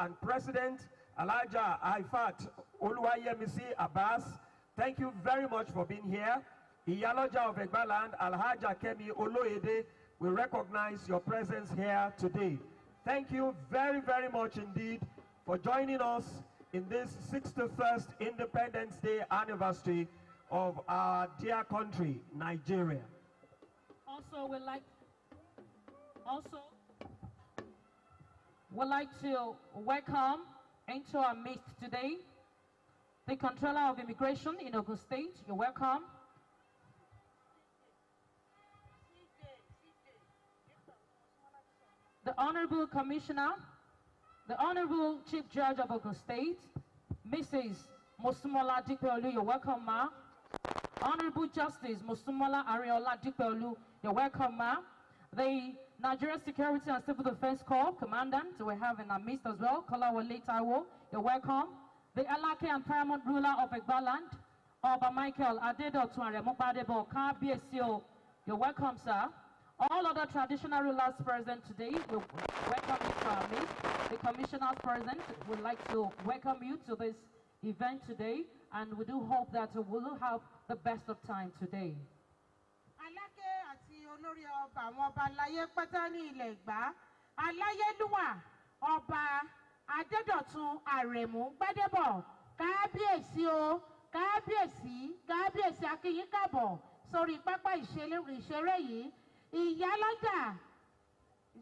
and President Alhaja Aifat Oluwayemisi Abbas, thank you very much for being here. Iyaloja of Egbaland, Alhaja Kemi Oloyede, we recognize your presence here today. Thank you very, very much indeed for joining us in this 61st Independence Day anniversary of our dear country, Nigeria. Also, we'd like to welcome into our midst today the Controller of Immigration in Ogun State. You're welcome. The Honorable Commissioner, the Honorable Chief Judge of Ogun State, Mrs. Mosumola Dikpeolu, you're welcome, ma. Honorable Justice Mosumola Ariola Dikpeolu, you're welcome, ma. The Nigeria Security and Civil Defense Corps Commandant, we have in our midst as well, Kolawole Taiwo, you're welcome. The Alake and Paramount Ruler of Egbaland, Oba Michael Adedotun Aremukpadebo Kabiesio, you're welcome, sir. All other traditional rulers present today, we welcome you to our midst. The commissioners present would like to welcome you to this event today, and we do hope that we will have the best of time today. Alake àti olórí ọba àwọn ọba aláyé pátá ní ilẹ̀ Ẹ̀gbá, Aláyélúwà ọba Adédọ̀tun Àrẹ̀mú Gbádébọ̀, kábíyèsí o, kábíyèsí a kí yín káàbọ̀ sórí pápá ìṣeré yìí. Ìyálọ́jà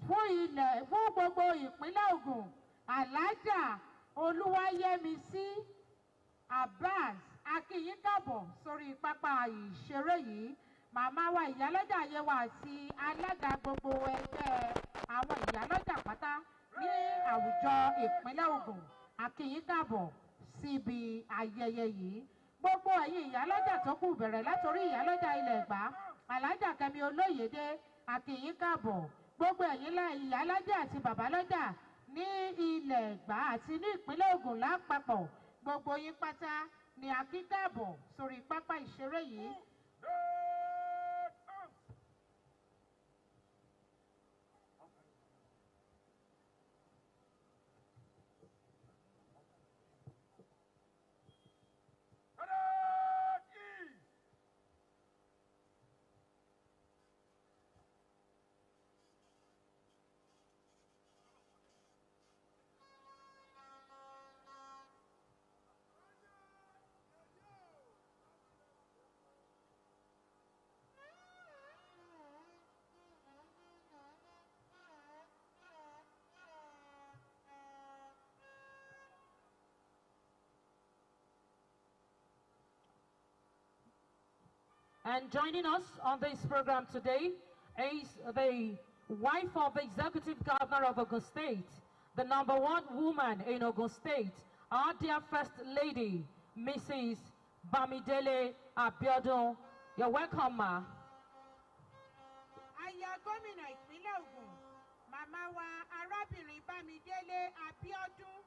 fún gbogbo ìpínlẹ̀ Ògùn, Alhaja Olúwayẹmísí Abbas, a kí yín káàbọ̀ sórí pápá ìṣeré yìí. Màmá wa ìyálọ́jà yẹ wá sí alága gbogbo ẹgbẹ́ àwọn ìyálọ́jà pátá ní àwùjọ ìpínlẹ̀ Ògùn, a kí yín káàbọ̀ síbi ayẹyẹ yìí. Gbogbo ẹ̀yin ìyálọ́jà tó kù bẹ̀rẹ̀ látorí ìyálọ́jà ilẹ̀ Ẹ̀gbá, Alhaja Kemi Olóyèdé, a kí yín káàbọ̀. Gbogbo ẹ̀yin ìyálọ́jà àti bàbálọ́jà ní ilẹ̀ Ẹ̀gbá àti ní ìpínlẹ̀ Ògùn lápapọ̀, gbogbo yín pátá ni a kí káàbọ̀ sórí pápá ìṣeré yìí. And joining us on this program today is the wife of the Executive Governor of Ogun State, the #1 woman in Ogun State, our dear First Lady, Mrs. Bamidele Abiodun. You're welcome, ma. Aya gómìnà ìpínlẹ̀ Ògùn, màmá wa arábìnrin Bámidélé Abíọ́dún,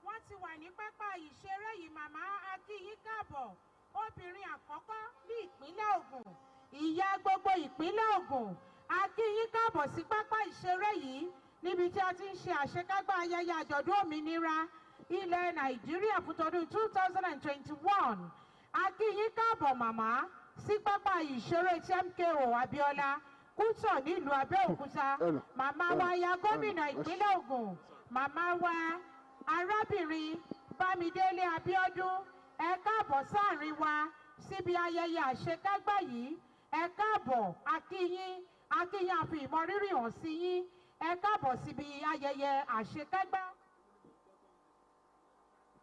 wọ́n ti wà ní pápá ìṣeré yìí. Màmá, a kí yín káàbọ̀. Obìnrin àkọ́kọ́ ní ìpínlẹ̀ Ògùn, ìyá gbogbo ìpínlẹ̀ Ògùn, a kí yín káàbọ̀ sí pápá ìṣeré yìí níbi tí a ti ń ṣe àṣekágbá ayẹyẹ àjọ̀dún òmìnira ilẹ̀ Nàìjíríà fún tọdún 2021. A kí yín káàbọ̀ màmá sí pápá ìṣeré MKO Abíọ́lá Kútọ̀ nílùú Abeokuta. Màmá wa aya gómìnà ìpínlẹ̀ Ògùn, màmá wa arábìnrin Bámidélé Abíọ́dún, ẹ káàbọ̀ sáàrin wa síbi ayẹyẹ àṣekágbá yìí. Ẹ káàbọ̀, a kí yín a fi ìmọrírì hàn sí yín. Ẹ káàbọ̀ síbi ayẹyẹ àṣekágbá.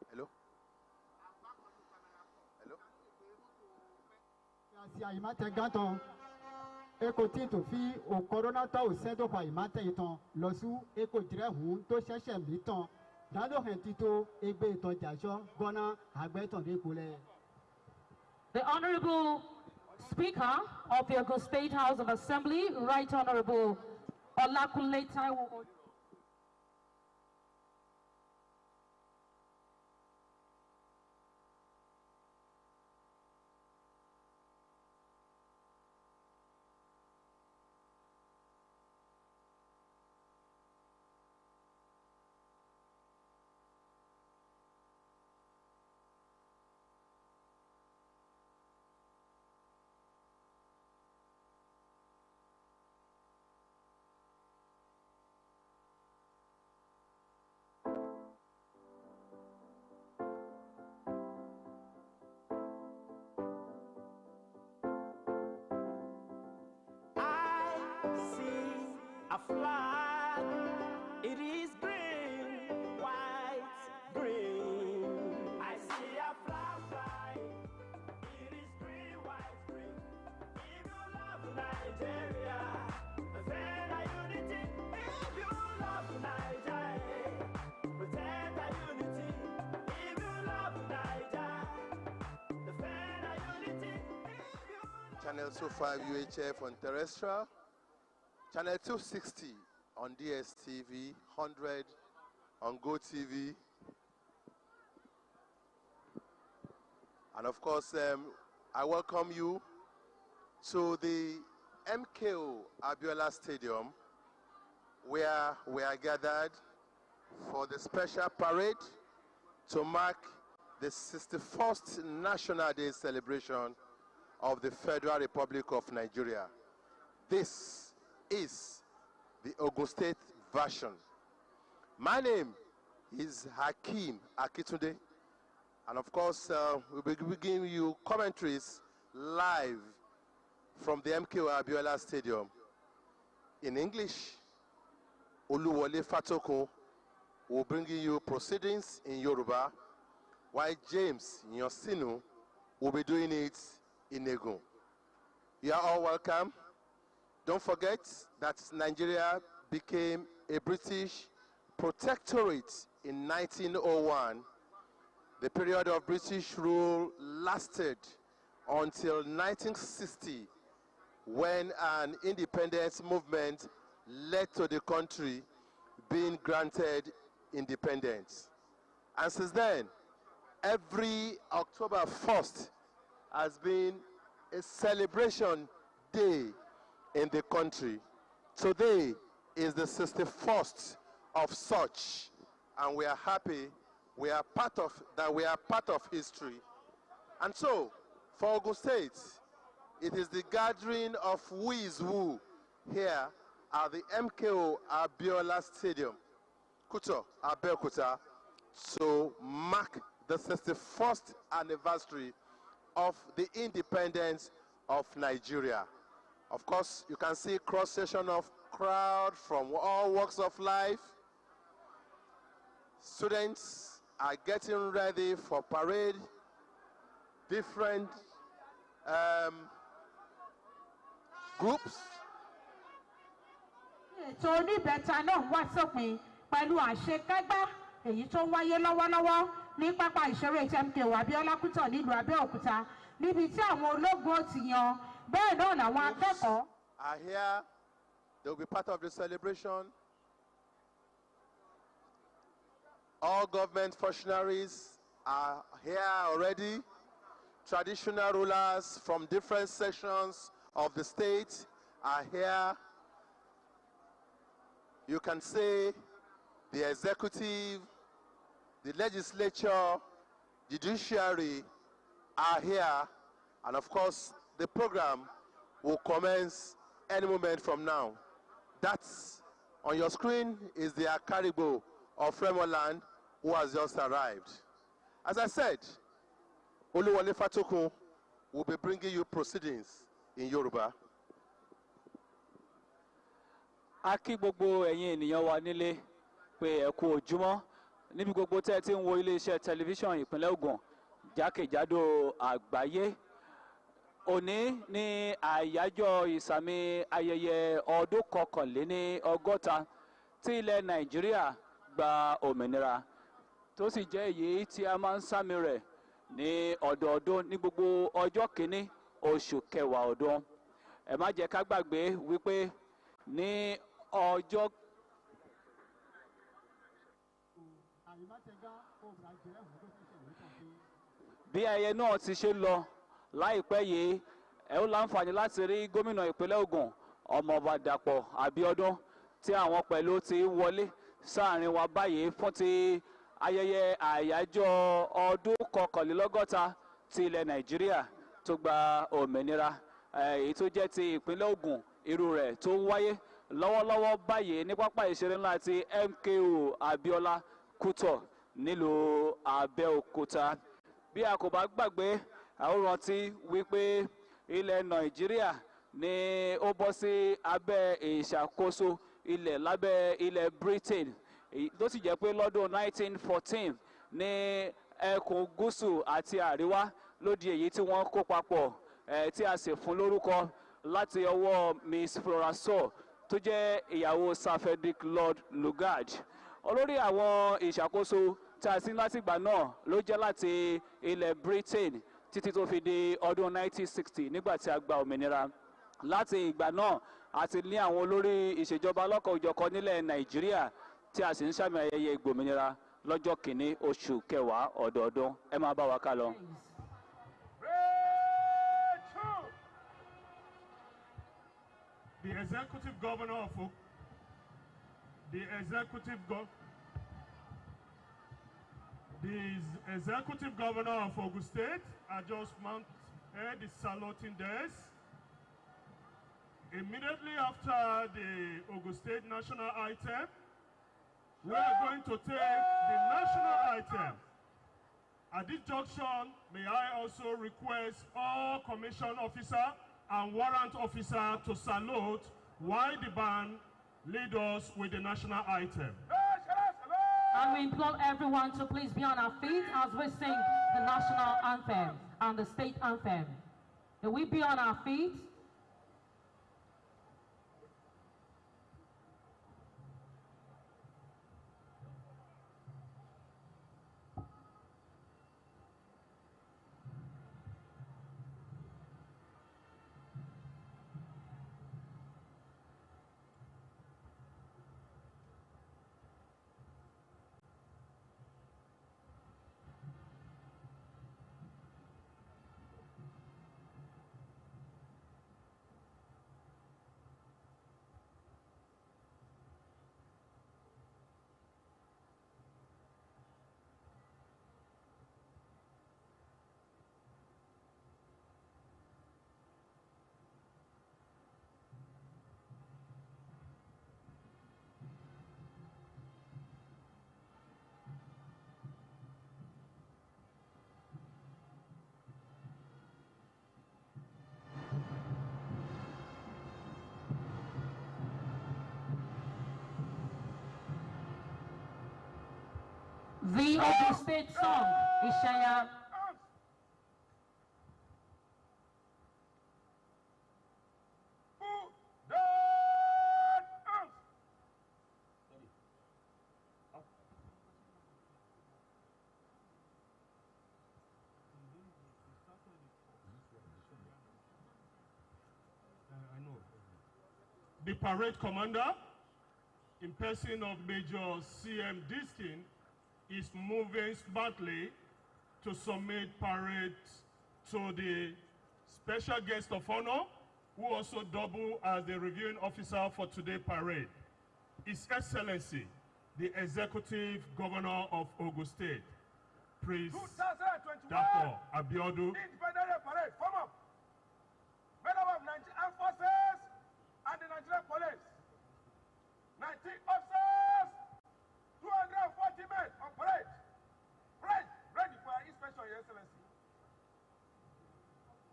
Hello. Hello. Asi ayimate ganton eko tí tó fi o corona ta o sẹ́dọ̀ pa ayimate itan lọ sí eko direhun tó ṣẹ̀ṣẹ̀ mi tán dado hen tito egbe itan jaso gona agbetan de kole. The Honorable Speaker of the Ogun State House of Assembly, Right Honorable Olakunle Taiwo. flag. It is green, white, green. I see a flag flying. It is green, white, green. If you love Nigeria, defend our unity. If you love Nigeria, protect our unity. If you love Nigeria, defend our unity. Channel 25 UHF on terrestrial, Channel 260 on DSTV, 100 on GoTV, and of course I welcome you to the MKO Abiola Stadium, where we are gathered for the special parade to mark the 61st National Day celebration of the Federal Republic of Nigeria. This is the Ogun State version. My name is Hakeem Akitunde, and of course we'll be giving you commentaries live from the MKO Abiola Stadium. In English, Oluwole Fatokun will bring you proceedings in Yoruba, while James Nyosinu will be doing it in Egun. You are all welcome. Don't forget that Nigeria became a British protectorate in 1901. The period of British rule lasted until 1960, when an independence movement led to the country being granted independence. And since then, every October 1st has been a celebration day in the country. Today is the 61st of such, and we are happy we are part of history. And so, for Ogun State, it is the gathering of who is who here at the MKO Abiola Stadium, Kuto, Abeokuta, to mark the 61st anniversary of the independence of Nigeria. Of course, you can see cross-section of crowd from all walks of life. Students are getting ready for parade. Different groups. ètò oníbẹ̀ta náà wá sópin pẹ̀lú àṣekágbá èyí tó ń wáyé lọ́wọ́lọ́wọ́ ní pápá ìṣeré MKO Abiola Kuto nílùú Abeokuta, níbi tí àwọn ológun ó ti yan bẹ́ẹ̀ náà làwọn akẹ́kọ̀ọ́. Are here. They will be part of the celebration. All government functionaries are here already. Traditional rulers from different sections of the state are here. You can say the executive, the legislature, the judiciary are here, and of course the program will commence any moment from now. That's on your screen is the Akaribo of Remoland, who has just arrived. As I said, Oluwole Fatokun will be bringing you proceedings in Yoruba. A kí gbogbo ẹ̀yin ènìyàn wa nílé pé ẹ kú ojúmọ́ níbi gbogbo tẹ́ ẹ ti ń wo iléeṣẹ́ tẹlifíṣàn ìpínlẹ̀ Ògùn jákèjádò àgbáyé. Òní ní àyájọ́ ìsàmì ayẹyẹ ọdún kọkànléní ọgọ́ta tí ilẹ̀ Nàìjíríà gba òmìnira, tó sì jẹ́ èyí tí a máa ń sàmì rẹ̀ ní ọdọọdún ní gbogbo ọjọ́ kìíní oṣù kẹwàá ọdún. Ẹ má jẹ́ ká gbàgbé wípé ní ọjọ́ bí ayẹyẹ náà ti ṣe lọ láìpẹ́ yìí, ẹ ó láǹfààní láti rí gómìnà ìpínlẹ̀ Ògùn ọmọọba Dàpọ̀ Abíọ́dún tí àwọn pẹ̀lú ti wọlé sáàrin wa báyìí fún ti ayẹyẹ àyájọ́ ọdún kọkànlélọ́gọ́ta ti ilẹ̀ Nàìjíríà tó gba òmìnira, èyí tó jẹ́ ti ìpínlẹ̀ Ògùn, irú rẹ̀ tó wáyé lọ́wọ́lọ́wọ́ báyìí ní pápá ìṣeré ńlá ti MKO Abiola Kuto nílùú Abeokuta. Bí a kò bá gbàgbé, a ó rántí wípé ilẹ̀ Nàìjíríà ni ó bọ́ sí abẹ́ ìṣàkóso ilẹ̀ lábẹ́ ilẹ̀ Britain tó sì jẹ́ pé lọ́dún 1914 ní ẹkùn gúúsù àti àríwá ló di èyí tí wọ́n kó papọ̀ tí a sì fún lórúkọ láti ọwọ́ Miss Flora Shaw tó jẹ́ ìyàwó Sir Frederick Lord Lugard. Olórí àwọn ìṣàkóso tí a sí látìgbà náà ló jẹ́ láti ilẹ̀ Britain títí tó fi di ọdún 1960 nígbà tí a gba òmìnira. Láti ìgbà náà a ti ní àwọn olórí ìṣèjọba lọ́kọ̀-ò-jọ̀kan nílẹ̀ Nàìjíríà tí a sì ń ṣàmì ayẹyẹ ìgbòmìnira lọ́jọ́ kìíní oṣù kẹwàá ọdọọdún. Ẹ máa bá wa ká lọ. The executive governor of the executive governor of Ogun State are just mounted the saluting desk. Immediately after the Ogun State national item, we are going to take the national item. At this junction, may I also request all commission officer and warrant officer to salute while the band lead us with the national item. And we implore everyone to please be on our feet as we sing the national anthem and the state anthem. May we be on our feet. The Ogun State song, Ishaya. The parade commander, in person of Major C.M. Diskin, is moving smartly to submit parade to the special guest of honor, who also double as the reviewing officer for today's parade. His Excellency, the Executive Governor of Ogun State, Prince Dr. Abeokuta. Independent parade, form up. Made up of 19 armed forces and the Nigerian police. 19 officers, 240 men on parade. Parade, ready for inspection, Your Excellency.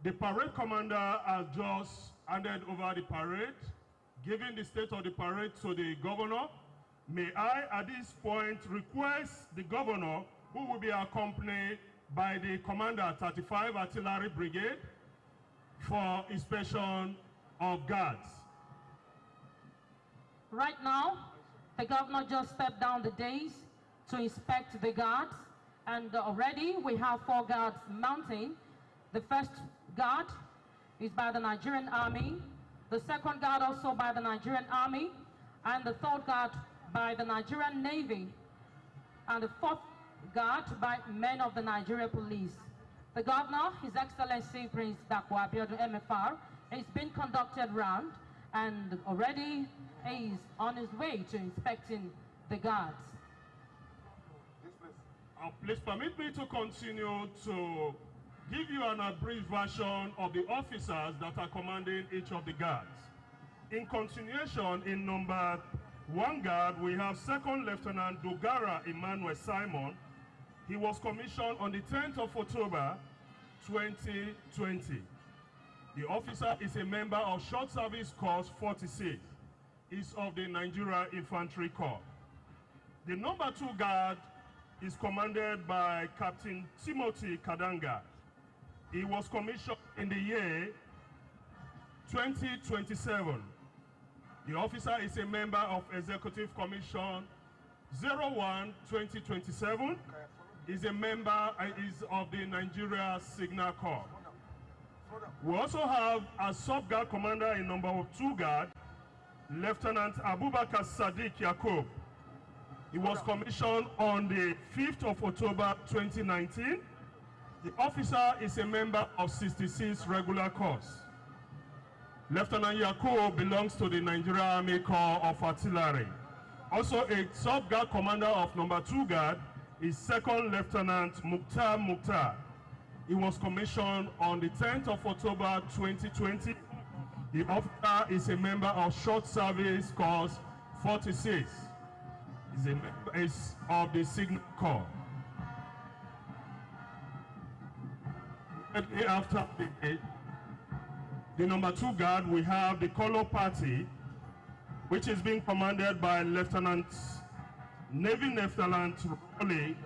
The parade commander has just handed over the parade, giving the state of the parade to the governor. May I, at this point, request the governor, who will be accompanied by the commander, 35 Artillery Brigade, for inspection of guards. Right now, the governor just stepped down the dais to inspect the guards, and already we have 4 guards mounting. The first guard is by the Nigerian Army, the second guard also by the Nigerian Army, and the third guard by the Nigerian Navy, and the 4th guard by men of the Nigerian Police. The governor, His Excellency Prince Dr. Abeokuta MFR, is being conducted round, and already he is on his way to inspecting the guards. Please permit me to continue to give you an brief version of the officers that are commanding each of the guards. In continuation, in number 1 guard, we have 2nd Lieutenant Dogara Emmanuel Simon. He was commissioned on the 10th of October, 2020. The officer is a member of Short Service Corps 46. is of the Nigeria Infantry Corps. The number 2 guard is commanded by Captain Timothy Kadanga. He was commissioned in the year 2027. The officer is a member of Executive Commission 01-2027. Is a member is of the Nigeria Signal Corps. We also have a sub-guard commander in number 2 guard, Lieutenant Abubakar Sadiq Yakub. He was commissioned on the 5th of October 2019. The officer is a member of 66 regular corps. Lieutenant Yakub belongs to the Nigeria Army Corps of Artillery. Also a sub-guard commander of number 2 guard is 2nd Lieutenant Mukhtar. He was commissioned on the 10th of October 2020. The officer is a member of Short Service Corps 46. Is of the Signal Corps. After the number 2 guard, we have the Color Party, which is being commanded by Navy Lieutenant Raleigh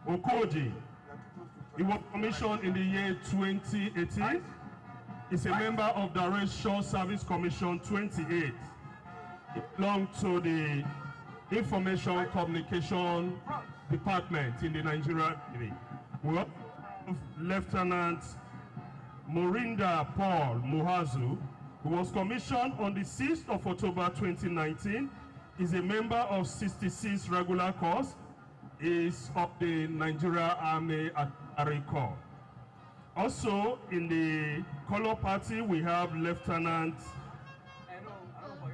Okoji. He was commissioned in the year 2018. He's a member of the Direct Shore Service Commission 28. He belongs to the Information Communication Department in the Nigerian Navy. We have Lieutenant Morinda Paul Muhazu, who was commissioned on the 6th of October 2019. Is a member of 66 regular corps. Is of the Nigeria Army Artillery Corps. Also in the Color Party, we have Lieutenant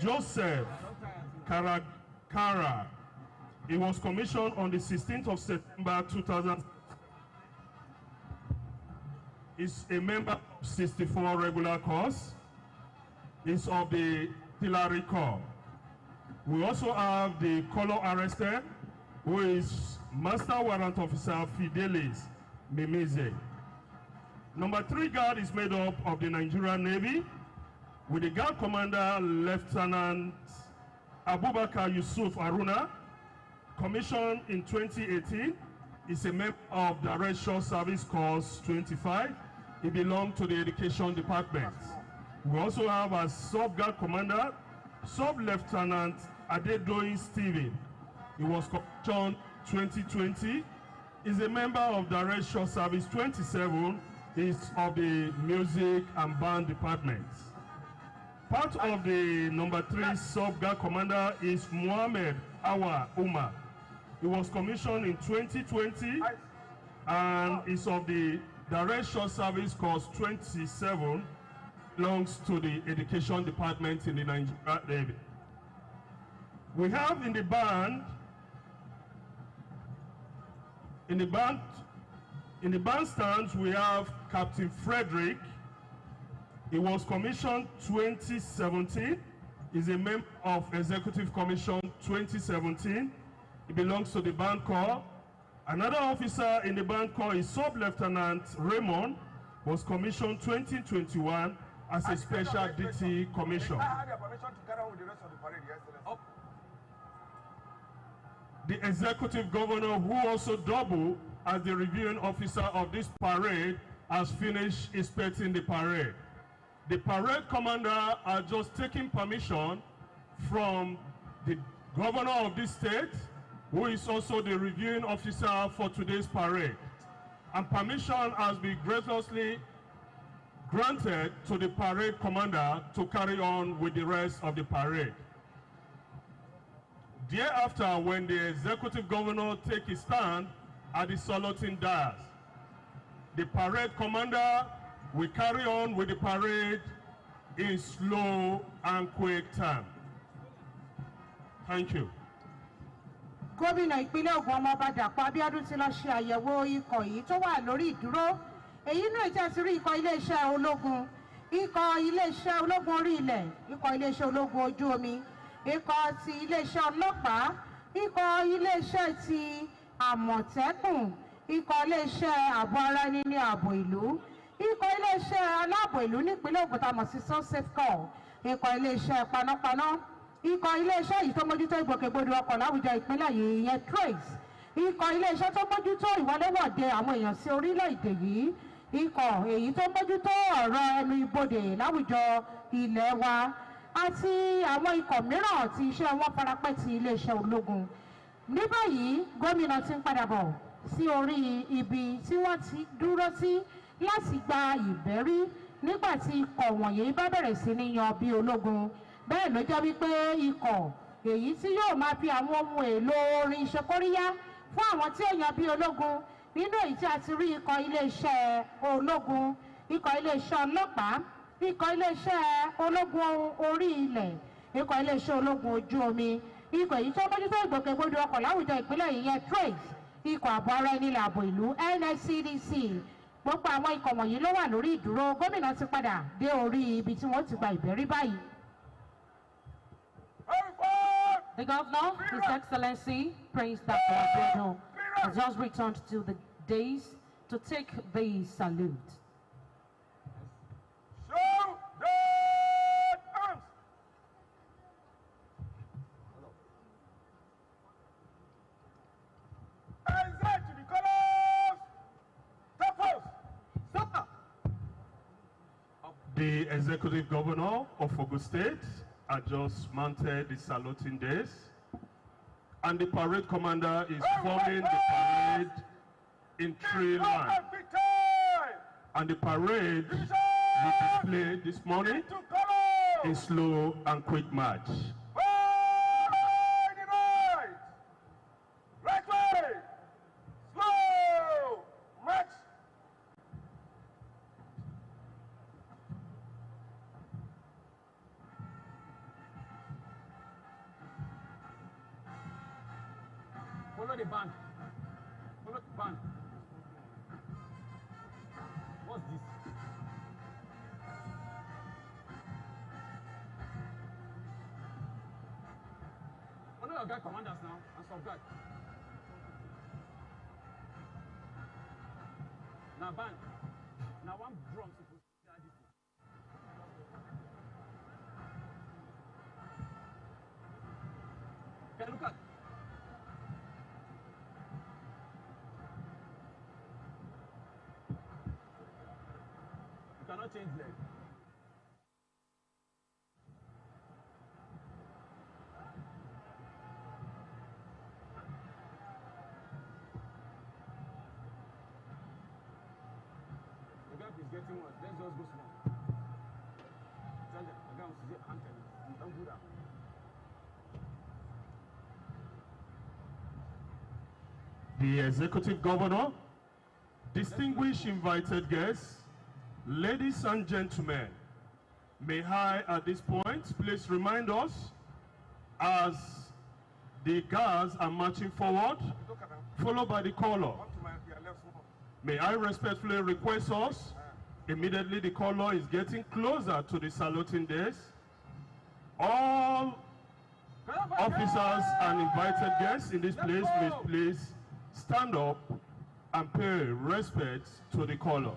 Joseph Karakara. He was commissioned on the 16th of September 2000. Is a member of 64 regular corps. Is of the Artillery Corps. We also have the Color Arrested, who is Master Warrant Officer Fidelis Mimize. Number 3 guard is made up of the Nigerian Navy, with the guard commander Lieutenant Abubakar Yusuf Aruna, commissioned in 2018, is a member of the Direct Shore Service Corps 25. He belongs to the Education Department. We also have a sub-guard commander, Sub-Lieutenant Adedoyin Stephen. He was commissioned 2020. Is a member of the Direct Shore Service 27. Is of the Music and Band Department. Part of the number 3 sub-guard commander is Mohammed Awa Umar. He was commissioned in 2020 and is of the Direct Shore Service Corps 27, belongs to the Education Department in the Nigeria Navy. We have in the bandstands, we have Captain Frederick. He was commissioned 2017. He's a member of Executive Commission 2017. He belongs to the Band Corps. Another officer in the Band Corps is Sub-Lieutenant Raymond, was commissioned 2021 as a Special DT Commission. The Executive Governor, who also doubled as the reviewing officer of this parade, has finished inspecting the parade. The parade commander has just taken permission from the governor of this state, who is also the reviewing officer for today's parade. And permission has been graciously granted to the parade commander to carry on with the rest of the parade. Thereafter, when the executive governor takes his stand at the saluting dais, the parade commander will carry on with the parade in slow and quick time. Thank you. Gómìnà ìpínlẹ̀ Ògùn ọmọọba Dàpọ̀ Abíọ́dún ti lọ ṣe àyẹ̀wò ikọ̀ yìí tó wà lórí ìdúró. Èyí náà jẹ́ ti rí ikọ̀ iléeṣẹ́ ológun, ikọ̀ iléeṣẹ́ ológun orí ilẹ̀, ikọ̀ iléeṣẹ́ ológun ojú omi, ikọ̀ ti iléeṣẹ́ ọlọ́pàá, ikọ̀ iléeṣẹ́ ti Àmọ̀tẹ́kùn, ikọ̀ iléeṣẹ́ ààbò ara ẹni ní ààbò ìlú, ikọ̀ iléeṣẹ́ aláàbò ìlú nípínlẹ̀ Ògùn tá a mọ̀ sí SOSAFE Corps, ikọ̀ iléeṣẹ́ panápaná, ikọ̀ iléeṣẹ́ yìí tó mójútó ìgbòkègbodò ọkọ̀ láwùjọ ìpínlẹ̀ yìí ìyẹn trace, ikọ̀ iléeṣẹ́ tó mójútó ìwọléwọ̀de àwọn èèyàn sí orílẹ̀-èdè yìí, ikọ̀ èyí tó mójútó ọ̀rọ̀ ẹnu ibodè láwùjọ ilẹ̀ wa, àti àwọn ikọ̀ mìíràn tí iṣẹ́ wọn farapẹ́ ti iléeṣẹ́ ológun. Ní báyìí gómìnà ti ń padà bọ̀ sí orí ibi tí wọ́n ti dúró sí láti gba ìbẹ́rí nígbà tí ikọ̀ wọ̀nyí bá bẹ̀rẹ̀ sí ní yan bí ológun. Bẹ́ẹ̀ ló jẹ́ wípé ikọ̀ èyí tí yóò máa fi àwọn ohun èlò orin ṣekóríyá fún àwọn tí ó yan bí ológun, nínú èyí tí a ti rí ikọ̀ iléeṣẹ́ ológun, ikọ̀ iléeṣẹ́ ọlọ́pàá, ikọ̀ iléeṣẹ́ ológun orí ilẹ̀, ikọ̀ iléeṣẹ́ ológun ojú omi, ikọ̀ èyí tó mójútó ìgbòkègbodò ọkọ̀ láwùjọ ìpínlẹ̀ yìí yẹn trace, ikọ̀ ààbò ara ẹni làbò ìlú NSCDC. Gbogbo àwọn ikọ̀ wọ̀nyí ló wà lórí ìdúró. Gómìnà ti padà dé orí ibi tí wọ́n ti gba ìbẹ́rí báyìí. The Governor, His Excellency, Prince Dr. Abeokuta, has just returned to the dais to take the salute. Show the arms. And set to the colors. Stop first. Stop. The Executive Governor of Ogun State had just mounted the saluting days, and the parade commander is forming the parade in 3 lines. And the parade will display this morning a slow and quick march. Right way. Slow. March. Follow the band. Follow the band. What's this? One of your guy commanders now, and some guy. Now band. Now one drum supposed to hear this. Okay, look at. You cannot change leg. The gap is getting worse. Let's just go small. Tell them, the gap is Anthem. Don't do that. The Executive Governor, distinguished invited guests, ladies and gentlemen, may I at this point please remind us, as the guards are marching forward, followed by the caller. May I respectfully request us, immediately the caller is getting closer to the saluting desk, all officers and invited guests in this place may please stand up and pay respect to the caller.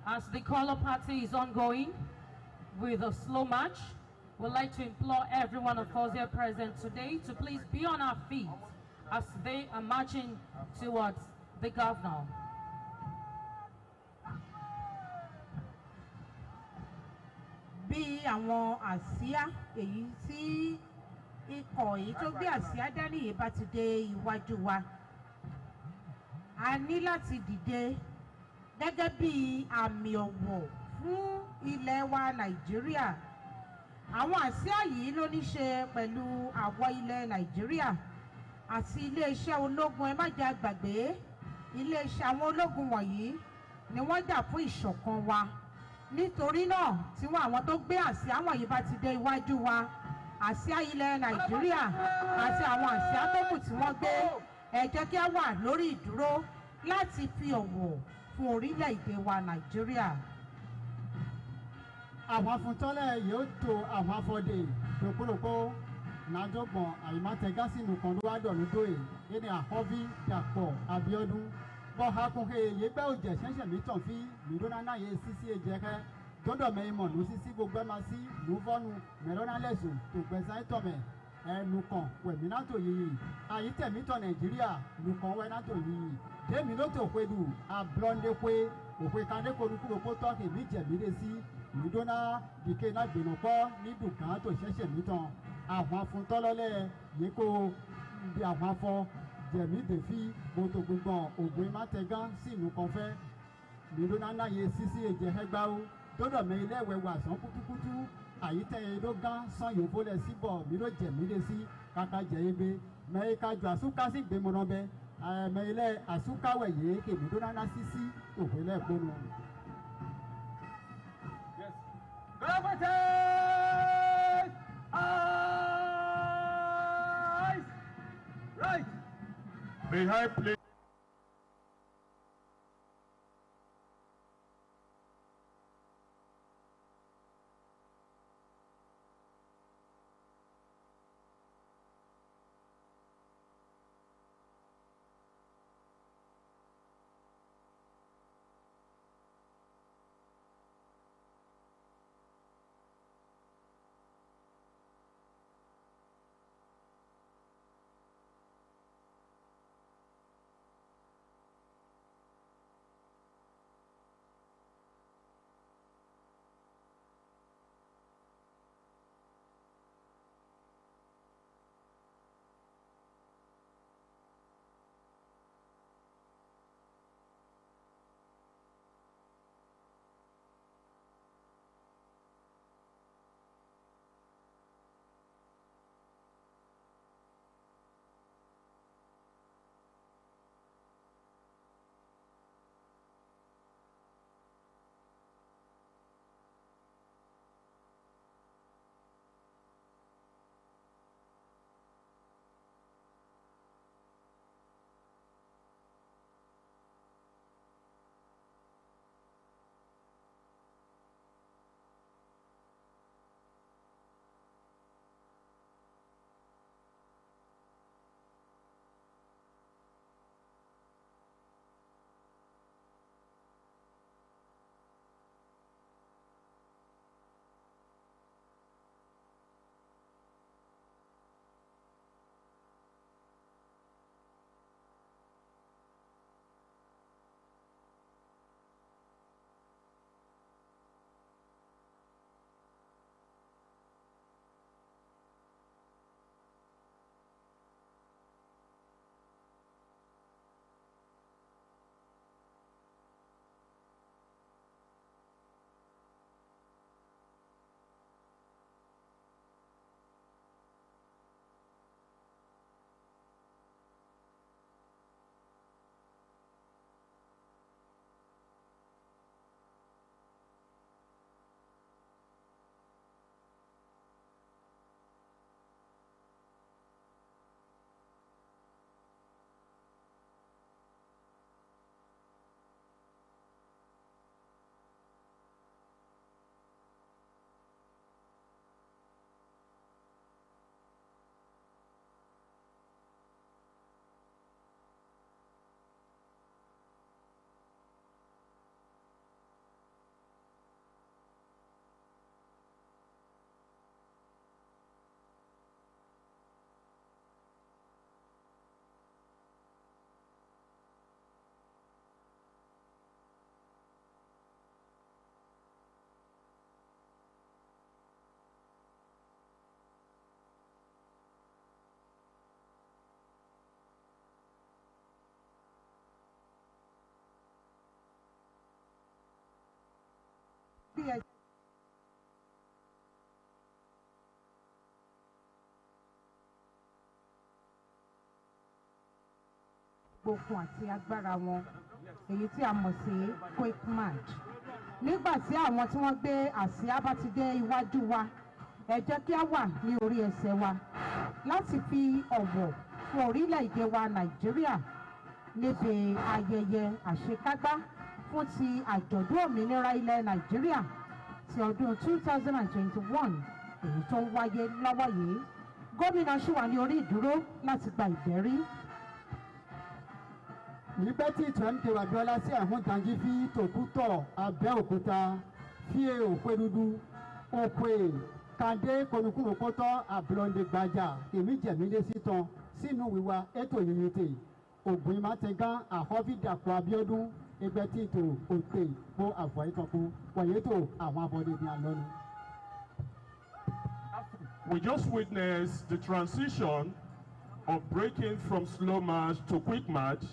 As the color party is ongoing with a slow march, we'd like to implore every one of us here present today to please be on our feet as they are marching towards the governor. Bí àwọn àsíá èyí tí ikọ̀ èyí tó gbé àsíá dání yìí bá ti dé iwájú wa, a ní láti dìde gẹ́gẹ́ bí àmì ọ̀wọ̀ fún ilẹ̀ wa Nàìjíríà. Àwọn àsíá yìí ló ní ṣe pẹ̀lú àwọ̀ ilẹ̀ Nàìjíríà àti iléeṣẹ́ ológun. Ẹ má jẹ́ àgbàgbé, iléeṣẹ́ àwọn ológun wọ̀nyí ni wọ́n jà fún ìṣọ̀kan wa. Nítorí náà tí àwọn tó gbé àsíá wọ̀nyí bá ti dé iwájú wa, àsíá ilẹ̀ Nàìjíríà àti àwọn àsíá tó kù tí wọ́n gbé, ẹ jẹ́ kí a wà lórí ìdúró láti fi ọ̀wọ̀ fún orílẹ̀-èdè wa Nàìjíríà. Àwọn afúntọ́lẹ̀ yóò tó àwọn afọ́dé lókòlókò nàdọ́gbọ̀n àyèmátẹ́gásínú kan ló wá dọ̀nù dóye ní àkọ́bí Dàpọ̀ Abíọ́dún bọ́ hakun he yé gbẹ́ òjẹ̀ ṣẹ̀ṣẹ̀ mi tàn fi mìíràn náà yé sísí ẹ̀jẹ̀ kẹ́ dọ́dọ̀ mẹ́rin mọ̀ ló sísí gbogbo ẹ̀ máa sí lùfọ́nù mẹ́rọ́nà lẹ́sùn tó gbẹ̀sán tọ̀mẹ̀ ẹnu kan wẹ̀mí náà tó yìí àyítẹ̀mí tọ̀ nàìjíríà nùkan wẹ̀ náà tó yìí dèmi ló tó pé dù àblọ́ndékwé òpè kandé korukúrò kó tọ́kì mí jẹ̀mí lé sí mìdóná dìke náà gbìnà pọ́ nídùú kan tó ṣẹ̀ṣẹ̀ mí tán àwọn afúntọ́lọ́lẹ̀ yìí kó bí àwọn afọ jẹ̀mí dèfí gbòtò gbùngbọ̀n ògùn ìmátẹ̀gán sí ìlú kan fẹ́ mìdóná náà yẹ sísí èjẹ̀ ẹgbàá dọ́dọ̀ mẹ́ ilé ẹ̀wẹ̀ wà sàn kútúkútú àyítẹ́ ló gán sàn yòókó lẹ̀ síbọ̀ mi ló jẹ̀mí lé sí kàkà jẹ́ ebe mẹ́ ika jù àsúká sí gbẹmọ̀nà bẹ́ mẹ́ ilé àsúkáwẹ̀ yìí kèmí tó náná sísí òkú ilé ẹ̀gbọ́nù. Right. May I play? gbókun àti agbára wọn èyí tí a mọ̀ sí quick match. Nígbà tí àwọn tí wọ́n gbé àsíá bá ti dé iwájú wa ẹ jẹ́ kí a wà ní orí ẹsẹ̀ wa láti fi ọ̀wọ̀ fún orílẹ̀-èdè wa Nàìjíríà níbi ayẹyẹ àṣekágbá fún ti àjọ̀dún òmìnira ilẹ̀ Nàìjíríà ti ọdún 2021 èyí tó ń wáyé lọ́wọ́ yìí. Gómìnà ṣì wà ní orí ìdúró láti gba ìbẹ́rí. nígbà tí ìtùwẹ́mùkè Abíọ́lá sí àhún danjí fi tòkútọ̀ Abeokuta fi òkwe dúdú òkwe kàdé konukunu kótó àbúrọ̀ndé gbajà èmi jẹ̀mílẹ̀ sítan sínú wíwá ètò yìnyíntè ògùn ìmọ̀tẹ́gán àhọ́fídàpọ̀ Abíọ́dún ẹgbẹ́ tí ètò òtè fún àfọ̀ ìtọ́kùn wọ̀nyẹ́tò àwọn abọ́dé ní alọ́nu. We just witnessed the transition of breaking from slow march to quick march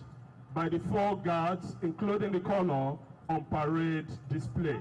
by the 4 guards, including the color on parade display.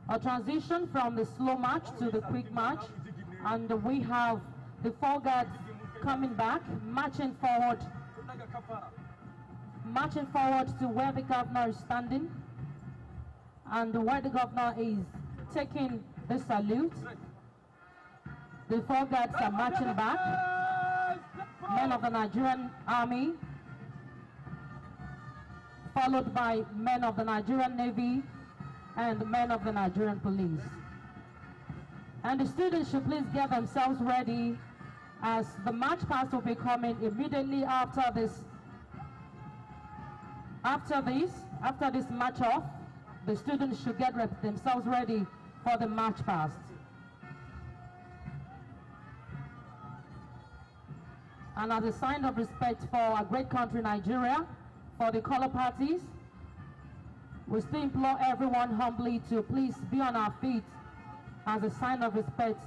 A transition from the slow march to the quick march, and we have the 4 guards coming back, marching forward to where the governor is standing, and where the governor is taking the salute. The 4 guards are marching back, men of the Nigerian Army, followed by men of the Nigerian Navy and men of the Nigerian Police. And the students should please get themselves ready, as the march past will be coming immediately after this. After this march off, the students should get themselves ready for the march past. And as a sign of respect for our great country, Nigeria, for the color parties, we still implore everyone humbly to please be on our feet as a sign of respect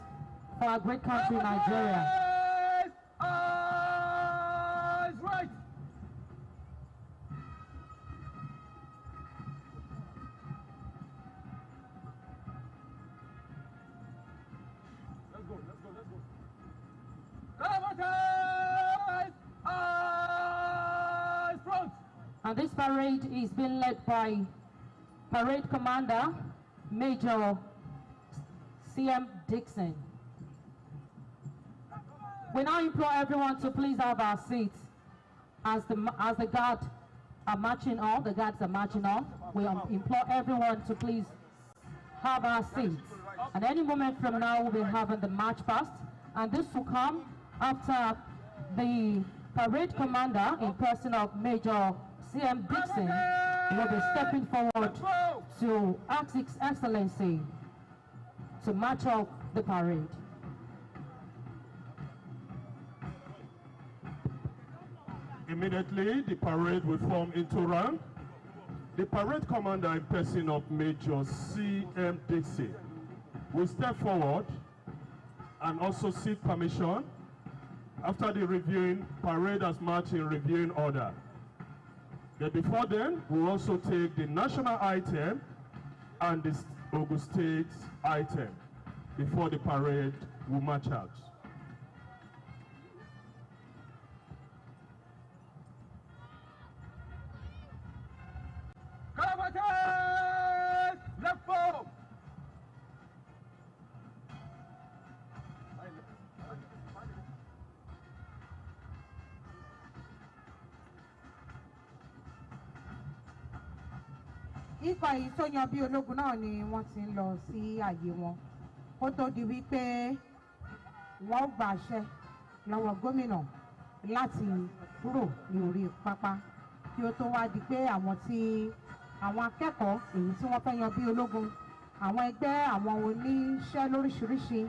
for our great country, Nigeria. Right. Let's go. Front. And this parade is being led by Parade Commander Major CM Dixon. We now implore everyone to please have our seats as the guards are marching on. The guards are marching on. We implore everyone to please have our seats. And any moment from now, we'll be having the march past, and this will come after the parade commander, in person of Major CM Dixon, will be stepping forward to ask His Excellency to march off the parade. Immediately, the parade will form into rank. The parade commander, in person of Major CM Dixon, will step forward and also seek permission. After the reviewing, parade has marched in reviewing order. Then before then, we'll also take the national item and the Ogun State item before the parade will march out. Left foot. ikọ̀ yìí tó yan bí ológun náà ni wọ́n ti ń lọ sí àyè wọn kó tó di wípé wọ́n gbàṣẹ lọ́wọ́ gómìnà láti kúrò ní orí pápá kí ó tó wá di pé àwọn akẹ́kọ̀ọ́ èyí tí wọ́n fẹ́ yan bí ológun, àwọn ẹgbẹ́, àwọn oníṣẹ́ lóríṣiríṣi,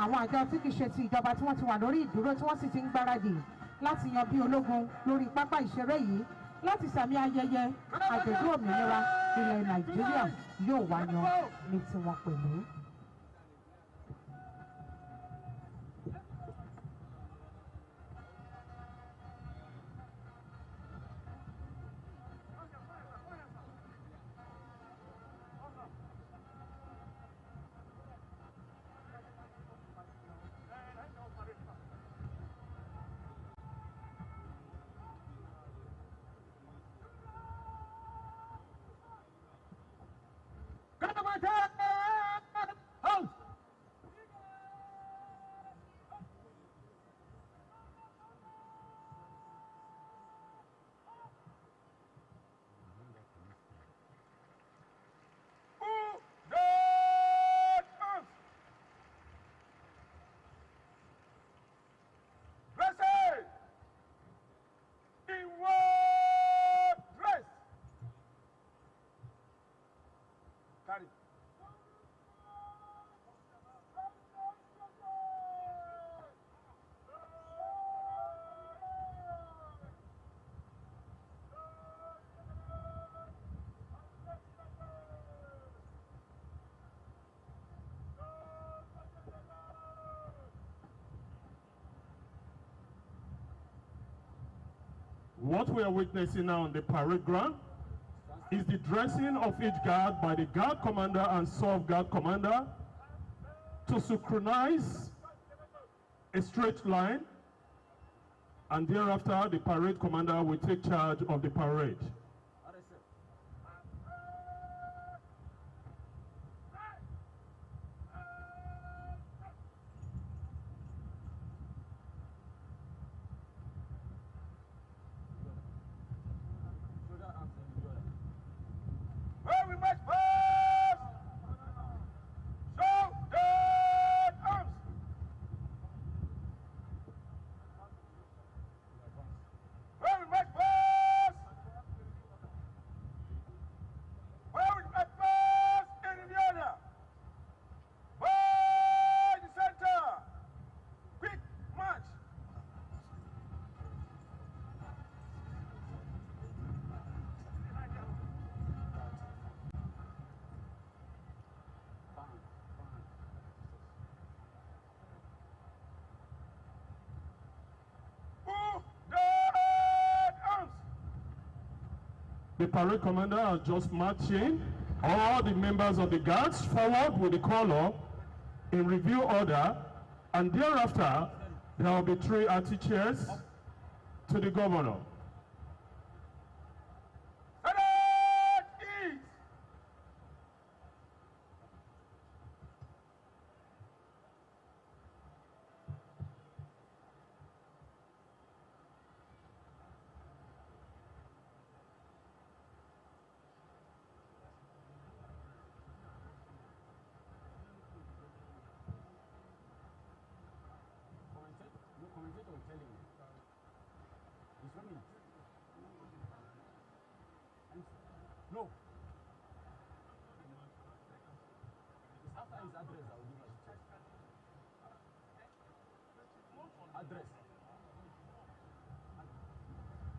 àwọn àjọ tí kìí ṣe ti ìjọba tí wọ́n ti wà lórí ìdúró tí wọ́n sì ti ń gbáradì láti yan bí ológun lórí pápá ìṣeré yìí láti sàmì ayẹyẹ àjọ̀dún òmìnira ilẹ̀ Nàìjíríà yóò wá yan ní tiwọn pẹ̀lú. What we are witnessing now on the parade ground is the dressing of each guard by the guard commander and sub-guard commander to synchronize a straight line, and thereafter the parade commander will take charge of the parade. Where we must first show dead arms. Where we must first. Where we must first in the order. By the center. Quick march. Move dead arms. The parade commander has just marched in. All the members of the guards forward with the color in review order, and thereafter there will be 3 arty chairs to the governor. Senate ease. No. It's after his address I will give you address.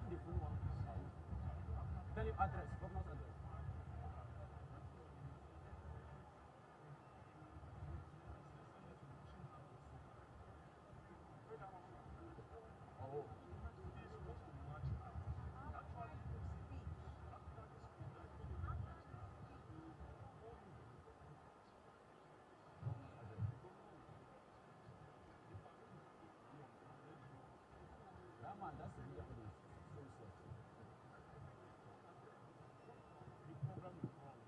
The full one. Tell him address, governor's address. Oh. That man, that's the leader for the social. The program is wrong.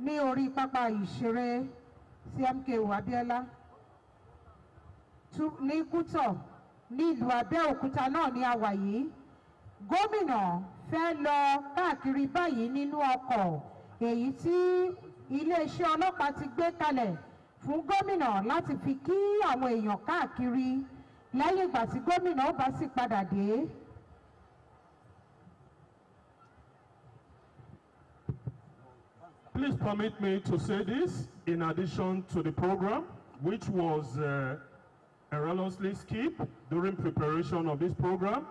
ní orí pápá ìṣeré CMKO Abiola ní Kútọ̀ ní ìlú Abẹ́òkúta náà ní a wà yìí. Gómìnà fẹ́ lọ káàkiri báyìí nínú ọkọ̀ èyí tí iléeṣẹ́ ọlọ́pàá ti gbé kalẹ̀ fún gómìnà láti fi kí àwọn èèyàn káàkiri lẹ́yìn ìgbà tí gómìnà ó bá sì padà dé. Please permit me to say this in addition to the program, which was erroneously skipped during preparation of this program,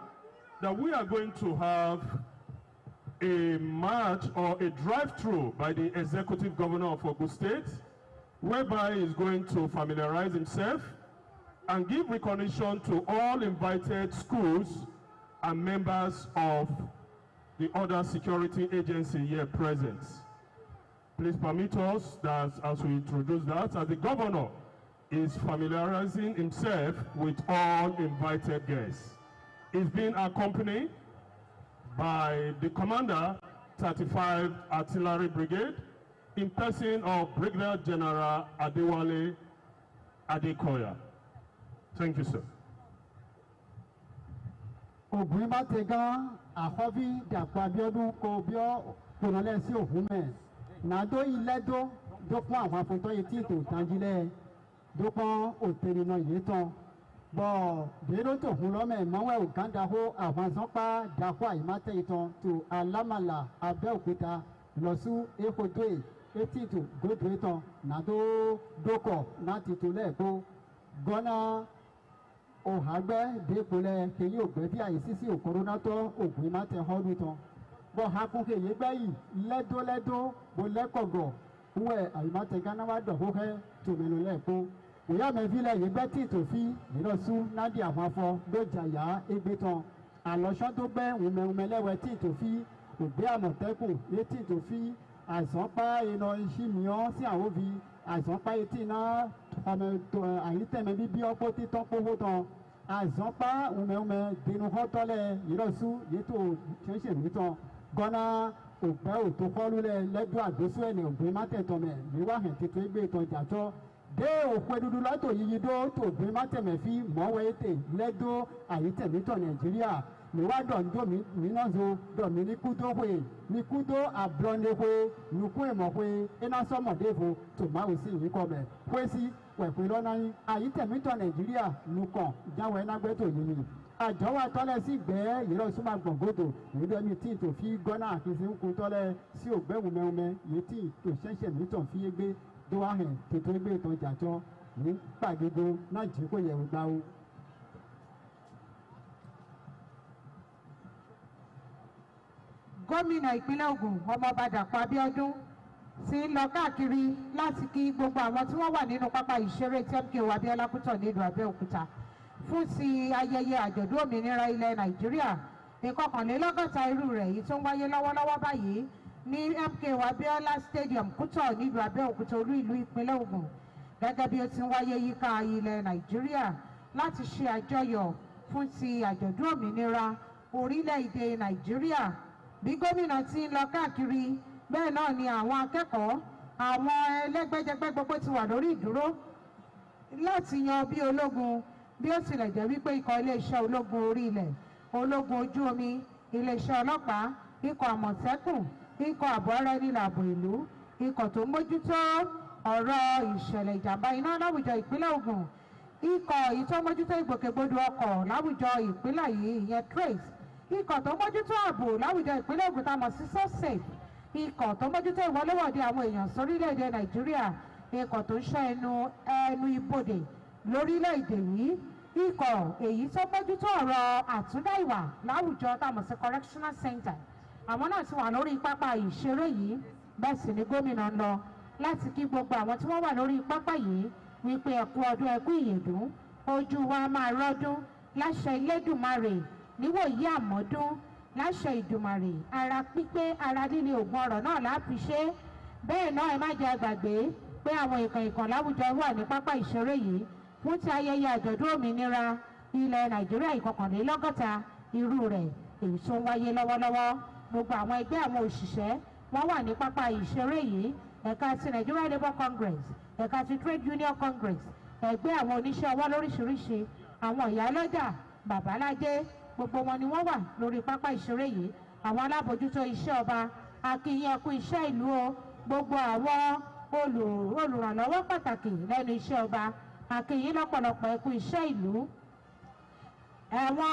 that we are going to have a march or a drive-through by the executive governor of Ogun State, whereby he is going to familiarize himself and give recognition to all invited schools and members of the other security agency here present. Please permit us that as we introduce that, as the governor is familiarizing himself with all invited guests. He's being accompanied by the commander, 35 Artillery Brigade, in person of Brigadier General Adewale Adekoya. Thank you, sir. Ògùn bá ti gan àkọ́bí Dàpọ̀ Abíọ́dún kò bí ọ́ kòrọ̀lẹ́ sí òhun mẹ́. Nàdó ilẹ́dó dópọn àwọn afọ́ntọ́ yìí tí ètò ìtànjílẹ̀ dópọn òtẹ̀rì náà yìí tán. Bọ̀ dèrò tó hun lọ́mẹ̀ mọ́wẹ́ ògàndàhó àwọn sọ́pá dàpọ̀ àyèmátẹ́ ìtàn tó Alámàlà Abẹ́òkúta lọ́sù Èkódé etí tó gòdò ìtàn nàdó dókọ̀ láti tó lẹ́ẹ̀kọ́ gọ́nà. Òhàgbẹ́ dépolẹ̀ kèyí ògbẹ́ bí àyè sísí òkòrónátọ́ ògùn má tẹ họ́ọ́dún tán. Bọ́ hakun kèyí gbẹ́ yìí lẹ́dọ́lẹ́dọ́ bó lẹ́kọ̀gọ̀ uwe aimate gana wa do hohe to menu lepo oya me vile ye beti to fi iro su na di àwọn afọ do jaya egbetan àlọ́ṣọ́ tó gbẹ́ wùmẹ̀wùmẹ̀lẹ́wẹ̀ tí tó fi ògbé àmọ̀tẹ́kùn létí tó fi àìsàn pa iná iṣẹ́ mìíràn sí àwọn òbí àìsàn pa etí iná ọmọ ètò àyítẹ̀mẹ́ bíbí ọkọ̀ títọ́ kówó tán àìsàn pa wùmẹ̀wùmẹ̀ dènù kọ́tọ́lẹ̀ ìrọ̀sù yétò ṣẹ̀ṣẹ̀ nìtàn gọ́nà ògbẹ́ òtò kọ́lùlẹ̀ lẹ́dọ̀ àgbésù ẹ̀nì ògbé mátẹ̀tọ̀mẹ̀ níwáhẹ̀ tètè gbé ìtàn jàjọ́ dé òkú edudu lọ́tò yíyí dó tó gbé mátẹ̀mẹ̀ fi mọ́wẹ́ ètè lẹ́dọ̀ àyítẹ̀mítọ̀ nàìjíríà níwádọ̀ ndómi mínọ́zọ dọ̀mí ní kúdó hwe ní kúdó àblọ́ndé hwe nukú ìmọ̀ hwe iná sọ́mọ̀dé fo tòmáwò sí ìyí kọ́mẹ̀ hwe sí wẹ̀pẹ̀ lọ́nà yín àyítẹ̀mítọ̀ nàìjíríà nukàn ìjáwọ̀ ẹ̀nágbẹ́tò yìí ni àjọ wa tọ́lẹ̀ sí gbẹ́ yìí súnmọ́ gbọ̀ngbòdò yìí dẹ́mi tí tó fi gọ́nà àkínsí ń kun tọ́lẹ̀ sí ògbẹ́wùmẹ́wùmẹ́ yìí tí tó ṣẹ̀ṣẹ̀ mítọ̀ fi gbé dówáhẹ̀ tètè gbé ìtàn jàjọ́ ní pàgédo náà jí kó yẹ̀wò gbáwó. gómìnà ìpínlẹ̀ Ògùn ọmọọba Dàpọ̀ Abíọ́dún ti ń lọ káàkiri láti kí gbogbo àwọn tí wọ́n wà nínú pápá ìṣeré tí MKO Abeokuta nílùú Abeokuta fún ti ayẹyẹ àjọ̀dún òmìnira ilẹ̀ Nàìjíríà ìkọkànlélọ́gọ́ta irú rẹ̀ yìí tó ń wáyé lọ́wọ́lọ́wọ́ báyìí ní MKO Abiola Stadium Kútọ̀ nílùú Abeokuta olú ìlú ìpínlẹ̀ Ògùn gẹ́gẹ́ bí ó ti ń wáyé yíká ilẹ̀ Nàìjíríà láti ṣe àjọyọ̀ fún ti àjọ̀dún òmìnira orílẹ̀-èdè Nàìjíríà bí gómìnà ti ń lọ káàkiri bẹ́ẹ̀ náà ni àwọn akẹ́kọ̀ọ́ àwọn ẹlẹ́gbẹ́jẹgbẹ́ gbogbo ti wà lórí ìdúró láti yan bí ológun bí ó tilẹ̀ jẹ́ wípé ikọ̀ iléeṣẹ́ ológun orí ilẹ̀ ológun ojú omi iléeṣẹ́ ọlọ́pàá ikọ̀ àmọ̀tẹ́kùn ikọ̀ ààbò ara ẹni làbò ìlú ikọ̀ tó mójútó ọ̀rọ̀ ìṣẹ̀lẹ̀ ìjàmbá iná láwùjọ ìpínlẹ̀ Ògùn ikọ̀ èyí tó mójútó ìgbòkègbodò ọkọ̀ láwùjọ ìpínlẹ̀ yìí ìyẹn trace ikọ̀ tó mójútó ààbò láwùjọ ìpínlẹ̀ Ògùn tá a mọ̀ sí so-safe ikọ̀ tó mójútó ìwọléwọ̀de àwọn èèyàn sórílẹ̀-èdè Nàìjíríà ikọ̀ tó ń ṣọ́ ẹnu ibodè lórílẹ̀-èdè yìí ikọ̀ èyí tó mójútó ọ̀rọ̀ àtúndá ìwà láwùjọ tá a mọ̀ sí correctional center àwọn náà ti wà lórí pápá ìṣeré yìí bẹ́ẹ̀ sì ni gómìnà ń lọ láti kí gbogbo àwọn tí wọ́n wà lórí pápá yìí wípé ẹ kú ọdún ẹ kú ìyèdún ojú wa máa rọ́dún láṣẹ Elédùmarè níwòyí àmọ́dún láṣẹ Ìdùmarè ara pípé ara líle ògùn ọ̀rọ̀ náà láfi ṣe bẹ́ẹ̀ náà ẹ má jẹ́ àgbàgbé pé àwọn ìkàn láwùjọ wà ní pápá ìṣeré yìí fún ti ayẹyẹ àjọ̀dún òmìnira ilẹ̀ Nàìjíríà ìkọkànlélọ́gọ́ta irú rẹ̀ èyí tó ń wáyé lọ́wọ́lọ́wọ́ gbogbo àwọn ẹgbẹ́ àwọn òṣìṣẹ́ wọ́n wà ní pápá ìṣeré yìí ẹ̀ka ti Nigeria Labour Congress ẹ̀ka ti Trade Union Congress ẹgbẹ́ àwọn oníṣẹ́ ọwọ́ lóríṣiríṣi àwọn ìyálọ́jà babalájé gbogbo wọn ni wọ́n wà lórí pápá ìṣeré yìí àwọn alábòójútó iṣẹ́ ọba akínyìn ẹkú iṣẹ́ ìlú o gbogbo àwọn olùrànlọ́wọ́ pàtàkì lẹ́nu iṣẹ́ ọba akínyìn lọ́pọ̀lọpọ̀ ẹkú iṣẹ́ ìlú àwọn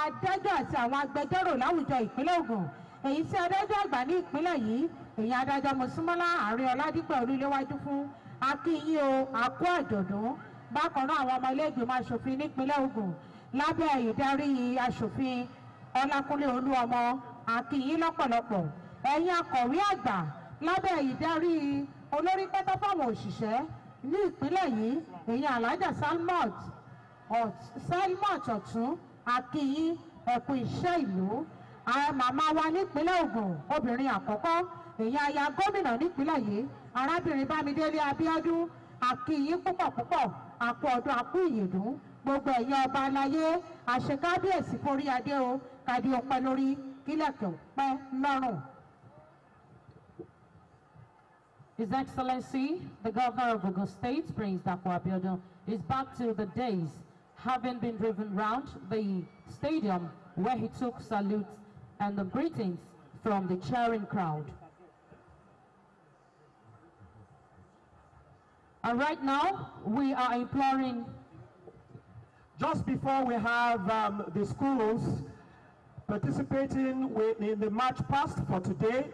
adájọ́ àti àwọn agbẹjọ́rò láwùjọ ìpínlẹ̀ Ògùn èyí tí adájọ́ àgbà ní ìpínlẹ̀ yìí èyí adájọ́ Mọ́súnmọ́lá Ààrẹ Ọládípẹ̀ Olúléwájú fún akínyìn o àkó àjọ̀dún bákan náà àwọn ọmọ ilé ìgbìmọ̀ aṣòfin nípínlẹ̀ Ògùn lábẹ́ ìdarí aṣòfin Ọlákúnlé Olúọmọ akínyìn lọ́pọ̀lọpọ̀ ẹ̀yin akọ̀wé àgbà lábẹ́ ìdarí olórí pátá fáwọn òṣìṣẹ́ ní ìpínlẹ̀ yìí èyí Alhaja Salmot Ọ̀tún akínyìn ẹ̀kú iṣẹ́ ìlú màmá wa nípínlẹ̀ Ògùn obìnrin àkọ́kọ́ èyí aya gómìnà nípínlẹ̀ yìí arábìnrin Bámidélé Abíọ́dún akínyìn púpọ̀ àkú ọdún àkú ìyèdún gbogbo ẹ̀yin ọba aláyé àṣekábíyèsí forí adé o kàdí ọpẹ́ lórí kílẹ̀kẹ̀ ọpẹ́ lọ́rùn. His Excellency, the Governor of Ogun State, Prince Dàpọ̀ Abíọ́dún, is back to the days having been driven round the stadium where he took salutes and the greetings from the cheering crowd. And right now, we are imploring. Just before we have the schools participating in the march past for today,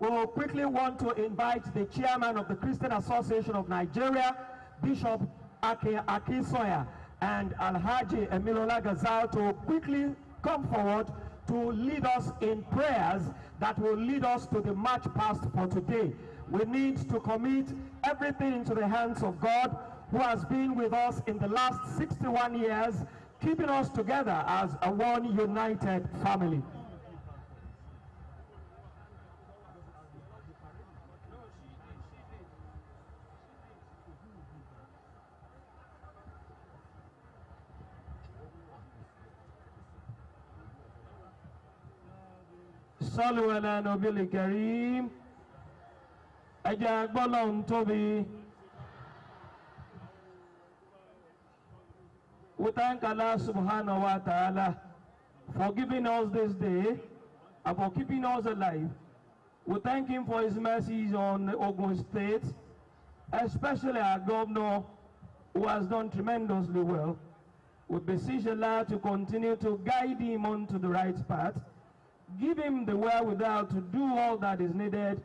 we will quickly want to invite the chairman of the Christian Association of Nigeria, Bishop Akisoya, and Alhaji Emilola Gazal to quickly come forward to lead us in prayers that will lead us to the march past for today. We need to commit everything into the hands of God, who has been with us in the last 61 years, keeping us together as a one united family. Sallu ala Nabil Kareem. Ẹja gbọ́lọ́hun tóbi. We thank Allah subhanahu wa ta'ala for giving us this day and for keeping us alive. We thank him for his mercies on Ogun State, especially our governor, who has done tremendously well. We beseech Allah to continue to guide him onto the right path, give him the wherewithal to do all that is needed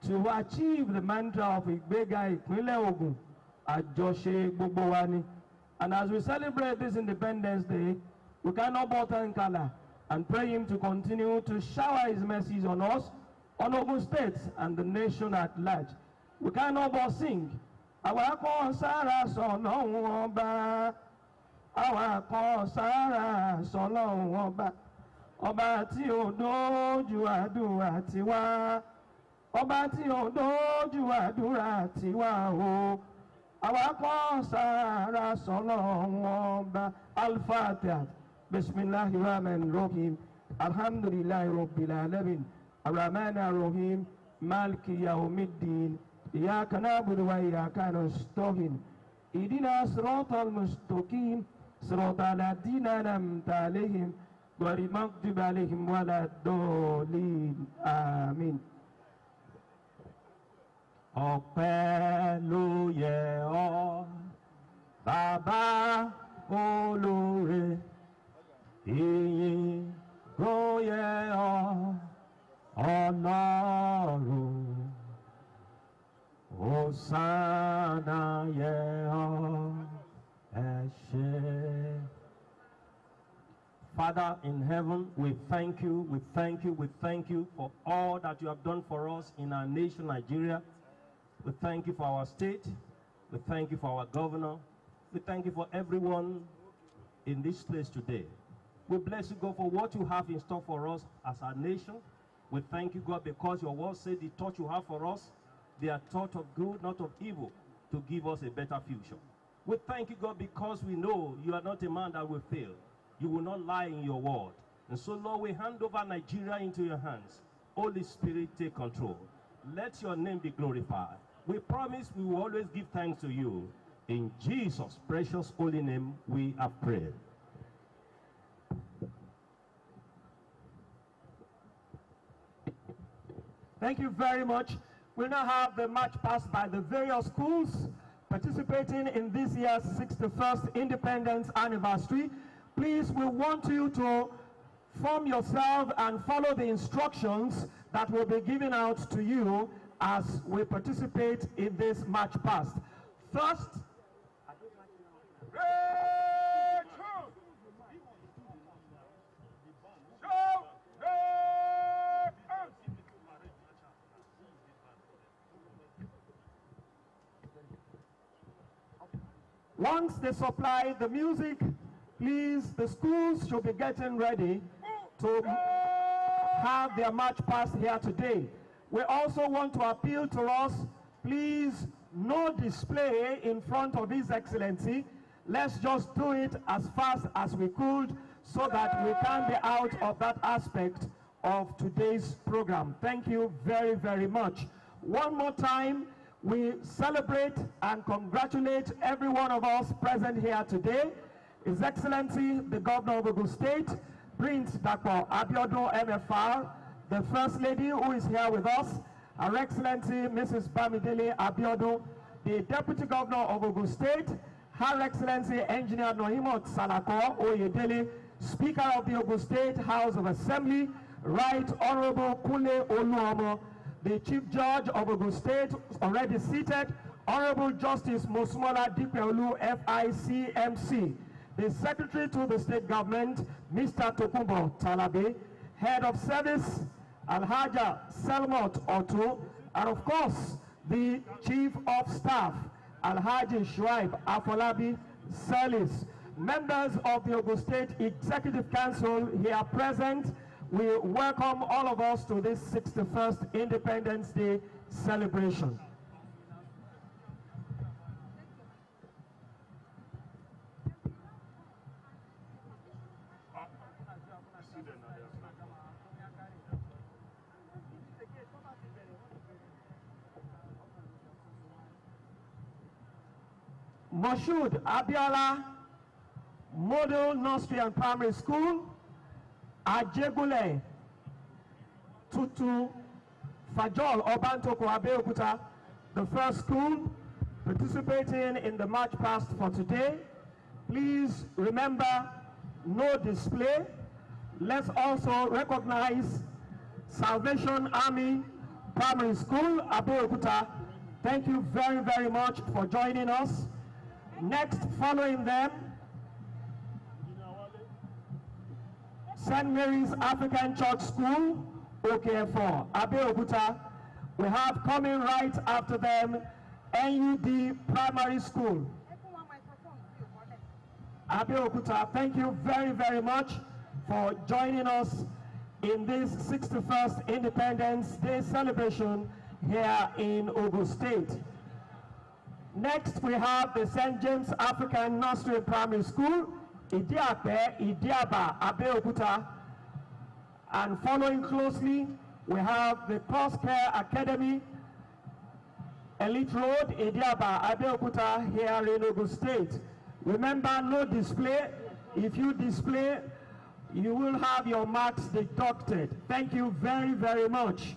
to achieve the mantra of Ìgbéga Ìpínlẹ̀ Ògùn, àjọṣe gbogbo wa ni. And as we celebrate this Independence Day, we cannot but thank Allah and pray him to continue to shower his mercies on us, on Ogun State and the nation at large. We cannot but sing. Àwa kan sára sọ́lọ́run ọba, àwa kan sára sọ́lọ́run ọba, ọba tí ó dójú àdúrà tiwa, ọba tí ó dójú àdúrà tiwa o. Àwa kan sára sọ́lọ́run ọba. Al-Fatiha. Bismillahir Rahmanir Rahim. Alhamdulillahi Rabbil Alamin. Ar-Rahmanir Rahim. Maliki Yawmiddin. Iyyaka na'budu wa iyyaka nasta'in. Ihdina siratal mustaqim. Siratal ladzina an'amta 'alaihim ghayril maghdubi 'alaihim waladdallin. Amin. Ọpẹ́ ló yẹ ọ́, Bàbá olóore, ìyìn ló yẹ ọ́, Ọlọ́run, Hòsánà yẹ ọ́, ẹ ṣé. Father in heaven, we thank you, we thank you, we thank you for all that you have done for us in our nation, Nigeria. We thank you for our state. We thank you for our governor. We thank you for everyone in this place today. We bless you, God, for what you have in store for us as a nation. We thank you, God, because your word said the thoughts you have for us, they are thoughts of good, not of evil, to give us a better future. We thank you, God, because we know you are not a man that will fail. You will not lie in your word. And so, Lord, we hand over Nigeria into your hands. Holy Spirit, take control. Let your name be glorified. We promise we will always give thanks to you. In Jesus' precious holy name, we have prayed. Thank you very much. We now have the march past by the various schools participating in this year's 61st Independence Anniversary. Please, we want you to form yourself and follow the instructions that will be given out to you as we participate in this march past. First, once they supply the music, please, the schools should be getting ready to have their march past here today. We also want to appeal to us, please, no display in front of His Excellency. Let's just do it as fast as we could so that we can be out of that aspect of today's program. Thank you very, very much. One more time, we celebrate and congratulate every one of us present here today. His Excellency, the Governor of Ogun State, Prince Dr. Abeokuta MFR, the First Lady who is here with us, Her Excellency Mrs. Bamidele Abiodun, the Deputy Governor of Ogun State, Her Excellency Engineer Nohimot Salako Oyedele, Speaker of the Ogun State House of Assembly, Right Honorable Kunle Oluomo, the Chief Judge of Ogun State, already seated, Honorable Justice Mosmola Dipeolu, FICMC, the Secretary to the State Government, Mr. Tokumbo Talabe, Head of Service, Alhaja Selmot Otu, and of course, the Chief of Staff, Alhaji Shuaib Afolabi Salis. Members of the Ogun State Executive Council here present, we welcome all of us to this 61st Independence Day celebration. Moshood Abiola Model Nursery and Primary School, Ajegule Tutu Fajol Obantoko Abeokuta, the first school participating in the march past for today. Please remember, no display. Let's also recognize Salvation Army Primary School, Abeokuta. Thank you very, very much for joining us. Next, following them, St. Mary's African Church School, OKF4, Abeokuta. We have coming right after them, NUD Primary School, Abeokuta. Thank you very, very much for joining us in this 61st Independence Day celebration here in Ogun State. Next, we have the St. James African Nursery and Primary School, Idiape, Idiaba, Abeokuta. And following closely, we have the Cross Care Academy, Elite Road, Idiaba, Abeokuta, here in Ogun State. Remember, no display. If you display, you will have your marks deducted. Thank you very, very much.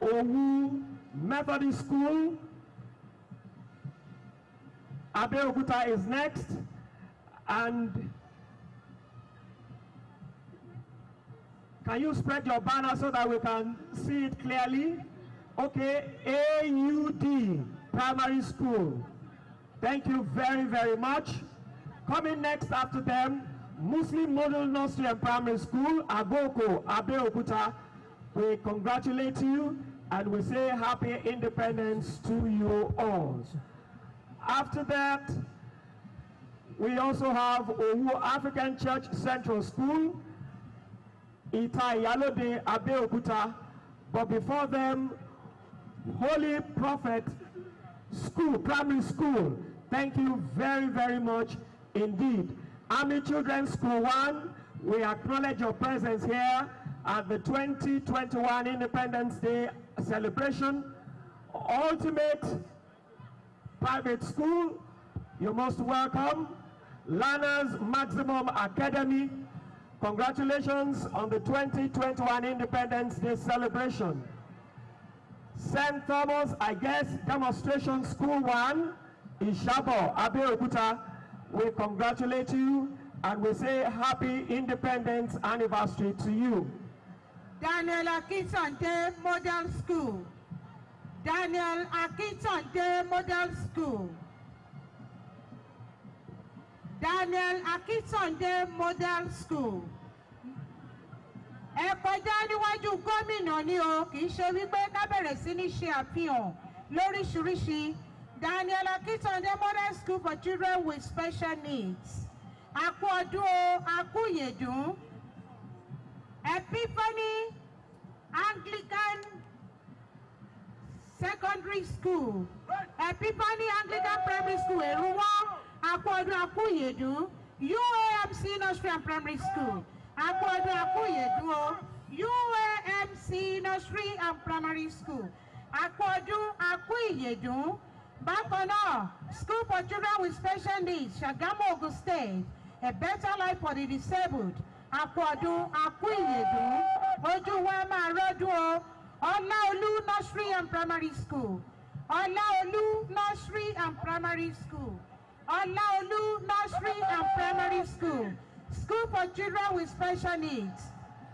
Owu Methodist School, Abeokuta is next. And can you spread your banner so that we can see it clearly? Okay, AUD Primary School. Thank you very, very much. Coming next after them, Muslim Model Nursery and Primary School, Agoko, Abeokuta. We congratulate you and we say happy independence to you all. After that, we also have Owu African Church Central School, Ita Yalode, Abeokuta. But before them, Holy Prophet School, Primary School. Thank you very, very much indeed. Army Children's School 1, we acknowledge your presence here at the 2021 Independence Day celebration. Ultimate Private School, you're most welcome. Learners Maximum Academy, congratulations on the 2021 Independence Day celebration. St. Thomas, I guess, Demonstration School 1, Ishabo, Abeokuta, we congratulate you and we say happy Independence Anniversary to you. Daniel Akintonde Model School. Daniel Akintonde Model School. Daniel Akintonde Model School. Ẹ kọjá níwájú gómìnà ni o, kì í ṣe wípé ká bẹ̀rẹ̀ sí ní ṣe àfihàn lóríṣiríṣi. Daniel Akintonde Model School for Children with Special Needs. Akú ọdún o, akú yèdún. Epiphany Anglican Secondary School. Epiphany Anglican Primary School, Eruwa. Akú ọdún, akú yèdún. UAMC Nursery and Primary School. Akú ọdún, akú yèdún o. UAMC Nursery and Primary School. Akú ọdún, akú yèdún. Bákan náà, School for Children with Special Needs, Ṣàgámù, Ogun State. A Better Life for the Disabled. Akú ọdún, akú ìyèdún. Ojú wa máa rọ́dún o. Ọláolú Nursery and Primary School. Ọláolú Nursery and Primary School. Ọláolú Nursery and Primary School. School for Children with Special Needs.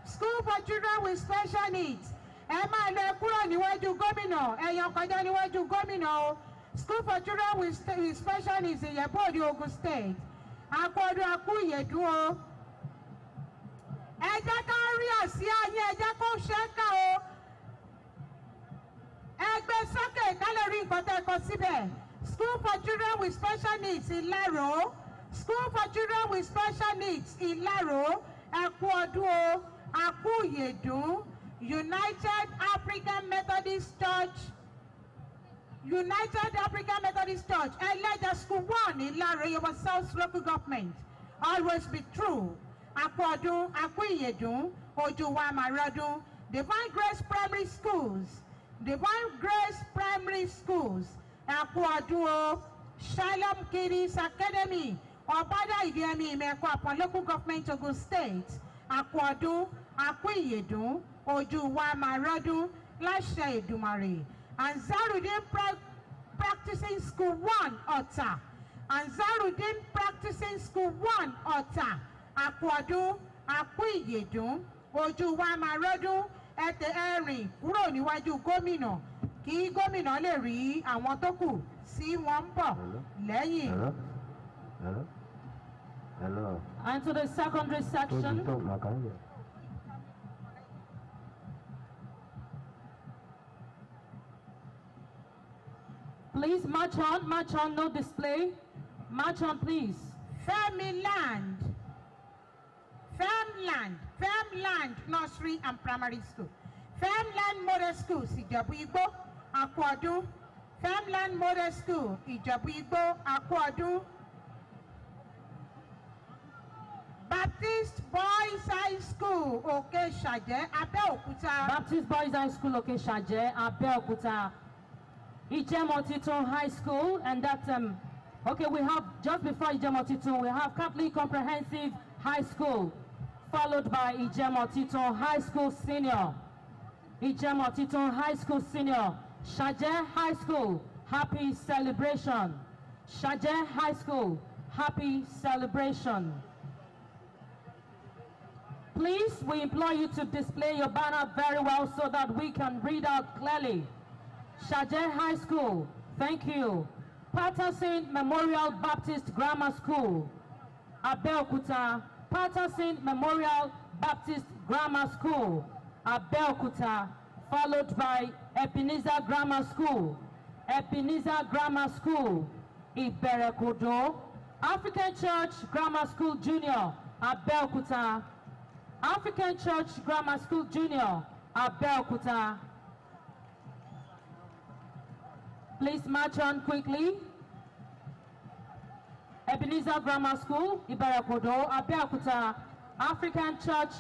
School for Children with Special Needs. Ẹ máa lọ kúrò níwájú gómìnà. Ẹ yan kọjá níwájú gómìnà o. School for Children with Special Needs in Ìyẹ̀bú-Òde, Ogun State. Akú ọdún, akú ìyèdún o. ẹ jẹ́ ká rí àsíá yín, ẹ jẹ́ kó ṣe é ká o. Ẹ gbé sókè ká lè rí nǹkan tẹ́ ẹ kọ síbẹ̀. School for children with special needs Ìláró. School for children with special needs Ìláró. Ẹ kú ọdún o, a kú ìyèdún. United African Methodist Church. United African Methodist Church. Eleja School 1 Ìláró, Yoruba South Local Government. Always be true. A kú ọdún, a kú ìyèdún. Ojú wa máa rọ́dún. Divine Grace Primary Schools. Divine Grace Primary Schools. Ẹ kú ọdún o. Shalom Kiddies Academy. Ọ̀bádà Ìdíyẹmí Ìmẹ̀kọ Àpọ̀n Local Government Ogun State. A kú ọdún, a kú ìyèdún. Ojú wa máa rọ́dún láṣẹ Èdùmàrè. Ansarudin Practicing School 1 Ọ̀tà. Ansarudin Practicing School 1 Ọ̀tà. A kú ọdún, a kú ìyèdún. Ojú wa máa rọ́dún. Ẹ tẹ ẹ̀rìn kúrò níwájú gómìnà kí gómìnà lè rí àwọn tó kù sí wọn ń bọ̀ lẹ́yìn. And to the secondary section. Please march on, no display. March on, please. Femland Nursery and Primary School. Femland Model School, Ìjẹ̀bú Igbó, a kú ọdún. Femland Model School, Ìjẹ̀bú Igbó, a kú ọdún. Baptist Boys High School, Òkè Ṣàjẹ́, Abeokuta. Baptist Boys High School, Òkè Ṣàjẹ́, Abeokuta. Ijemo Titun High School, and that's okay, we have, just before Ijemo Titun, we have Catholic Comprehensive High School, followed by Ijemo Titun High School Senior. Ijemo Titun High School Senior. Ṣàjẹ́ High School, happy celebration. Ṣàjẹ́ High School, happy celebration. Please, we implore you to display your banner very well so that we can read out clearly. Ṣàjẹ́ High School, thank you. Patterson Memorial Baptist Grammar School, Abeokuta. Patterson Memorial Baptist Grammar School, Abeokuta, followed by Ebenezer Grammar School. Ebenezer Grammar School, Iberekodo. African Church Grammar School Junior, Abeokuta. African Church Grammar School Junior, Abeokuta. Please march on quickly. Ebenezer Grammar School, Iberekodo, Abeokuta. African Church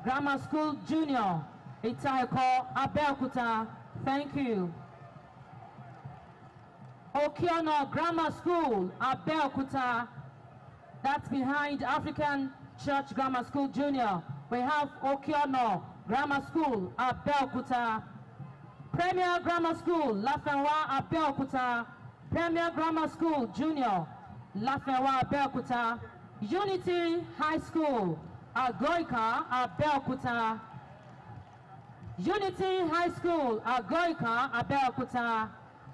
Grammar School Junior, Itaiko, Abeokuta. Thank you. Okiono Grammar School, Abeokuta. That's behind African Church Grammar School Junior. We have Okiono Grammar School, Abeokuta. Premier Grammar School, Lafenwa, Abeokuta. Premier Grammar School Junior, Lafenwa, Abeokuta. Unity High School, Agoika, Abeokuta. Unity High School, Agoika, Abeokuta.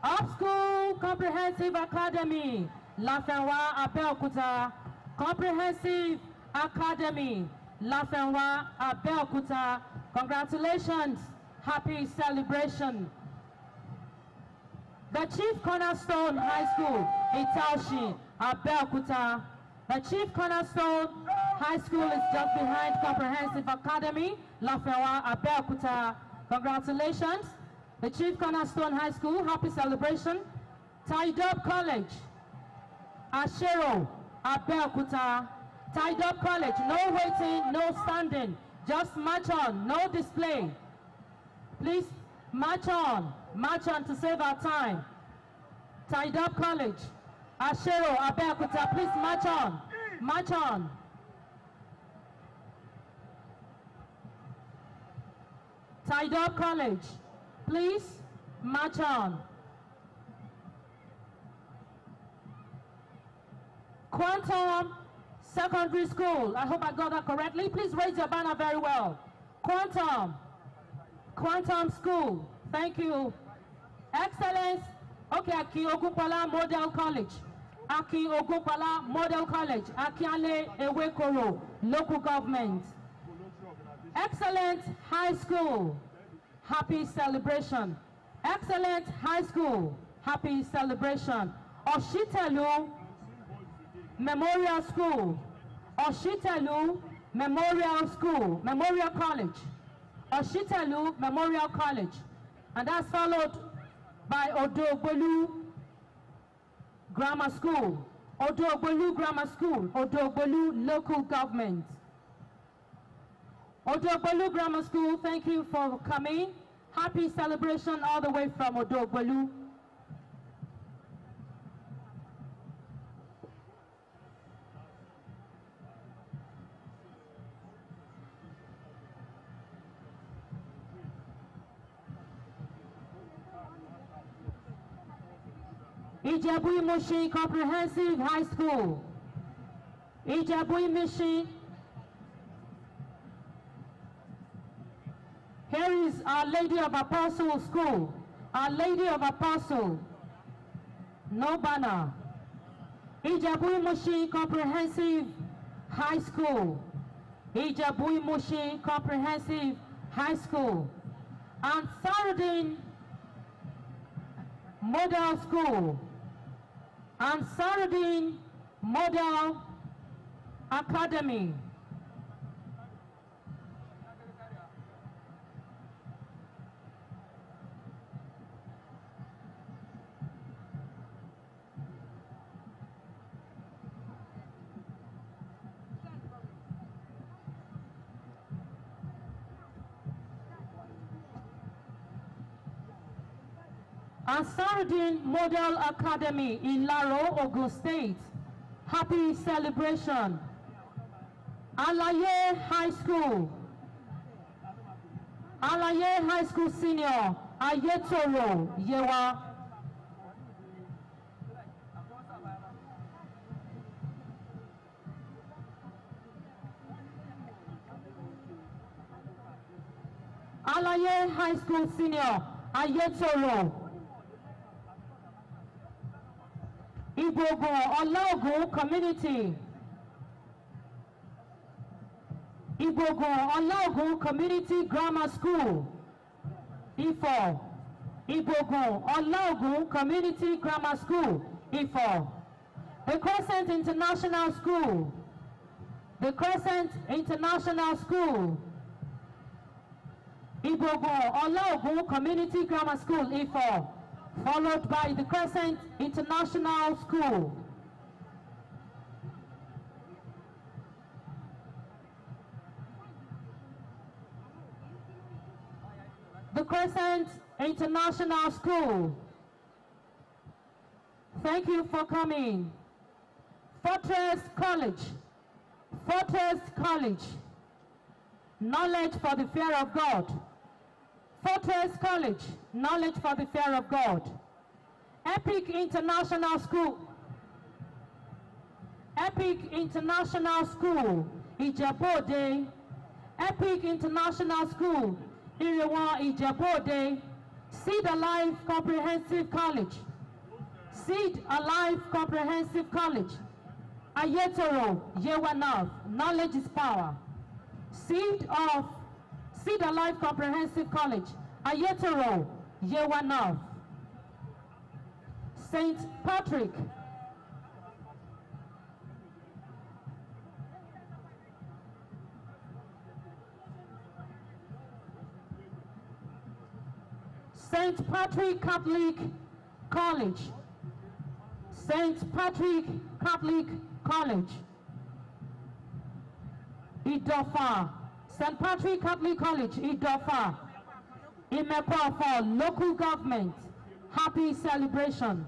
Up-School Comprehensive Academy, Lafenwa, Abeokuta. Comprehensive Academy, Lafenwa, Abeokuta. Congratulations, happy celebration. The Chief Cornerstone High School, Itaoshi, Abeokuta. The Chief Cornerstone High School is just behind Comprehensive Academy, Lafenwa, Abeokuta. Congratulations. The Chief Cornerstone High School, happy celebration. Tied Up College, Ashero, Abeokuta. Tied Up College, no waiting, no standing. Just march on, no display. Please march on to save our time. Tied Up College, Ashero, Abeokuta, please march on. Tied Up College, please march on. Quantum Secondary School, I hope I got that correctly. Please raise your banner very well. Quantum School, thank you. Excellence, okay, Aki Ogunpala Model College. Aki Ogunpala Model College, Akiale Ewekoro, local government. Excellent High School, happy celebration. Excellent High School, happy celebration. Oshitelu Memorial School, Oshitelu Memorial School, Memorial College, Oshitelu Memorial College, and that's followed by Odogbolu Grammar School, Odogbolu Grammar School, Odogbolu Local Government. Odogbolu Grammar School, thank you for coming. Happy celebration all the way from Odogbolu. Ijebu-Imushin Comprehensive High School. Ijebu-Imushin. Here is Our Lady of Apostle School. Our Lady of Apostle. No banner. Ijebu-Imushin Comprehensive High School. Ijebu-Imushin Comprehensive High School. And Saradin Model School. And Saradin Model Academy. Ansarudin Model Academy in Laro, Ogun State. Happy celebration. Alaye High School. Alaye High School Senior. Ayetoro Yewa. Alaye High School Senior. Ayetoro. Ibogun Olaogun Community. Ibogun Olaogun Community Grammar School. Ifo. Ibogun Olaogun Community Grammar School. Ifo. The Crescent International School. The Crescent International School. Ibogun Olaogun Community Grammar School. Ifo. Followed by the Crescent International School. The Crescent International School. Thank you for coming. Fortress College. Fortress College. Knowledge for the fear of God. Fortress College, knowledge for the fear of God. Epic International School. Epic International School, Ijebode. Epic International School, Iriwa Ijebode. Seed Alive Comprehensive College. Seed Alive Comprehensive College. Ayetoro, Yewanav, knowledge is power. Seed Alive Comprehensive College, Ayetoro, Yewanav. St. Patrick. St. Patrick Catholic College. St. Patrick Catholic College. Idofa. St. Patrick Catholic College, Idofa. Imekwa for local government. Happy celebration.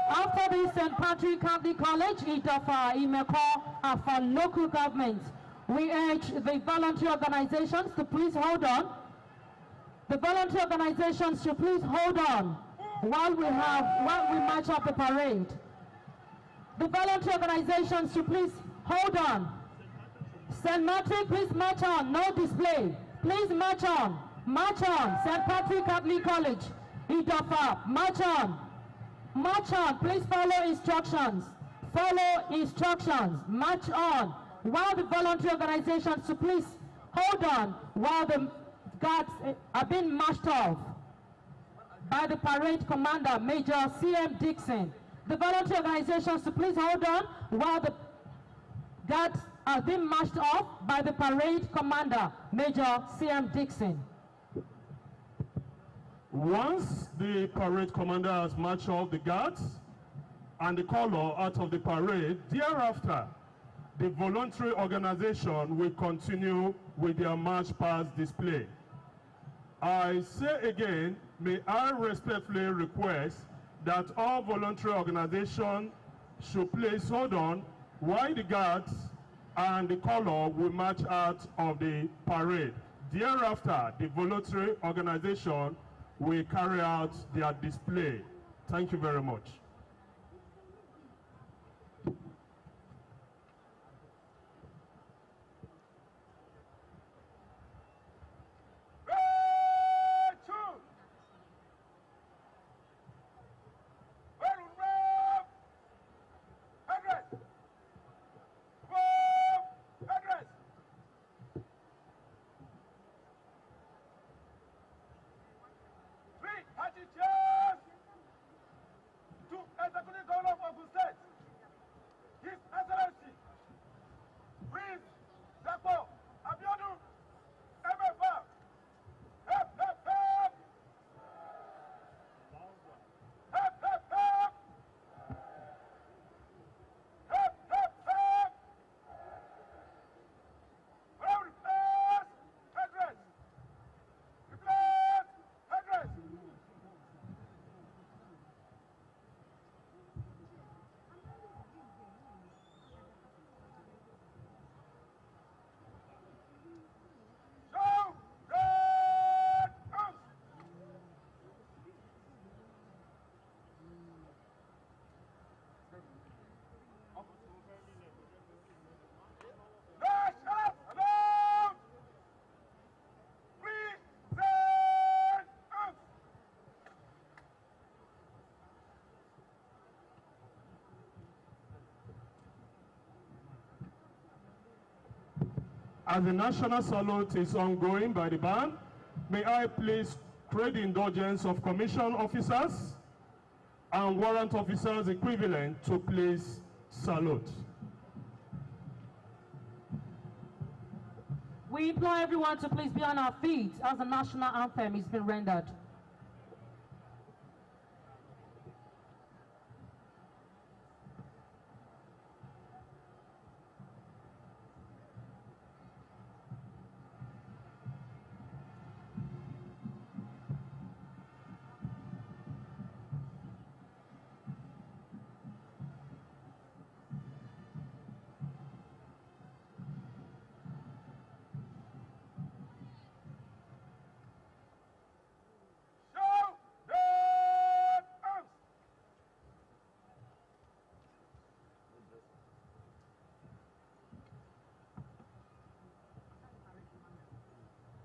After this St. Patrick Catholic College, Idafa, Imeko are for local government. We urge the voluntary organizations to please hold on. The voluntary organizations should please hold on while we march up the parade. The voluntary organizations should please hold on. St. Patrick, please march on. No display. Please march on. March on. St. Patrick Catholic College, Idofa, march on. March on. Please follow instructions. Follow instructions. March on. While the voluntary organizations should please hold on while the guards are being marched off by the parade commander, Major C.M. Dixon. The voluntary organizations to please hold on while the guards are being marched off by the parade commander, Major C.M. Dixon. Once the parade commander has marched off the guards and the color out of the parade, thereafter, the voluntary organization will continue with their march past display. I say again, may I respectfully request that all voluntary organizations should please hold on while the guards and the color will march out of the parade. Thereafter, the voluntary organization will carry out their display. Thank you very much. As the national salute is ongoing by the band, may I please crave the indulgence of commission officers and warrant officers equivalent to please salute. We implore everyone to please be on our feet as the national anthem is being rendered.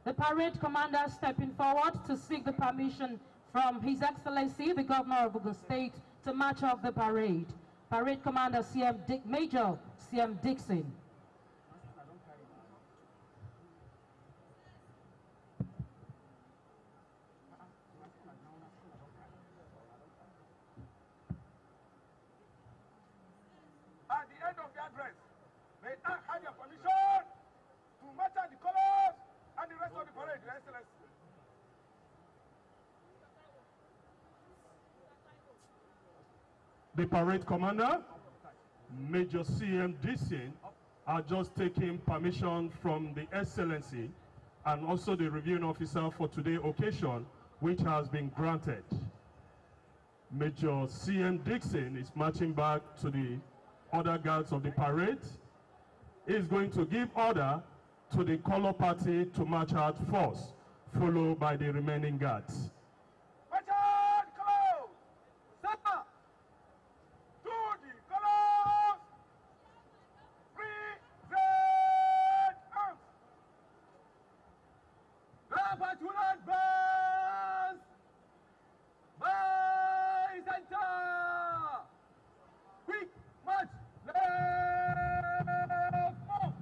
The parade commander stepping forward to seek the permission from His Excellency, the Governor of Ogun State, to march off the parade. Parade Commander Major C.M. Dixon. At the end of the address, may I have your permission to march out the colors and the rest of the parade, Your Excellency. The parade commander, Major C.M. Dixon, are just taking permission from the Excellency and also the reviewing officer for today's occasion, which has been granted. Major C.M. Dixon is marching back to the other guards of the parade. He is going to give order to the color party to march out first, followed by the remaining guards. Attention, close. Center. To the colors. Present arms. Grab to advance. By center. Quick march. Left. Move.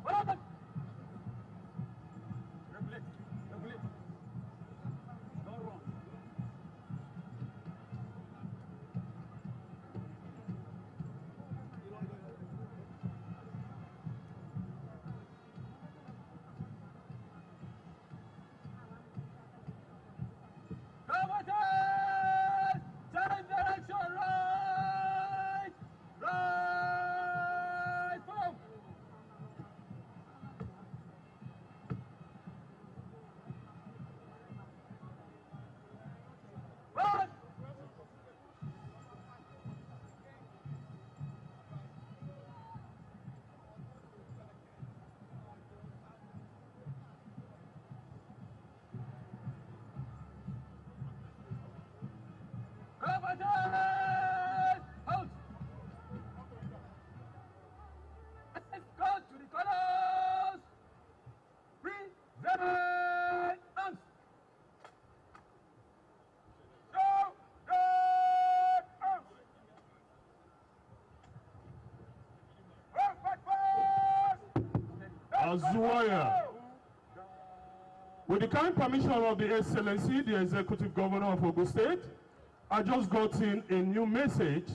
Barakat. Regulate. Regulate. No wrong. Combatants! Change direction, right! Right! Boom! Run! Combatants! Out! Let's go to the colors! Present arms! Show red arms! Roll back fast! Azuaya. With the kind permission of the Excellency, the Executive Governor of Ogun State, I just got in a new message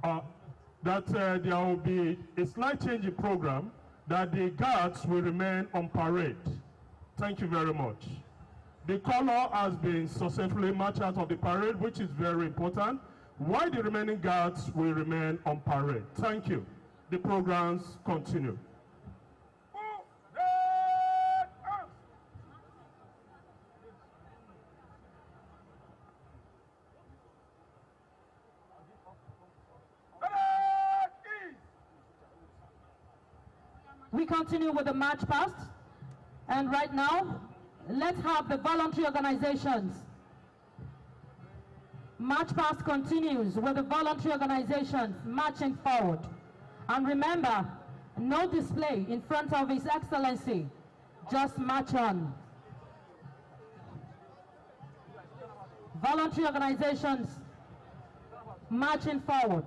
that there will be a slight change in program, that the guards will remain on parade. Thank you very much. The color has been successfully marched out of the parade, which is very important, while the remaining guards will remain on parade. Thank you. The programs continue. Move red arms! Red east! We continue with the march past. And right now, let's have the voluntary organizations. March past continues with the voluntary organizations marching forward. And remember, no display in front of His Excellency. Just march on. Voluntary organizations marching forward.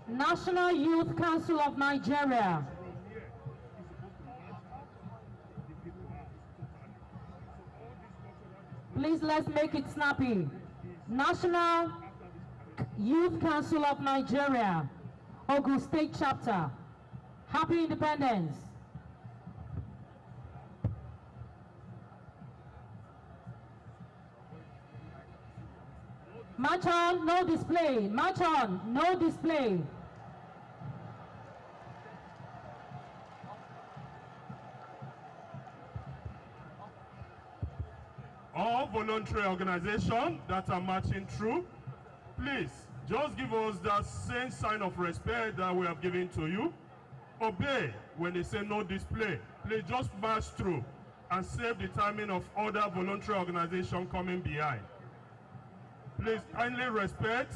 National Youth Council of Nigeria. Please, let's make it snappy. National Youth Council of Nigeria, Ogun State Chapter. Happy Independence. March on, no display. March on, no display. All voluntary organizations that are marching through, please just give us that same sign of respect that we have given to you. Obey when they say no display. Please just march through and save the timing of other voluntary organizations coming behind. Please kindly respect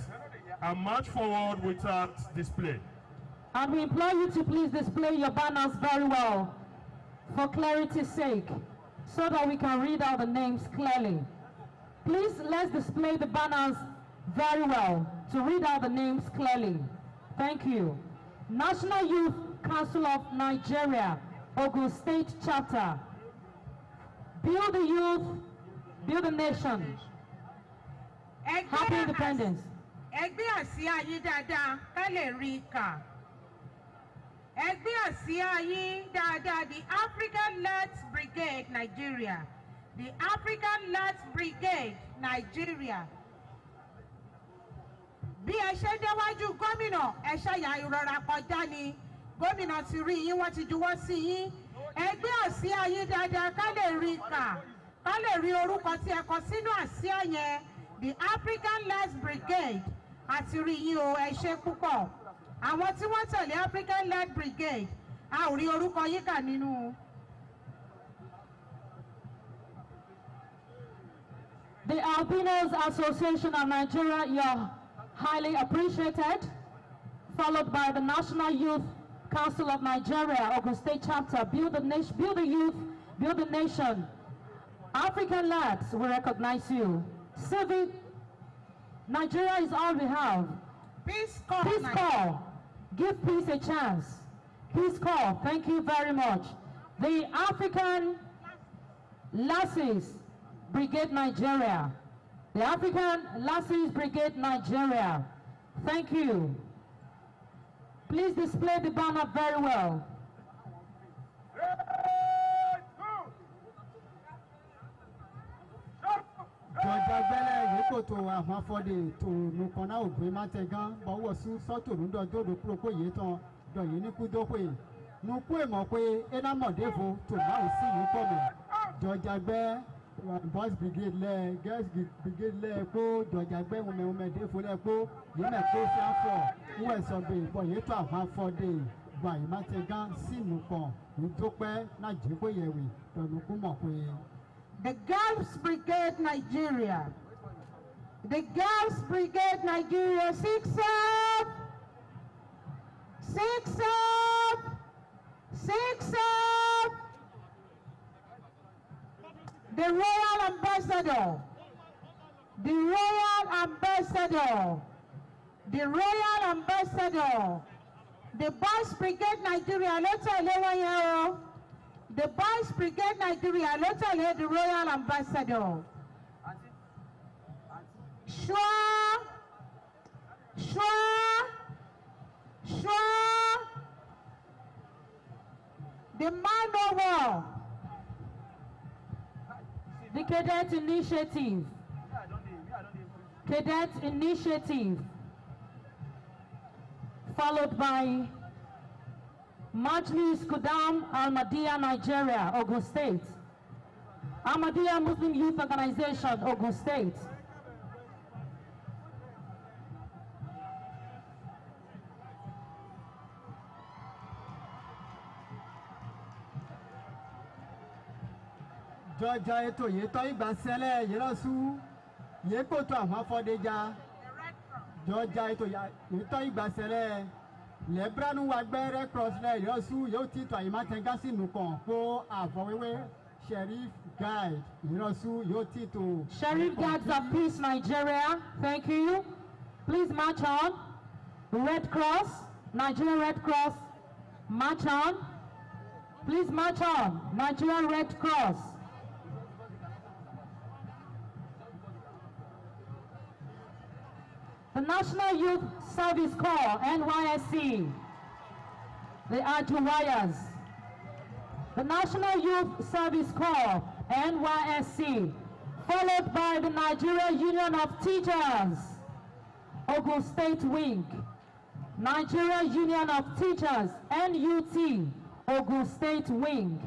and march forward without display. And we implore you to please display your banners very well, for clarity's sake, so that we can read out the names clearly. Please, let's display the banners very well to read out the names clearly. Thank you. National Youth Council of Nigeria, Ogun State Chapter. Build the youth, build the nation. Happy Independence. Ẹgbẹ́ àsíá yín dáadáa ká lè rí i kà. Ẹgbẹ́ àsíá yín dáadáa, the African Lads Brigade Nigeria. The African Lads Brigade Nigeria. Bí ẹ ṣe déwájú gómìnà, ẹ ṣàyà ìrora kọjá ni. Gómìnà ti rí yín, wọ́n ti juwọ́ sí yín. Ẹgbẹ́ àsíá yín dáadáa ká lè rí i kà. Ká lè rí orúkọ tí ẹ kọ sínú àsíá yẹn. The African Lads Brigade. Àti rí yín o, ẹ ṣé púpọ̀. Àwọn tí wọ́n tẹ̀lé African Lads Brigade, a ò rí orúkọ yín kà nínú. The Albinos Association of Nigeria, you're highly appreciated. Followed by the National Youth Council of Nigeria, Ogun State Chapter. Build the nation, build the youth, build the nation. African Lads, we recognize you. Civic, Nigeria is all we have. Peace Corps. Peace Corps. Give peace a chance. Peace Corps, thank you very much. The African Lassies Brigade Nigeria. The African Lassies Brigade Nigeria. Thank you. Please display the banner very well. Jọ̀jàgbẹ́lẹ̀ yìí kò tó àwọn afọ́dé tó nùkan náà ògbé má tẹ gán bọ́wọ́ sún sọ́tò nídọ̀ dòdò kúrò kó yìí tán dọ̀yìn ní kúdókè nùkú èmọ̀ pé énámọ̀défo tó máa sí yìí pọ̀ mọ́ Jọ̀jàgbẹ́ boys brigade lẹ̀ girls brigade lẹ̀ kó Jọ̀jàgbẹ́ wùmẹ̀wùmẹ̀défo lẹ̀ kó yìí mẹ̀ kó sáfọ̀ wọ́n ẹ̀sọ̀ bẹ̀ bọ̀ yìí tó àwọn afọ́dé gbà yìí má tẹ gán sí nùkan ìdópẹ́ náà jẹ́ kó yẹ̀wì tọ̀nùkú mọ̀ pé. The Girls Brigade Nigeria. The Girls Brigade Nigeria. 6 up! 6 up! 6 up! The Royal Ambassador. The Royal Ambassador. The Royal Ambassador. The Boys Brigade Nigeria. Let's all the Boys Brigade Nigeria, locally the Royal Ambassador. Sure. The Man of War. The Cadet Initiative. Cadet Initiative. Followed by Majlis Kudam Ahmadiyya Nigeria, Ogun State. Ahmadiyya Muslim Youth Organization, Ogun State. Jọjà ètò yìí tọ́ ìgbà sẹ́lẹ̀ yìí lọ́sùn yìí kò tó àwọn afọ́déjà. Jọjà ètò yìí tọ́ ìgbà sẹ́lẹ̀. Lẹ́bránú wa gbẹ́ Red Cross lẹ̀ yọ̀sù yóò ti tọ́ àyè má tẹ̀ gá sínú kan kó àfọwéwé Sheriff Guide yọ̀sù yóò ti tó. Sheriff Guides of Peace Nigeria, thank you. Please march on. Red Cross, Nigeria Red Cross, march on. Please march on. Nigeria Red Cross. The National Youth Service Corps, NYSC, the Ajuwayas. The National Youth Service Corps, NYSC, followed by the Nigeria Union of Teachers, Ogun State Wing. Nigeria Union of Teachers, NUT, Ogun State Wing.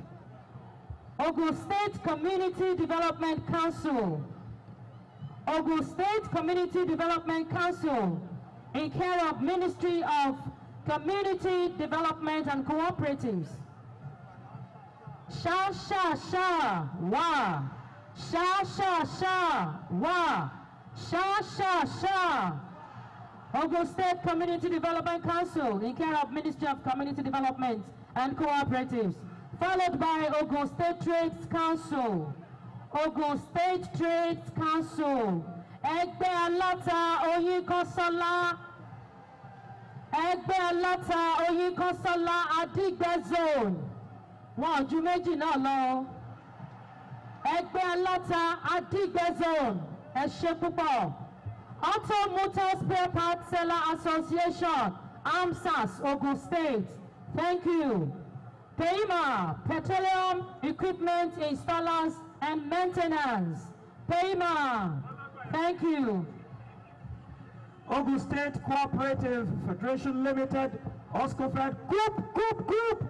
Ogun State Community Development Council, Ogun State Community Development Council, in care of Ministry of Community Development and Cooperatives. Sha sha sha wa, sha sha sha wa, sha sha sha. Ogun State Community Development Council, in care of Ministry of Community Development and Cooperatives, followed by Ogun State Trades Council. Ogun State Trades Council, Ẹgbẹ́ Aláta Oyinkansola, Ẹgbẹ́ Aláta Oyinkansola Adigbe Zone, Wọn ò ju méjì náà lọ. Ẹgbẹ́ aláta Adigbe Zone, ẹ ṣé púpọ̀. Auto Motor Spare Parts Seller Association, AMSAS, Ogun State, thank you. PEIMA, Petroleum Equipment Installers and Maintenance, PEIMA, thank you. Ogun State Cooperative Federation Limited, Oscofed, Group.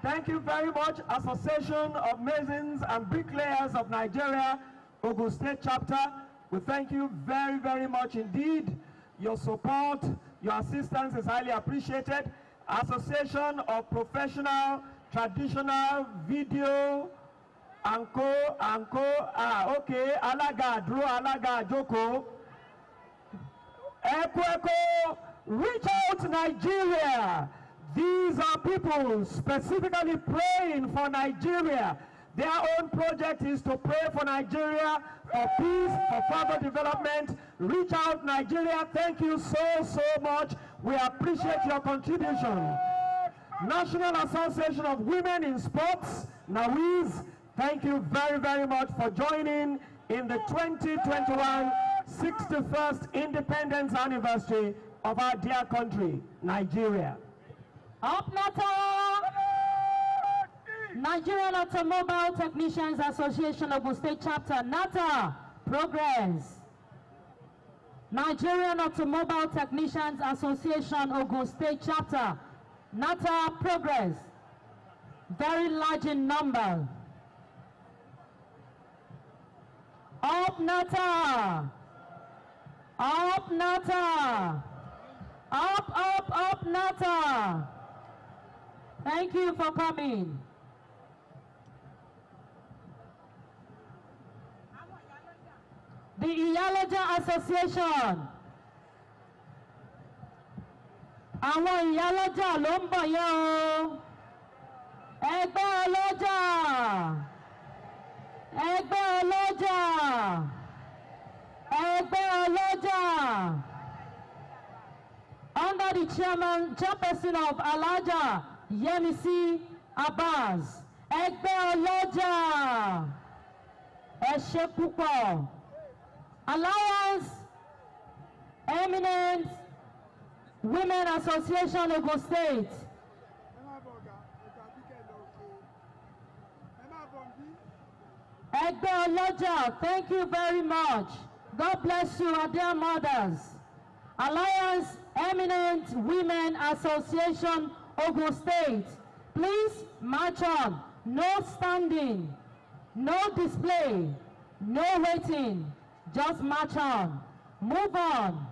Thank you very much, Association of Masons and Bricklayers of Nigeria, Ogun State Chapter. We thank you very, very much indeed. Your support, your assistance is highly appreciated. Association of Professional Traditional Video Anko, okay, Alaga, Drew, Alaga, Joko. Eko, reach out Nigeria. These are people specifically praying for Nigeria. Their own project is to pray for Nigeria, for peace, for further development. Reach out Nigeria. Thank you so much. We appreciate your contribution. National Association of Women in Sports, NAWIS, thank you very, very much for joining in the 2021 61st Independence Anniversary of our dear country, Nigeria. Up NATO! Nigerian Automobile Technicians Association Ogun State Chapter, NATA, progress. Nigerian Automobile Technicians Association Ogun State Chapter, NATA, progress. Very large in number. Up NATA! Up NATA! Up NATA! Thank you for coming. The Iyaloja Association. Àwọn Iyaloja ló ń bọ̀ yẹn o. Ẹgbẹ́ ọlọ́jà. Ẹgbẹ́ ọlọ́jà. Ẹgbẹ́ ọlọ́jà. Under the chairperson of Alaja, Yemisi Abbas. Ẹgbẹ́ ọlọ́jà. Ẹ ṣé púpọ̀. Alliance Eminent Women Association Ogun State. Ẹgbẹ́ ọlọ́jà, thank you very much. God bless you, our dear mothers. Alliance Eminent Women Association Ogun State. Please march on. No standing, no display, no waiting. Just march on. Move on.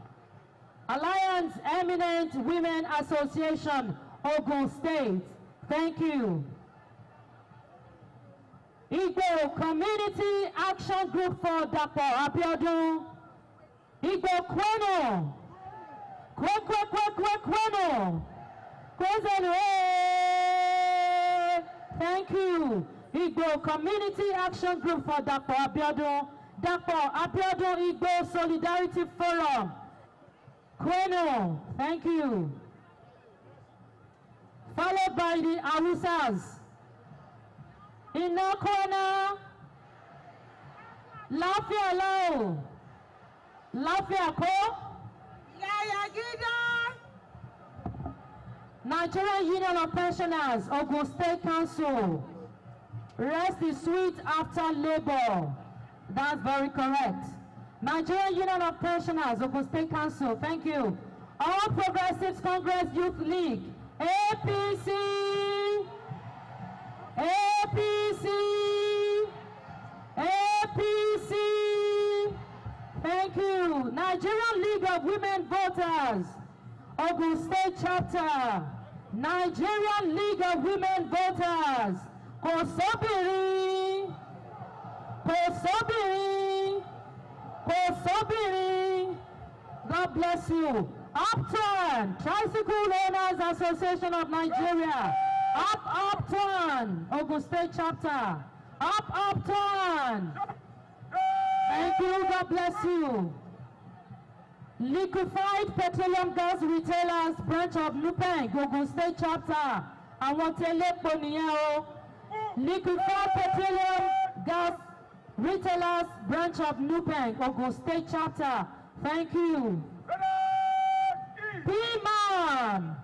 Alliance Eminent Women Association, Ogun State. Thank you. Igbo Community Action Group for Dapo Abiodun. Igbo Kweno. Kweno. Thank you. Igbo Community Action Group for Dapo Abiodun. Dapo Abiodun Igbo Solidarity Forum. Kweno, thank you. Followed by the Awusas. Inokwana. Lafia Low. Lafia Ko. Nigerian Union of Pensioners, Ogun State Council. Rest is sweet after labor. That's very correct. Nigerian Union of Pensioners, Ogun State Council, thank you. All Progressives Congress Youth League, APC, thank you. Nigerian League of Women Voters, Ogun State Chapter, Nigerian League of Women Voters, Kosobiri, God bless you. Upturn, Tricycle Owners Association of Nigeria. Upturn, Ogun State Chapter. Upturn. Thank you, God bless you. Liquefied Petroleum Gas Retailers Branch of Nupeng, Ogun State Chapter. Àwọn tẹ́lẹ̀pọ̀ nìyẹn o. Liquefied Petroleum Gas Retailers Branch of Nupeng, Ogun State Chapter. Thank you. P-Man,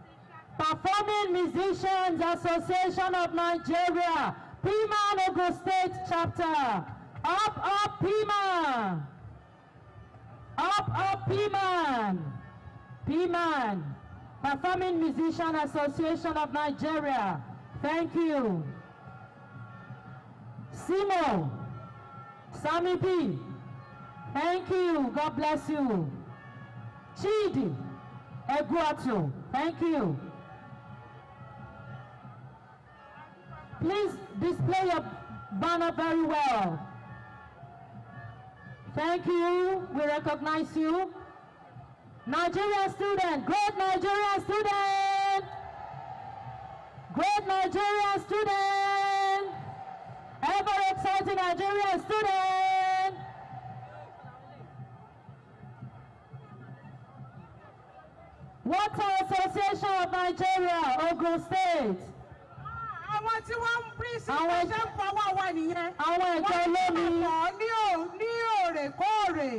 Performing Musicians Association of Nigeria. P-Man, Ogun State Chapter. Up, P-Man. Up, P-Man. P-Man, Performing Musician Association of Nigeria. Thank you. Simo, Sami P. Thank you. God bless you. Chidi, Eguatu. Thank you. Please display your banner very well. Thank you. We recognize you. Nigerian student, great Nigerian student. Great Nigerian student. Ever exciting Nigerian student. Water Association of Nigeria, Ogun State. Àwọn tí wọ́n ń pín sí ṣe ń fọwọ́ wa nìyẹn. Àwọn ẹ̀jẹ̀ olómi. Wọ́n ní òrèkóòrè.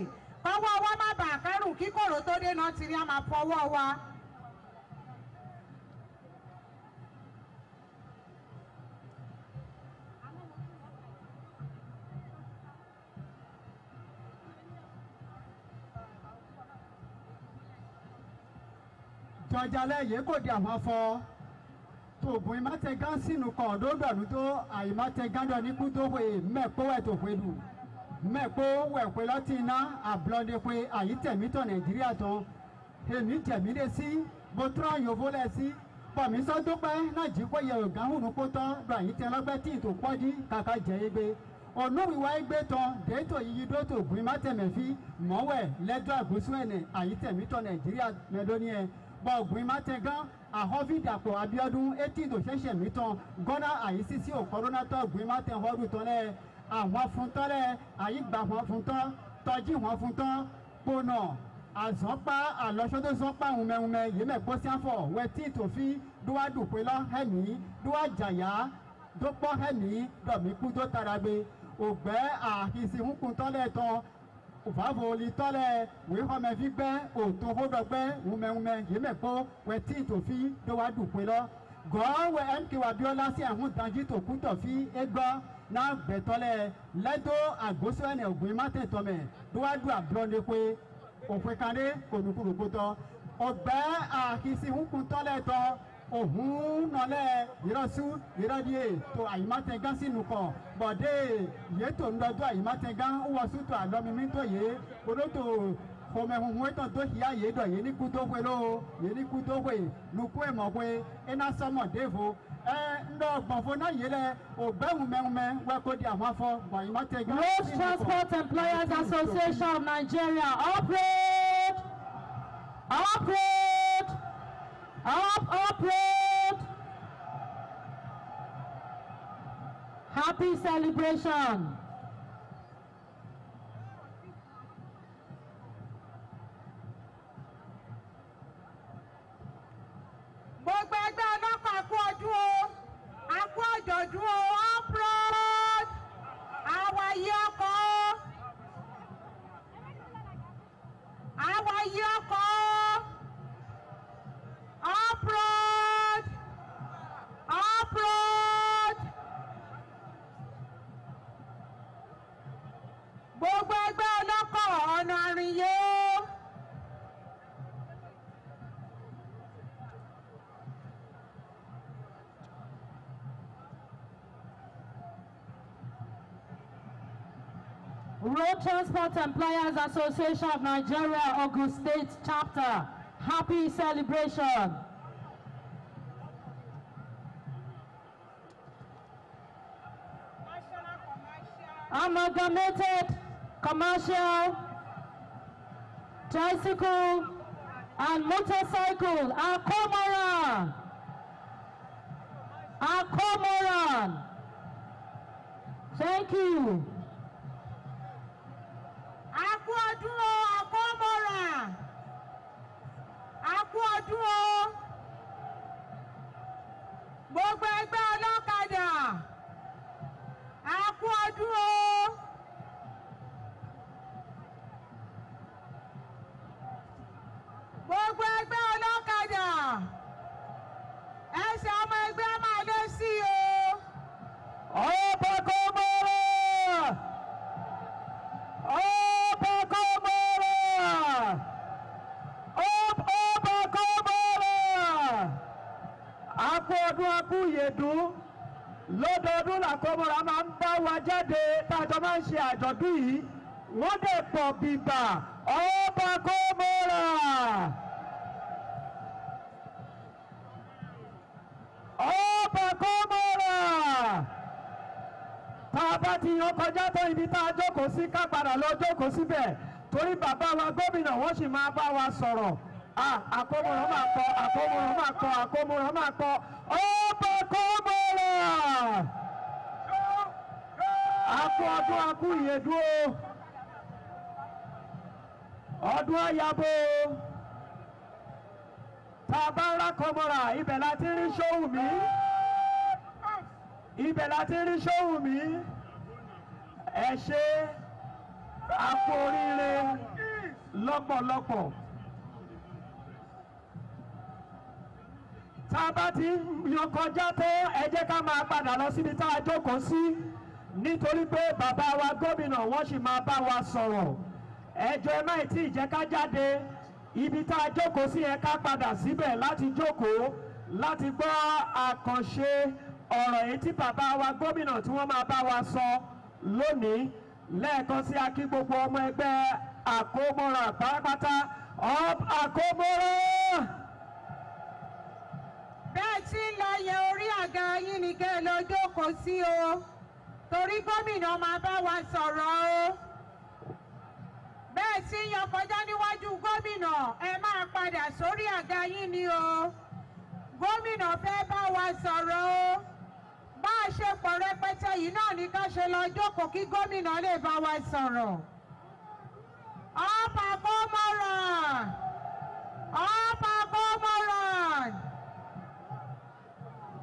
Fọwọ́ wa má bàa kẹ́rù kí kòrò tó dé náà ti rí a máa fọwọ́ wa. Jọjalẹ yìí kò di àwọn afọ tògùn ìmọ̀tẹ́gán sínú kan ọ̀dọ́dọ̀nù tó àìmọ̀tẹ́gán ní kú tó wé mẹ́pọ̀ wẹ̀ tó wé lù mẹ́pọ̀ wẹ̀ pé lọ́tí iná àbúlọ́dẹ pé àyítẹ̀mítọ̀ Nàìjíríà tán èmi jẹ̀mílẹ̀ sí bótúrọ̀ yòówó lẹ̀ sí pọ̀mí sọ́dúpẹ́ náà jí kó yẹ ògán hùnú kó tán lọ àyítẹ̀ lọ́gbẹ́ tí ìtò pọ́dí kàkà jẹ́ egbe onúwìwá egbe tán dèétò yíyí dó tògùn ìmọ̀tẹ́mẹ̀fí mọ́wẹ̀ lẹ́jọ́ àgùsù ẹ̀nẹ̀ àyítẹ̀mítọ̀ Nàìjíríà mẹ́lóníẹ̀ bọ̀gùn ìmọ̀tẹ́gán àhọ́fídàpọ̀ Abíọ́dún etí tó ṣẹ̀ṣẹ̀ mí tán gọ́nà àyíṣíṣí òkọ́rónátọ̀ gùn ìmọ̀tẹ́ ọdún tán lẹ́ àwọn fún tán lẹ́ àyígbà wọn fún tán tọ́jú wọn fún tán kpọ̀nà àzọ́pá àlọ́sọ́dọ́sọ́pá hùmẹ́hùmẹ́ yìí mẹ́gbọ́ síáfọ̀ wẹ́tí tó fi dúwádùpẹ́lọ́ hẹ́mí dúwájàyà dópọ́ hẹ́mí dọ̀míkú tó taragbe ògbẹ́ àhìsíhùnkùn tọ́lẹ̀ tán òfàfòlì tọ́lẹ̀ wíhọ́mẹ́fí gbẹ́ òtún hódọ̀gbẹ́ hùmẹ́hùmẹ́ yìí mẹ́gbọ́ wẹ́tí tó fi dúwádùpẹ́lọ́ gọ́ọ̀wẹ́ MK Abíọ́lá sí àwọn ìtànjí tó kú tọ̀ fi égbọ́ náà gbẹ̀tọ́lẹ̀ lẹ́dọ̀ àgbóṣẹ́nẹ̀ ògùn ìmọ̀tẹ̀tọ́mẹ̀ dúwádù àbúrọ̀dẹ pé òfin kadé kònùkùrùkùtọ̀ ọ̀gbẹ́ àkìsíhùnkùn tọ́lẹ̀ tọ́ òhun nọlẹ̀ ìrọ̀sù ìrọ̀díè tó àyìmátẹ̀gán sínú kan bọ̀dé yé tó ń lọ́jọ́ àyìmátẹ̀gán wọ́sù tó àlọ́mímí tó yé olótò fòmẹ̀hùnhùn ètò tó hìyà yé dọ̀ yé ní kú tó wé ló yé ní kú tó wé nukú èmọ̀ wé iná sọmọ̀ défo ndọ̀ gbọ̀nfo náà yé lẹ̀ ògbẹ́hùnmẹ́hùnmẹ́ wẹ́kọ̀ di àwọn afọ àyìmátẹ̀gán. Road Transport Employers Association of Nigeria, operate! Operate! Operate! Happy celebration! Gbogbo ẹgbẹ́ ọlọ́kọ̀ àkú ọdún o, àkú ọ̀jọ̀dún o, off-road, àwàyí ọkọ̀ o, àwàyí ọkọ̀ o, off-road, off-road. Gbogbo ẹgbẹ́ ọlọ́kọ̀ ọ̀nà àrìnyé o. Road Transport Employers Association of Nigeria, Ogun State Chapter. Happy celebration. Amalgamated commercial, tricycle, and motorcycle. Akomoran. Akomoran. Thank you. Àkú ọdún o, àkómọ̀ràn. kú ọdún o. Gbogbo ẹgbẹ́ ọlọ́kadà, a kú ọdún o. Gbogbo ẹgbẹ́ ọlọ́kadà, ẹsẹ̀ ọmọ ẹgbẹ́ máa lé sí o. Akú ọdún akú ìyèdún lọ́dọọdún làkọ́mọ́ra máa ń bá wa jáde tájọ máa ń ṣe àjọ̀dún yìí wọ́n dẹ̀ pọ̀ bìbà ọba kọ́mọ́ra. Ọba kọ́mọ́ra. Tá a bá ti yan kọjá tó ibi tá a jókòó sí ká padà lọ jókòó síbẹ̀ torí bàbá wa gómìnà wọ́n sì máa bá wa sọ̀rọ̀. Àkómọ̀ràn máa kọ, àkómọ̀ràn máa kọ, àkómọ̀ràn máa kọ. Ọba kọ́mọ́ra. Akú ọdún akú ìyèdún o. Ọdún àyàbò. Tá a bá rá kọ́mọ́ra ibẹ̀ la ti rí Ṣóhùnmí. Ibẹ̀ la ti rí Ṣóhùnmí. Ẹ ṣé akú oríire lọ́pọ̀lọpọ̀. Tá a bá ti yan kọjá tó ẹ jẹ́ ká máa padà lọ síbi tá a jókòó sí nítorí pé bàbá wa gómìnà wọ́n sì máa bá wa sọ̀rọ̀. Ẹjọ́ ẹ má tí ì jẹ́ ká jáde ibi tá a jókòó sí ẹ ká padà síbẹ̀ láti jókòó láti gbọ́ àkànṣe ọ̀rọ̀ èyí tí bàbá wa gómìnà tí wọ́n máa bá wa sọ lónìí. Lẹ́ẹ̀kan sí a kí gbogbo ọmọ ẹgbẹ́ Àkómọ́ra pátápátá Àkómọ́ra. Bẹ́ẹ̀ tí ń lọ yẹ orí àga yín ni kẹ́ ẹ lọ jókòó sí o torí gómìnà máa bá wa sọ̀rọ̀ o. Bẹ́ẹ̀ tí ń yan kọjá níwájú gómìnà ẹ máa padà sórí àga yín ni o. Gómìnà fẹ́ bá wa sọ̀rọ̀ o. Bá a ṣe pọ̀ rẹpẹtẹ yìí náà ní ká ṣe lọ jókòó kí gómìnà lè bá wa sọ̀rọ̀. Ọba Àkómọ́ra. Ọba Àkómọ́ra.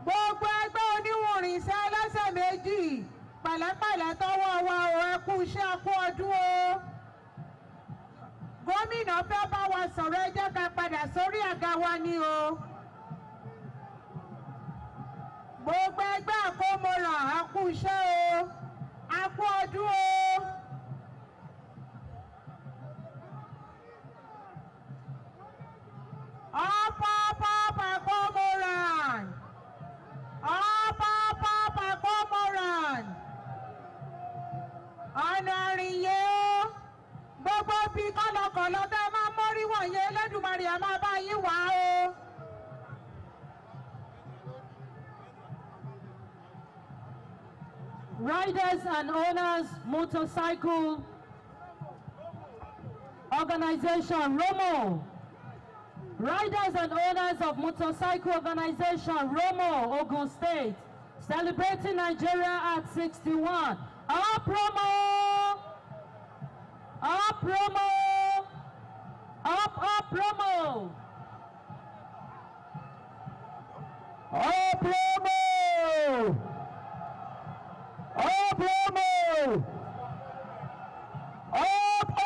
Gbogbo ẹgbẹ́ oníwòrìnsẹ́ ẹlẹ́sẹ̀ méjì pẹ̀lẹ́pẹ̀lẹ́ tọwọ́ wa ò ẹ kú iṣẹ́ kú ọdún o. Gómìnà fẹ́ bá wa sọ̀rọ̀ ẹ jẹ́ ká padà sórí àga wa ni o. Gbogbo ẹgbẹ́ Àkómọ́ra a kú iṣẹ́ o, a kú ọdún o. Ọ̀pọ̀ Àkómọ́ra. Ọ̀pọ̀ Àkómọ́ra. Ọ̀nà àrìnyé o. Gbogbo bí kọ́lọ̀kọ̀lọ̀ tẹ́ máa mórí wọ̀nyẹn Elédùmarè a máa bá yín wá o. Riders and Owners Motorcycle Organization, ROMO. Riders and Owners of Motorcycle Organization, ROMO, Ogun State. Celebrating Nigeria at 61. Up ROMO! Up ROMO! Up ROMO! Up ROMO! Up ROMO! Up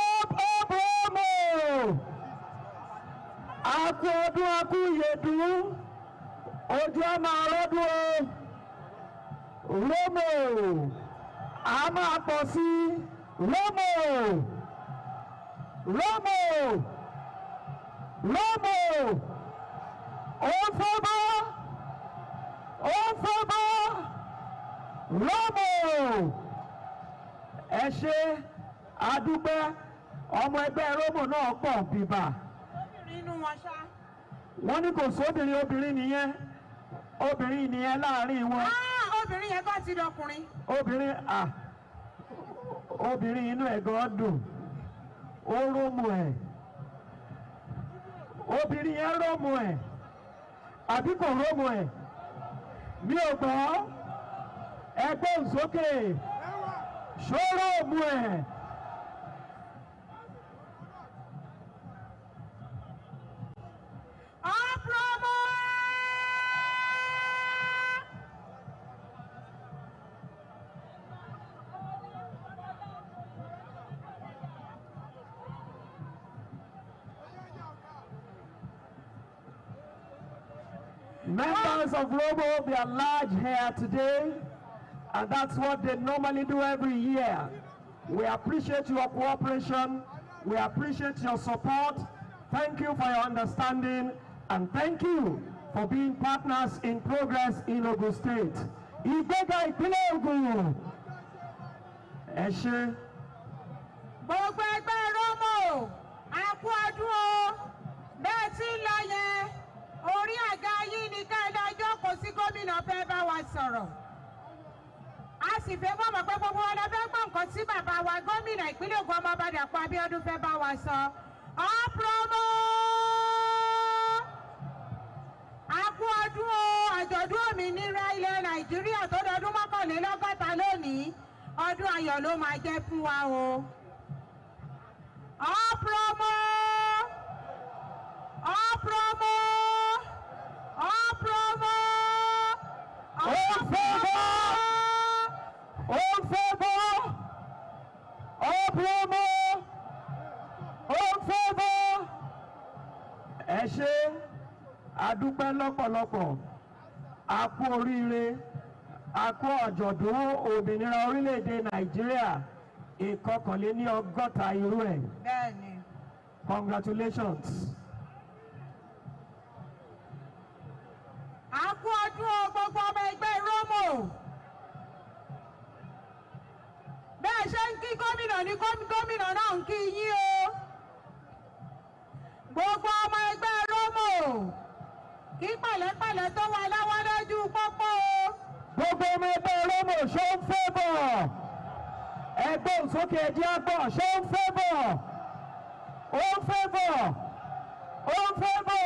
ROMO! Akú ọdún akú ìyèdún ojú a máa rọ́dún o. ROMO a máa pọ̀ sí ROMO! ROMO! ROMO! Ó ń fọ́ bọ́! Ó ń fọ́ bọ́! ROMO! Ẹ ṣé adúpẹ́ ọmọ ẹgbẹ́ ROMO náà pọ̀ bìbà. Nínú wọn ṣá. Wọ́n ní kò sóbìnrin obìnrin nìyẹn láàrin wọn. Obìnrin yẹn kọ́ ti dọkùnrin. Obìnrin inú ẹ̀ gan dùn ó ROMO ẹ̀ obìnrin yẹn ROMO ẹ̀ àbí kò ROMO ẹ̀ mi ò gbọ́ ẹgbẹ́ òsókè ṣó ROMO ẹ̀. Members of Robo, they are large here today, and that's what they normally do every year. We appreciate your cooperation. We appreciate your support. Thank you for your understanding, and thank you for being partners in progress in Ogun State. Ìgbéga ìpínlẹ̀ Ògùn. Ẹ ṣé. Gbogbo ẹgbẹ́ Rómò, a kú ọdún o. Bẹ́ẹ̀ tí ń lọ yẹn, orí àga yìí ni ká ẹ lọ jókòó sí gómìnà fẹ́ bá wa sọ̀rọ̀. A sì fẹ́ mọ̀ pé gbogbo wọn lọ fẹ́ gbọ́ nǹkan tí bàbá wa gómìnà ìpínlẹ̀ Ògùn ọmọọba Dàpọ̀ Abíọ́dún fẹ́ bá wa sọ. Ọ̀pọ̀lọpọ̀ a kú ọdún o, àjọ̀dún òmìnira ilẹ̀ Nàìjíríà tó dọdún mọ́kànlélọ́gọ́ta lónìí. Ọdún ayọ̀ ló máa jẹ́ fún wa o. Ọ̀pọ̀lọpọ̀. Ẹ ṣé, a dúpẹ́ lọ́pọ̀lọpọ̀, a kú oríire, a kú àjọ̀dún òmìnira orílẹ̀-èdè Nàìjíríà ìkọkànléníọgọ́ta irú ẹ̀. Bẹ́ẹ̀ni. Congratulations. A kú ọdún o gbogbo ọmọ ẹgbẹ́ Rómò. Bẹ́ẹ̀ ṣe ń kí gómìnà ní gómìnà náà ń kí yín o. Gbogbo ọmọ ẹgbẹ́ Rómò. Kí pẹ̀lẹ́pẹ̀lẹ́ tó wà láwọn lójú pópó o. Gbogbo ọmọ ẹgbẹ́ Rómò ṣó ń fẹ́ bọ̀. Ẹgbẹ́ òsókè ẹ̀jẹ̀ àgbọ̀ ṣó ń fẹ́ bọ̀. Ó ń fẹ́ bọ̀. Ó ń fẹ́ bọ̀.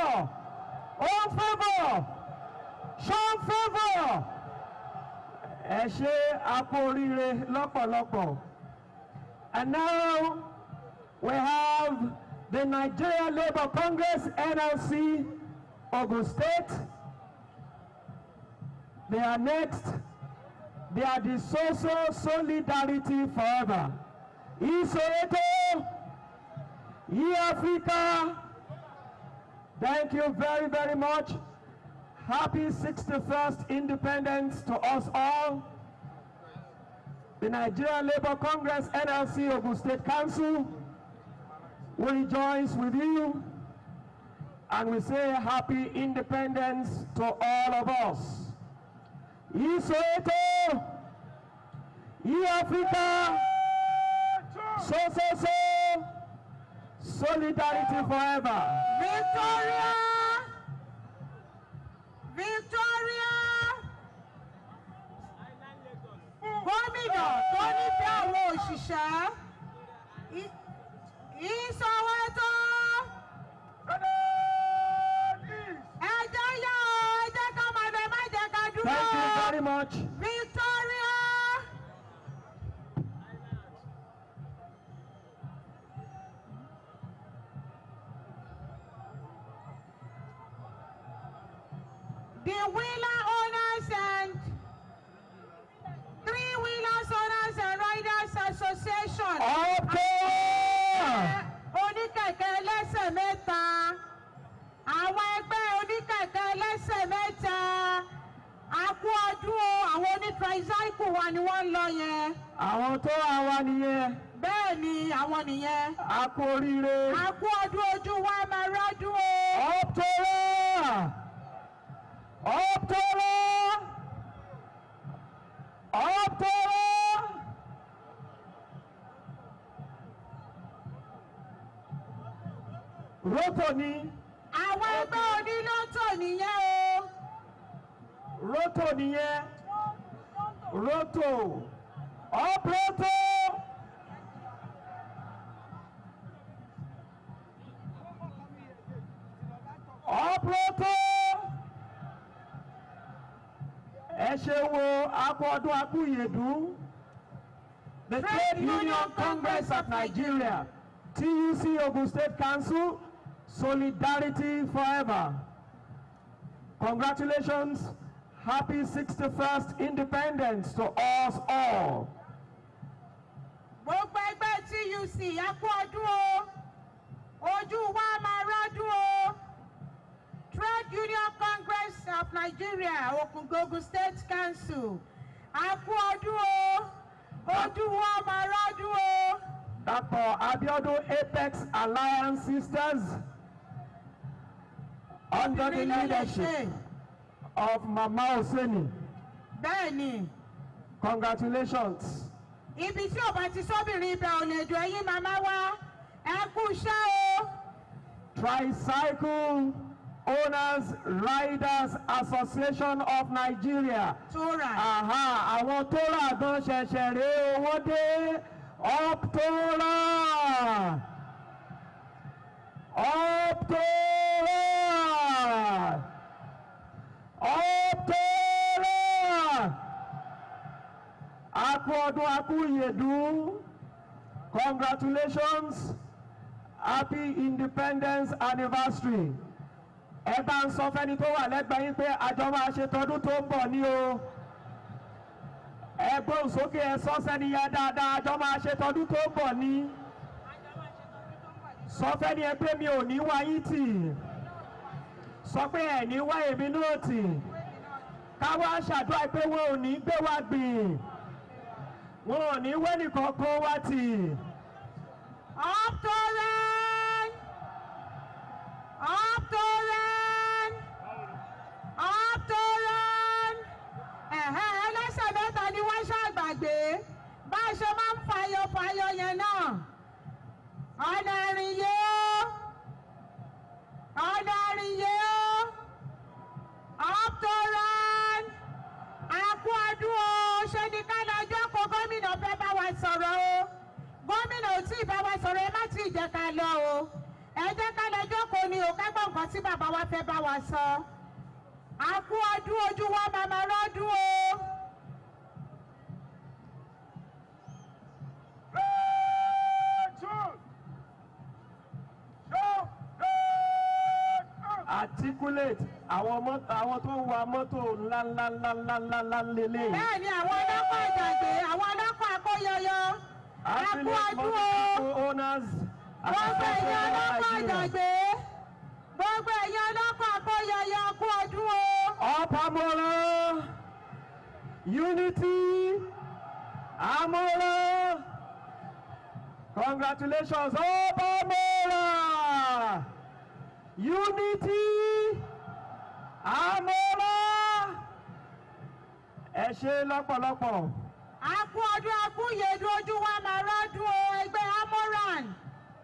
Ó ń fẹ́ bọ̀. Ṣó ń fẹ́ bọ̀. Ẹ ṣé, a kú oríire lọ́pọ̀lọpọ̀. And now we have the Nigeria Labour Congress NLC Ogun State. They are next. They are the social solidarity forever. Isoeto, Africa. Thank you very, very much. Happy 61st independence to us all. The Nigeria Labour Congress NLC Ogun State Council, we rejoice with you and we say happy independence to all of us. Isoeto, Africa, so, solidarity forever. Victoria! Victoria! Gómìnà tó nífẹ̀ẹ́ àwọn òṣìṣẹ́. Ìsọwọ́tò. Ẹ jẹ́ yá o, ẹ jẹ́ ká máa bẹ má jẹ́ ká dúró. Thank you very much. Victoria! The wheeler owners and three-wheelers owners and riders association. Oníkẹ̀kẹ́ ẹlẹ́sẹ̀ mẹ́ta. Àwọn ẹgbẹ́ oníkẹ̀kẹ́ ẹlẹ́sẹ̀ mẹ́ta. A kú ọdún o, àwọn oní-tricycle wa ni wọ́n ń lọ yẹn. Àwọn tó àwa nìyẹn. Bẹ́ẹ̀ ni àwọn nìyẹn. A kú oríire. A kú ọdún ojú wa máa rọ́dún o. Rótò ni. Àwọn ẹgbẹ́ onílọ́tò nìyẹn o. Rótò nìyẹn. Rótò. Rótò. Rótò. Ẹ ṣe wo akọ́dún akúyèdú. The Trade Union Congress of Nigeria, TUC Ogun State Council, solidarity forever. Congratulations. Happy 61st independence to us all. Gbogbo ẹgbẹ́ TUC a kú ọdún o. Ojú wa máa rọ́dún o. Trade Union Congress of Nigeria. Ogun State Council. A kú ọdún o. Ojú wa máa rọ́dún o. Dr. Abeokuta Apex Alliance Sisters, under the leadership of Mama Oseni. Bẹ́ẹ̀ni. Congratulations. Ibi tí ò bá ti sóbìnrin ibẹ̀ ò lè dùn ẹ̀yin màmá wa. Ẹ kú iṣẹ́ o. Tricycle Owners Riders Association of Nigeria. Tóra. Aha, àwọn tó rà gan ṣẹ̀ṣẹ̀ rèé owó dé. Optora! Optora! Optora! Aku ọdún akú ìyèdún. Congratulations. Happy Independence Anniversary. Ẹ bá ń sọ fẹ́ni tó wà lẹ́gbẹ̀ẹ́ yín pé àjọ máa ṣe tọdún tó ń bọ̀ ní o. Ẹ gbóhùn sókè ẹ sọ sẹ́ni yẹn dáadáa, àjọ máa ṣe tọdún tó ń bọ̀ ní. Sọ fẹ́ni ẹ pé mi ò ní wá yín tì. Sọ pé ẹ̀ ní wá èmi náà tì. Ká wá ṣàdúrà pé wọn ò ní gbé wa gbìn. Wọn ò ní wẹ́nì kankan wá tì. Optoran! Optoran! Optoran! Ẹlẹ́sẹ̀ mẹ́ta ni wọ́n ṣàgbàgbé. Bá a ṣe máa ń fayọ yẹn náà. Ọ̀nà ìrìnyé o. Ọ̀nà ìrìnyé o. Optoran! Àkú ọdún o. Ṣé ni ká lọ jókòó gómìnà fẹ́ bá wa sọ̀rọ̀ o? Gómìnà ò tí ì bá wa sọ̀rọ̀ ẹ má tí ì jẹ́ ká lọ o. Ẹ jẹ́ ká lọ jókòó ni o ká gbọ́ nǹkan tí bàbá wa fẹ́ bá wa sọ. Àkú ọdún ojú wa màmá rọ́dún o. Articulate àwọn tó ń wa mọ́tò ńláńláńláńláńlá lélẹ̀. Bẹ́ẹ̀ni àwọn ọlọ́kọ̀ àjàgbé àwọn ọlọ́kọ̀ akóyọyọ. Àkú ọdún o. Gbogbo ẹ̀yin ọlọ́kọ̀ àjàgbé. Gbogbo ẹ̀yin ọlọ́kọ̀ akóyọyọ àkú ọdún o. Ọ̀pamọ́lá Unity Amọ́lá. Congratulations Ọ̀pamọ́lá Unity Amọ́lá. Ẹ ṣé lọ́pọ̀lọpọ̀. Àkú ọdún àkú ìyèdún ojú wa máa rọ́dún o ẹgbẹ́ Amoran.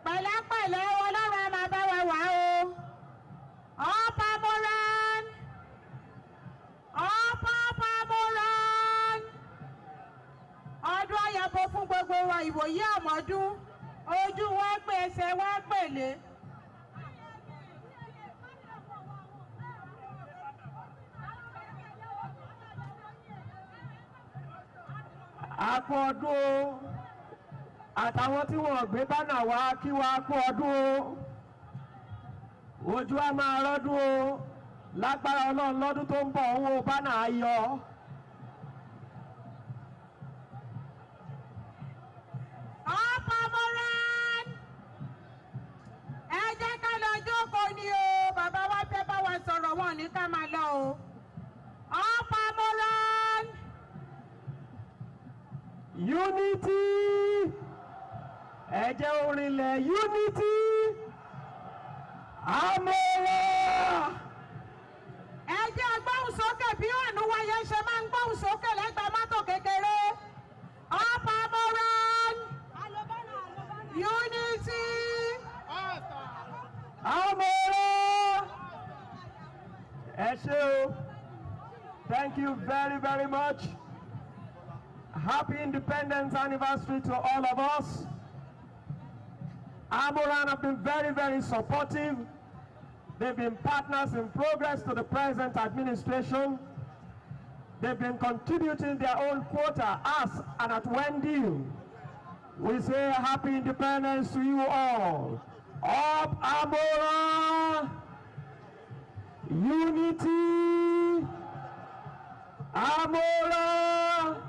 Pẹ̀lẹ́pẹ̀lẹ́ Ọlọ́run á máa bá wa wà o. Ọ̀pamọ́ran. Ọ̀pamọ́ran. Ọdún àyàbọ̀ fún gbogbo wa ìwòyí àmọ́dún. Ojú wa pè ẹsẹ̀ wa pèlé. Àkú ọdún o. Àtàwọn tí wọ́n gbé bánà wá kí wá kú ọdún o. Ojú á máa rọ́dún o. Lágbára Ọlọ́run lọ́dún tó ń bọ̀ owó bánà ayọ̀. Ọ̀pamọ́ran. Ẹ jẹ́ ká lọ jókòó ni o. Bàbá wa fẹ́ bá wa sọ̀rọ̀ wọn ní ká máa lọ o. Ọ̀pamọ́ran. Unity. Ẹ jẹ́ orinlẹ̀ Unity. Amọ́lá. Ẹ jẹ́ gbóhùn sókè bí òònù wáyé ṣe máa ń gbóhùn sókè lẹ́gbẹ̀ẹ́ mọ́tò kékeré. Ọ̀pamọ́ran. Unity. Amọ́lá. Ẹ ṣé o. Thank you very, very much. Happy Independence Anniversary to all of us. Amoran have been very, very supportive. They've been partners in progress to the present administration. They've been contributing their own quota, us and at Wendy. We say happy independence to you all. Up Amoran! Unity! Amoran!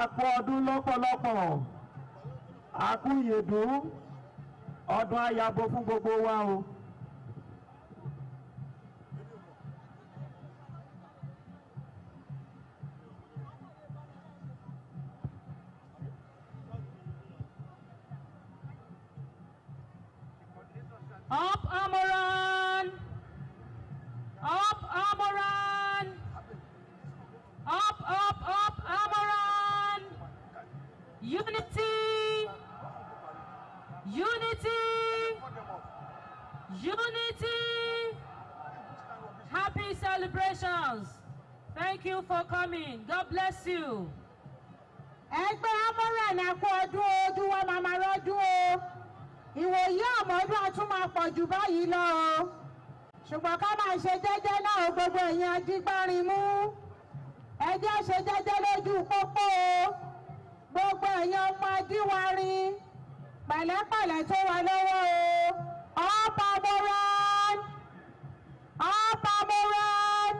Àkú ọdún lọ́pọ̀lọpọ̀. Àkú ìyèdún. Ọdún àyàbọ̀ fún gbogbo wa o. Up Amoran! Up Amoran! Up Amoran! Unity! Unity! Unity! Happy celebrations! Thank you for coming. God bless you. Ẹgbẹ́ Amọ̀ràn náà kú ọdún ojú wa màmá rọ́dún o. Ìwòye àmọ́dún àtún máa pọ̀ jù báyìí lọ o. Ṣùgbọ́n ká máa ṣe jẹ́jẹ́ náà o gbogbo èèyàn ajígbárin mú. Ẹ jẹ́ ṣe jẹ́jẹ́ lójú pópó o. Gbogbo èèyàn ọmọ ajíwárin. Pẹ̀lẹ́pẹ̀lẹ́ tó wà lọ́wọ́ o. Up Amoran! Up Amoran!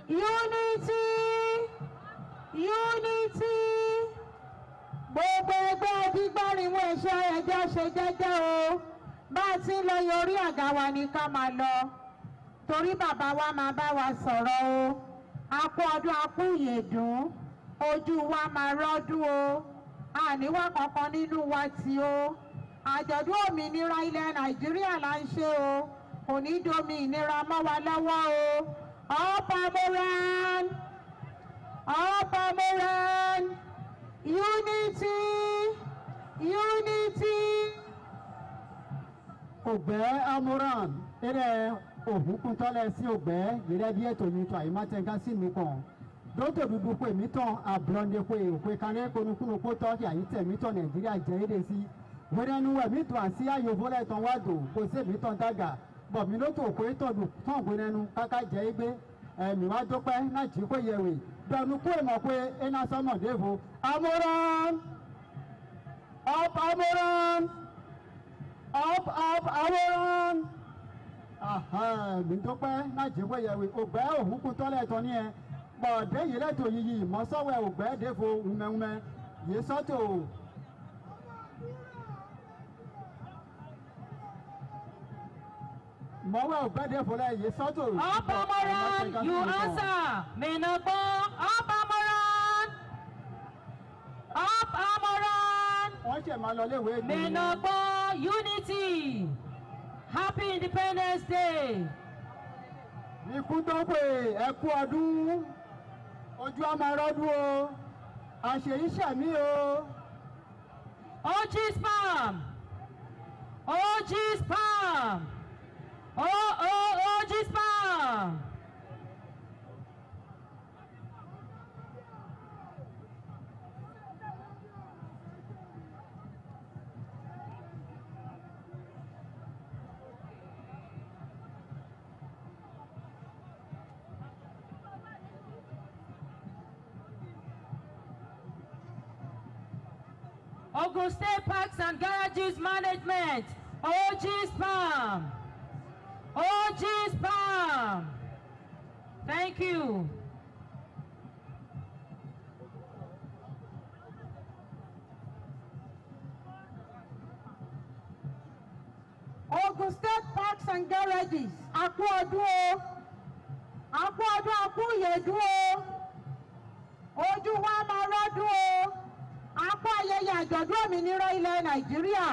Unity! Unity! Gbogbo ẹgbẹ́ ajígbárin mú ẹ̀ṣọ́ ẹjọ́ ṣe jẹ́jẹ́ o. Bá a ti ń lọ yorí àga wa ni ká máa lọ. Torí bàbá wa máa bá wa sọ̀rọ̀ o. A kú ọdún a kú ìyèdún. Ojú wa máa rọ́dún o. Àníwá kankan nínú wa tí o. Àjọ̀dún òmìnira ilẹ̀ Nàìjíríà là ń ṣe o. Kò ní domi ìnira mọ́ wa lọ́wọ́ o. Up Amoran! Up Amoran! Unity! Unity! Ògbẹ́ Amoran eré òhùnkúntọ́lẹ̀ sí ògbẹ́ yẹrẹ bí ètò mi tó àyèmátẹ́gá sí mi kàn. Dókítà dúdú pé mi tán àbúrọ̀ndé pé òpè kanẹ́ konukunu kó tọ́kì àyítẹ̀ mi tán Nàìjíríà jẹ́ èdè sí. Wẹ́rẹ́nu wẹ̀ mi tó àti ayòvólẹ̀ tán wá dò kó sé mi tán dàgà. Bọ̀ mi ló tó òpè tán dùn tán gbẹ́nẹ́nu káká jẹ́ égbé. Ẹ̀mí wá dúpẹ́ náà jí kó yẹ̀wé. Dọ̀nù kó èmọ̀ pé iná sọ́mọ̀ dévo. Amoran! Up Amoran! Up Amoran! Mi dúpẹ́ náà jí kó yẹ̀wé. Ògbẹ́ òhùnkúntọ́lẹ̀ tán ní ẹ. Bọ̀dé yìí lẹ́tọ̀ yìí mọ́sọ́wẹ́ ògbẹ́ défo wùmẹ́wùmẹ́ yìí sọ́tò. Mọ̀wẹ́ ògbẹ́ défo lẹ́ yìí sọ́tò. Up Amoran! You answer! Minagbo! Up Amoran! Up Amoran! Wọ́n ṣẹ̀ máa lọ léwé ìgbìmọ̀. Minagbo! Unity! Happy Independence Day! Ikú tó pè ẹ kú ọdún. Ojú á máa rọ́dún o. Àṣeyí ṣẹ̀mí o. OG Spam! OG Spam! OG Spam! Ogun State Parks and Garages Management, OG Spam. OG Spam. Thank you. Ogun State Parks and Garages. A kú ọdún o. A kú ọdún a kú ìyèdún o. Ojú wa máa rọ́dún o. A kú ayẹyẹ àjọ̀dún òmìnira ilẹ̀ Nàìjíríà.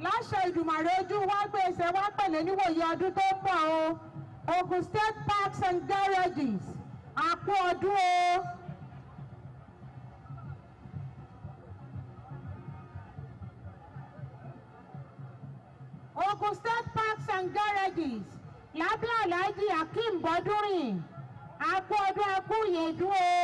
Láṣẹ Ìdùmarè ojú wa gbèsè wa pẹ̀lẹ́ níwòye ọdún tó ń bọ̀ o. Ogun State Parks and Garages. A kú ọdún o. Ogun State Parks and Garages lábẹ́ Alhaji Akeem Bọ́dúnrìn. A kú ọdún a kú ìyèdún o.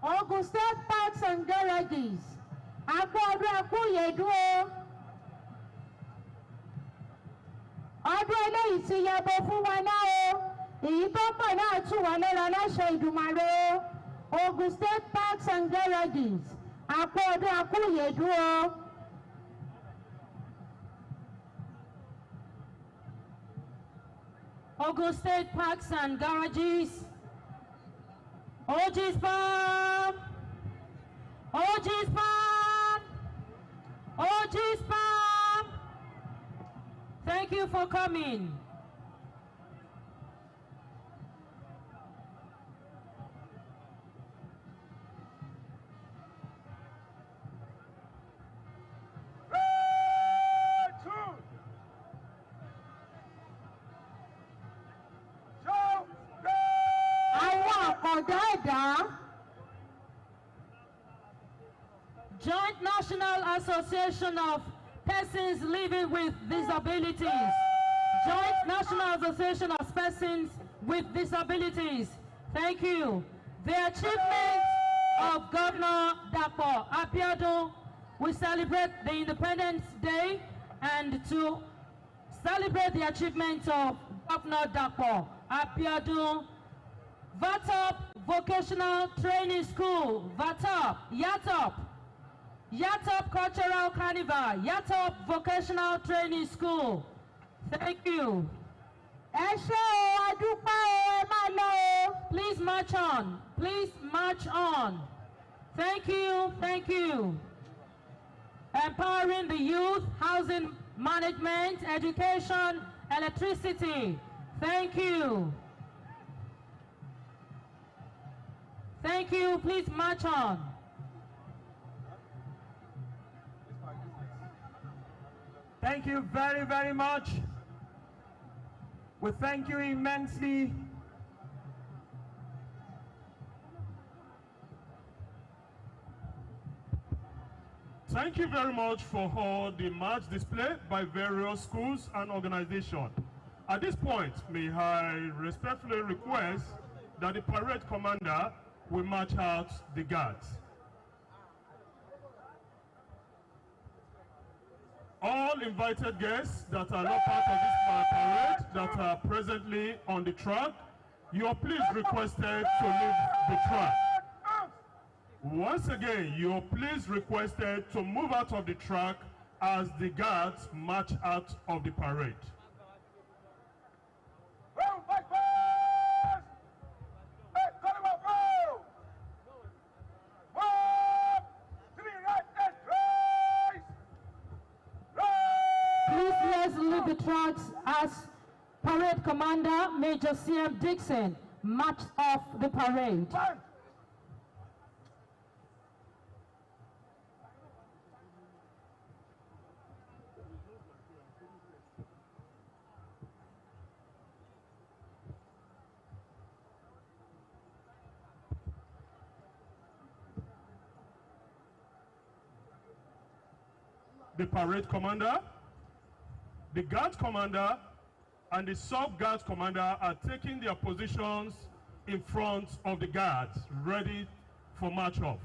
Ogun State Parks and Garages. A kú ọdún a kú ìyèdún o. Ọdún eléyìí ti yẹbo fún wa náà o. Èyí tó pọ̀ náà tù wá lára láṣẹ Ìdùmarè o. Ogun State Parks and Garages. A kú ọdún a kú ìyèdún o. Ogun State Parks and Garages. OG Spam. OG Spam. OG Spam. Thank you for coming. Joint National Association of Persons Living with Disabilities. Joint National Association of Persons with Disabilities. Thank you. The achievement of Governor Dapo Abiodun, we celebrate the Independence Day, and to celebrate the achievement of Governor Dapo Abiodun, VATOP Vocational Training School, VATOP, YATOP, YATOP Cultural Carnival, YATOP Vocational Training School. Thank you. Please march on. Please march on. Thank you. Thank you. Empowering the youth, housing management, education, electricity. Thank you. Thank you. Please march on. Thank you very, very much. We thank you immensely. Thank you very much for all the march display by various schools and organizations. At this point, may I respectfully request that the parade commander will march out the guards. All invited guests that are not part of this parade that are presently on the track, you are please requested to leave the track. Once again, you are please requested to move out of the track as the guards march out of the parade. Please let's leave the tracks as Parade Commander Major CM Dixon marched off the parade. The parade commander, the guard commander, and the sub-guard commander are taking their positions in front of the guards, ready for march off.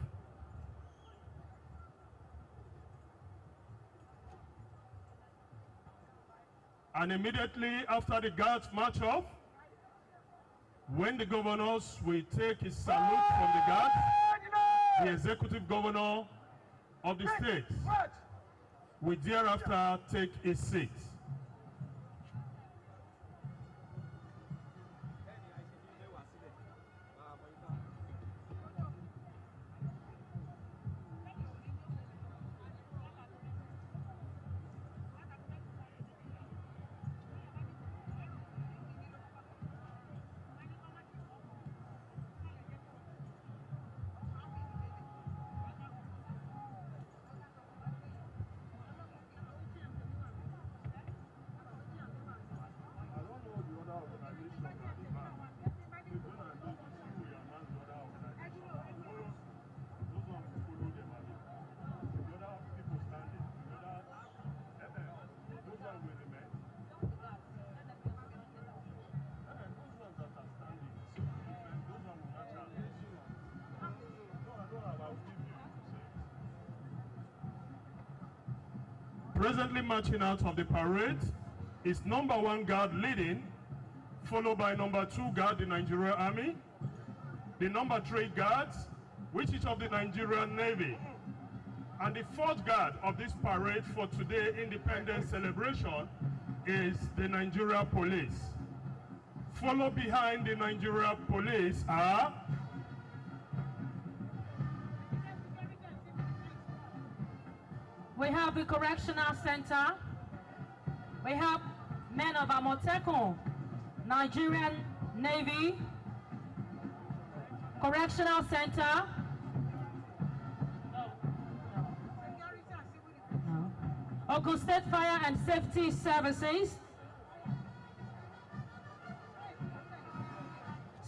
And immediately after the guards march off, when the governors will take his salute from the guards, the executive governor of the state will thereafter take a seat. Presently marching out of the parade is number 1 guard leading, followed by number 2 guard, the Nigerian Army, the number 3 guards, which is of the Nigerian Navy, and the 4th guard of this parade for today Independence celebration is the Nigeria Police. Followed behind the Nigeria Police are we have the Correctional Center. We have men of Amotekun, Nigerian Navy, Correctional Center, Ogun State Fire and Safety Services,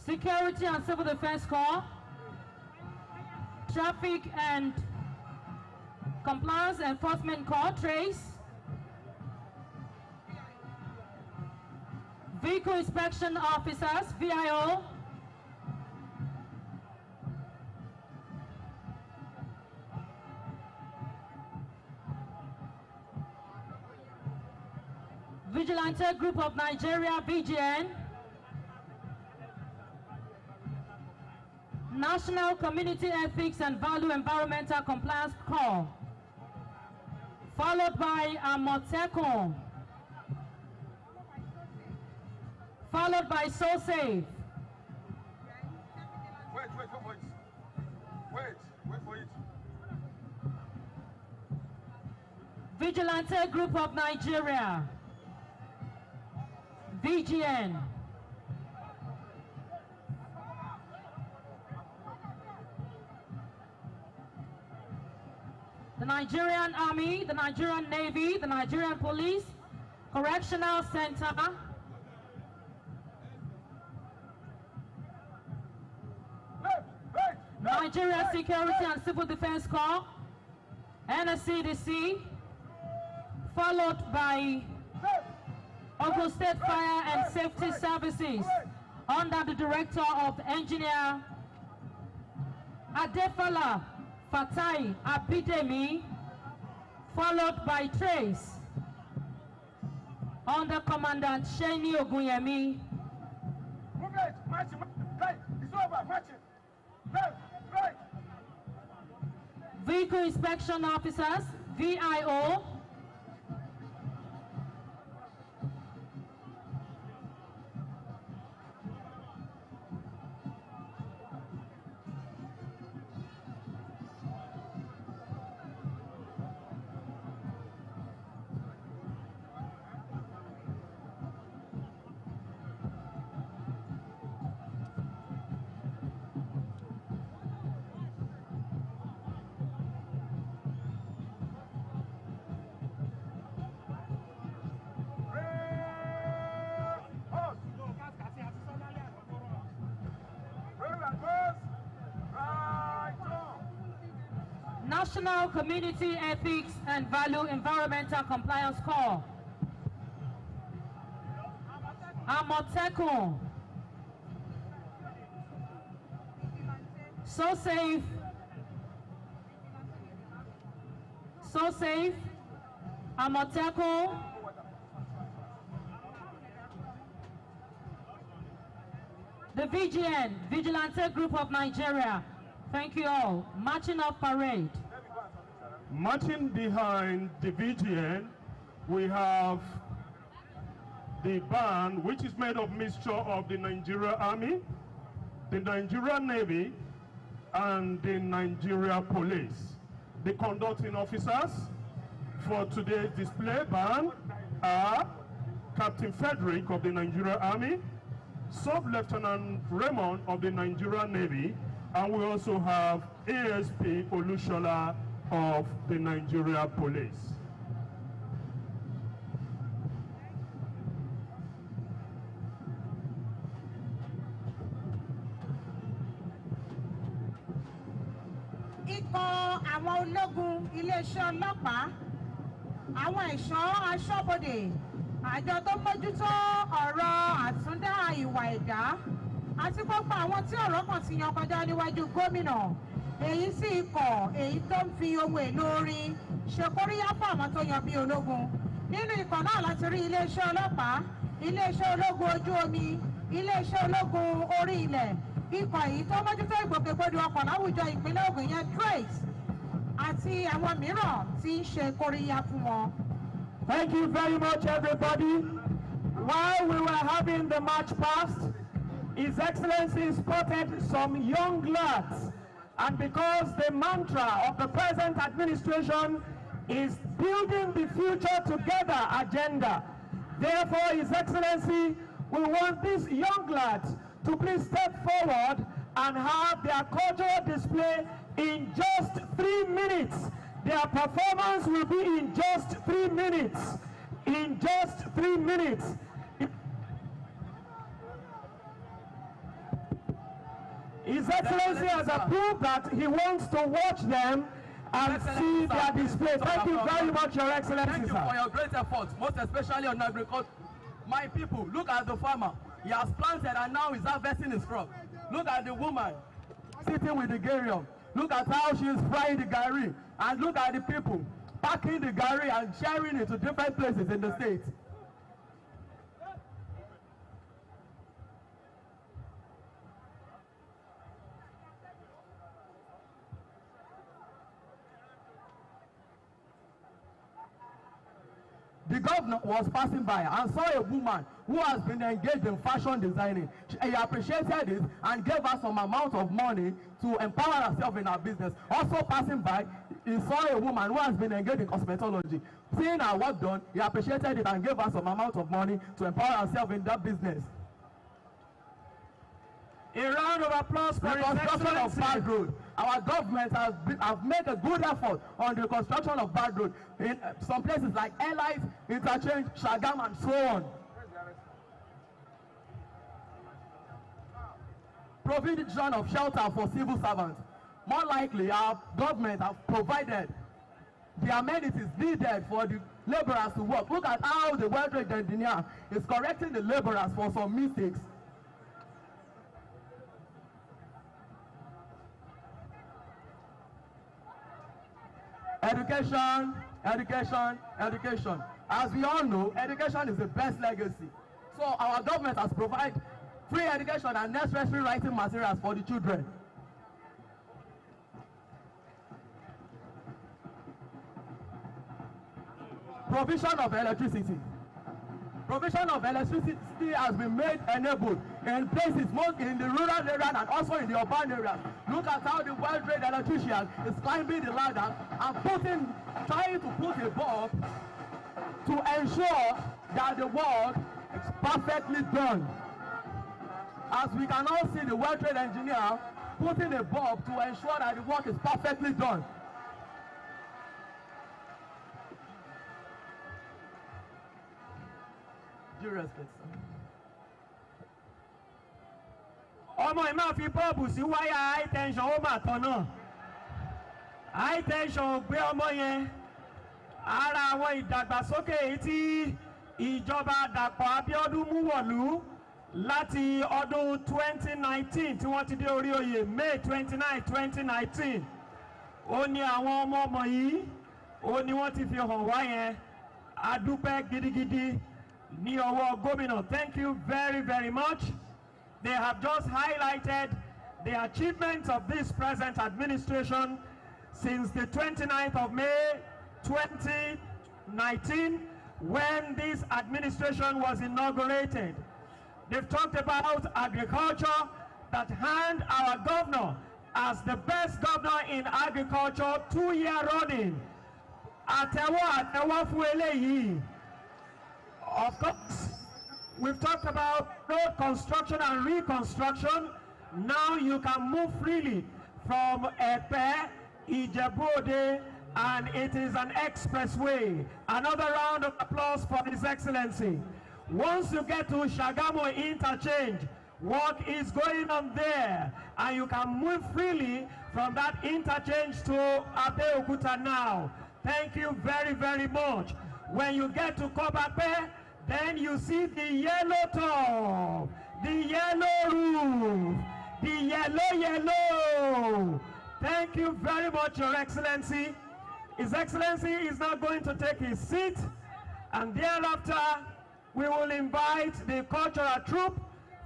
Security and Civil Defense Corps, Traffic and Compliance Enforcement Corps, TRACE, Vehicle Inspection Officers, VIO, Vigilante Group of Nigeria, VGN, National Community Ethics and Value Environmental Compliance Corps, followed by Amotekun, followed by SoSafe. Wait for it. Wait for it. Vigilante Group of Nigeria, VGN, the Nigerian Army, the Nigerian Navy, the Nigerian Police, Correctional Center, Nigeria Security and Civil Defense Corps, NSCDC, followed by Ogun State Fire and Safety Services under the Director of Engineer Adefala Fatai Abidemi, followed by TRACE under Commandant Sheni Ogunyemi. Move it. March. Right. It's over. March it. Left. Right. Vehicle Inspection Officers, VIO, National Community Ethics and Value Environmental Compliance Corps, Amotekun, SoSafe, Amotekun, the VGN, Vigilante Group of Nigeria. Thank you all. Marching off parade. Marching behind the VGN, we have the band, which is made of mixture of the Nigeria Army, the Nigeria Navy, and the Nigeria Police. The conducting officers for today's display band are Captain Frederick of the Nigeria Army, Sub-Lieutenant Raymond of the Nigeria Navy, and we also have ASP Olushola of the Nigeria Police. Ikọ̀ àwọn ológun iléeṣẹ́ ọlọ́pàá, àwọn ẹ̀ṣọ́ aṣọ́bodè, àjọ tó mójútó ọ̀rọ̀ àtúndá ìwà ẹ̀dá, àti gbogbo àwọn tí ọ̀rọ̀ kan ti yan kọjá níwájú gómìnà. Èyí sì ikọ̀ èyí tó ń fi ohun èlò orin ṣe kóríyá fún àwọn tó yan bí ológun. Nínú ikọ̀ náà láti rí iléeṣẹ́ ọlọ́pàá, iléeṣẹ́ ológun ojú omi, iléeṣẹ́ ológun orí ilẹ̀, ikọ̀ èyí tó mójútó ìgbòkègbodò ọkọ̀ láwùjọ ìpínlẹ̀ Ògùn yẹn TRACE, àti àwọn mìíràn tí ń ṣe kóríyá fún wọn. Thank you very much, everybody. While we were having the march past, His Excellency spotted some young lads, and because the mantra of the present administration is building the future together agenda, Therefore, His Excellency, we want these young lads to please step forward and have their cultural display in just 3 minutes. Their performance will be in just 3 minutes. In just 3 minutes. His Excellency has approved that he wants to watch them and see their display. Thank you very much, Your Excellency. Thank you for your great efforts, most especially on agriculture. My people, look at the farmer. He has planted and now he's harvesting his crop. Look at the woman sitting with the garium. Look at how she is frying the gari. And look at the people packing the gari and sharing it to different places in the state. The governor was passing by and saw a woman who has been engaged in fashion designing. He appreciated it and gave her some amount of money to empower herself in her business. Also passing by, he saw a woman who has been engaged in cosmetology. Seeing her work done, he appreciated it and gave her some amount of money to empower herself in that business. A round of applause for His Construction of Excellency. bad road. Our government have made a good effort on the construction of bad road in some places like Airlife, Interchange, Shagam, and so on. Provision of shelter for civil servants. More likely, our government have provided the amenities needed for the laborers to work. Look at how the well-trained engineer is correcting the laborers for some mistakes. Education, education, education. As we all know, education is the best legacy. So our government has provided free education and necessary writing materials for the children. Provision of electricity. Provision of electricity has been made enabled in places, most in the rural area and also in the urban areas. Look at how the well-trained electrician is climbing the ladder and trying to put a bulb to ensure that the work is perfectly done. As we can all see, the well-trained engineer putting a bulb to ensure that the work is perfectly done. Due respect, sir. ọmọ ẹ máa fi bọ́ọ̀bù sí wáyà high tension ó mà tán náà high tension ò gbé ọmọ yẹn ara àwọn ìdàgbàsókè èyí tí ìjọba Dàpọ̀ Abíọ́dún mú wọ̀lú láti ọdún 2019 tí wọ́n ti dé orí oyè May 29, 2019 ó ní àwọn ọmọ yìí ó ní wọ́n ti fi hàn wá yẹn a dúpẹ́ gidigidi ní ọwọ́ gómìnà. Thank you very, very much. They have just highlighted the achievements of this present administration since the 29th of May 2019 when this administration was inaugurated. They've talked about agriculture, that hand our governor as the best governor in agriculture 2-year running. Àtẹ́wọ́ fún eléyìí. Of course, we've talked about road construction and reconstruction. Now you can move freely from Epe, Ijebu-Ode, and it is an expressway. Another round of applause for His Excellency. Once you get to Shagamu Interchange, work is going on there, and you can move freely from that interchange to Abeokuta now. Thank you very, very much. When you get to Kobape, then you see the yellow top, the yellow roof, the yellow. Thank you very much, Your Excellency. His Excellency is now going to take his seat, and thereafter we will invite the cultural troupe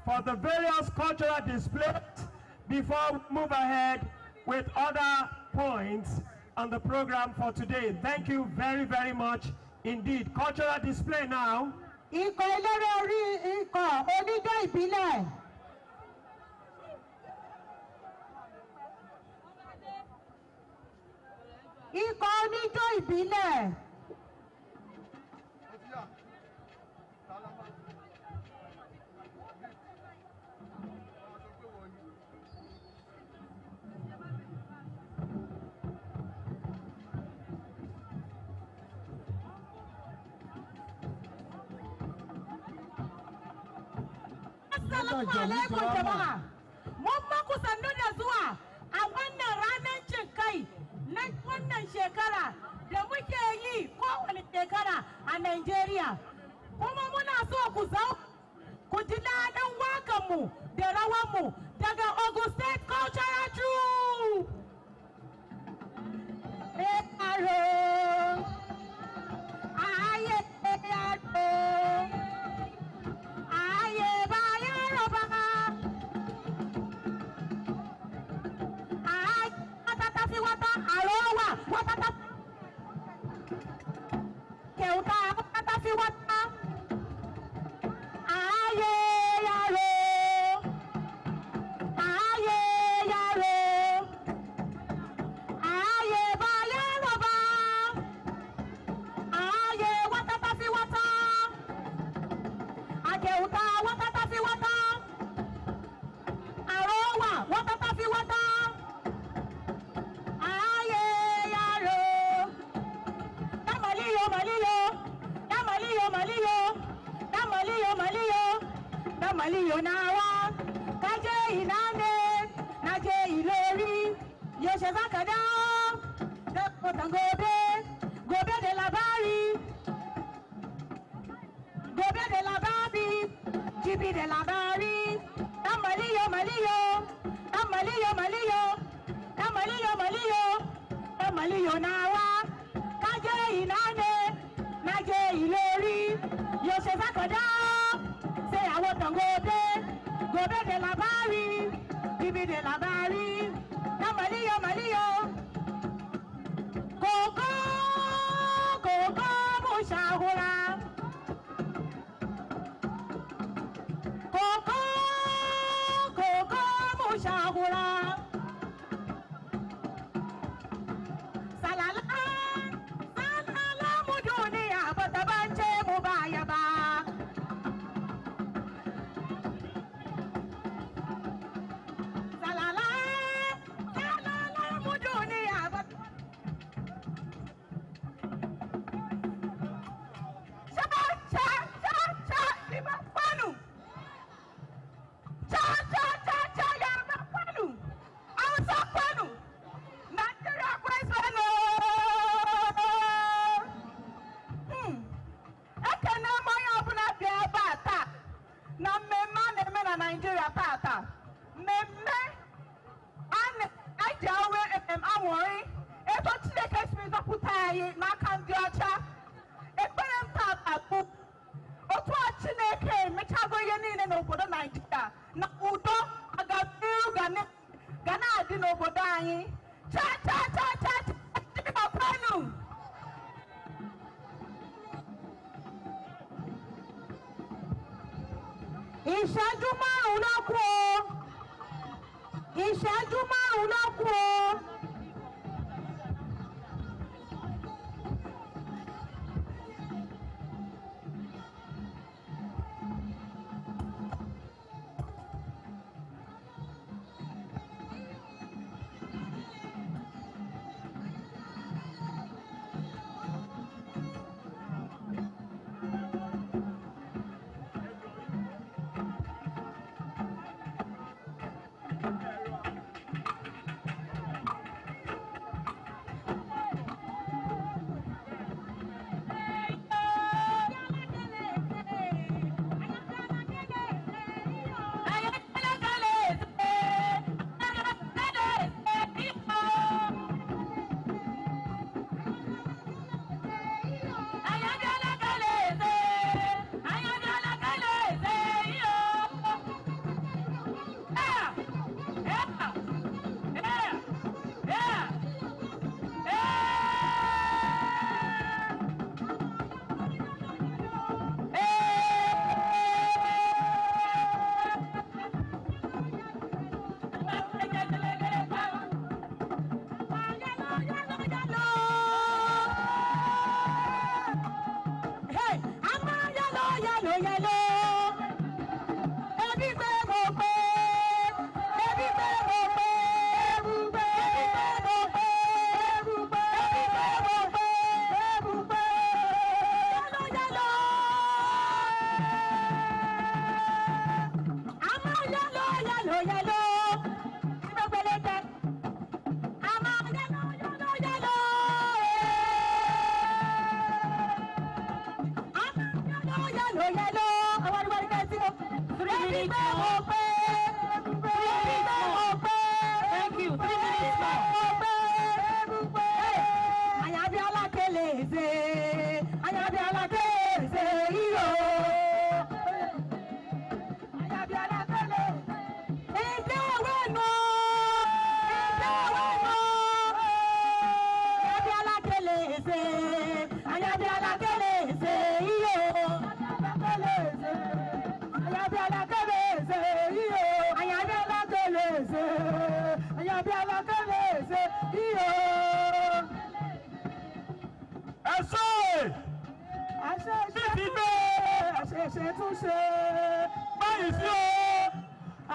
for the various cultural displays before we move ahead with other points on the program for today. Thank you very, very much indeed. Cultural display now. Ikọ̀ eléré orí ikọ̀ oníjó ìbílẹ̀. Ikọ̀ oníjó ìbílẹ̀. Assalamu alaikum jama'a. Mun maku sannu da zuwa a wannan ranar cin kai na wannan shekara da muke yi kowane shekara a Nigeria. Kuma muna so ku zo ku ji daɗin wakanmu da rawanmu daga Ogun State Cultural Troupe. Aro, aye aro, aye ba yaro ba, aye watata fi wata arowa watata keuta watata fi wata, aye yaro, aye yaro. Aye ba yaro ba, aye watata fi wata, akeuta watata fi wata, arowa watata fi wata, aye yaro. Damaliyo maliyo, damaliyo maliyo, damaliyo maliyo, damaliyo nawa, kaje inane, naje ilori, yoshe zakada. Gobe de la Bari, Gobe de la Babi, Jibi de la Bari, Amaliyo, Maliyo, Amaliyo, Maliyo, Amaliyo, Maliyo, Amaliyo Nawa, Kaje Inane, Naje Ilori, Yoshe Zakoda, say I want to Gobe de la Bari, Jibi de la Bari, Amaliyo, Maliyo. Gogo, gogo, mushahura. Gogo, gogo, mushahura. Salala, salala, mudunia, batabanche mubayaba. Salala, salala, mudunia, batabanche. Nigeria tata mmemme aji awe anwụrị eto Chineke si zọpụta anyị n'aka ndị ọcha ekpere m tata bụ otu a Chineke emechago ihe niile n'obodo Nigeria na udo agabiru ga na-adị n'obodo anyị cha cha cha cha cha kwenu. Ìṣẹ́jú márùn-ún ló kù o. Ìṣẹ́jú márùn-ún ló kù o.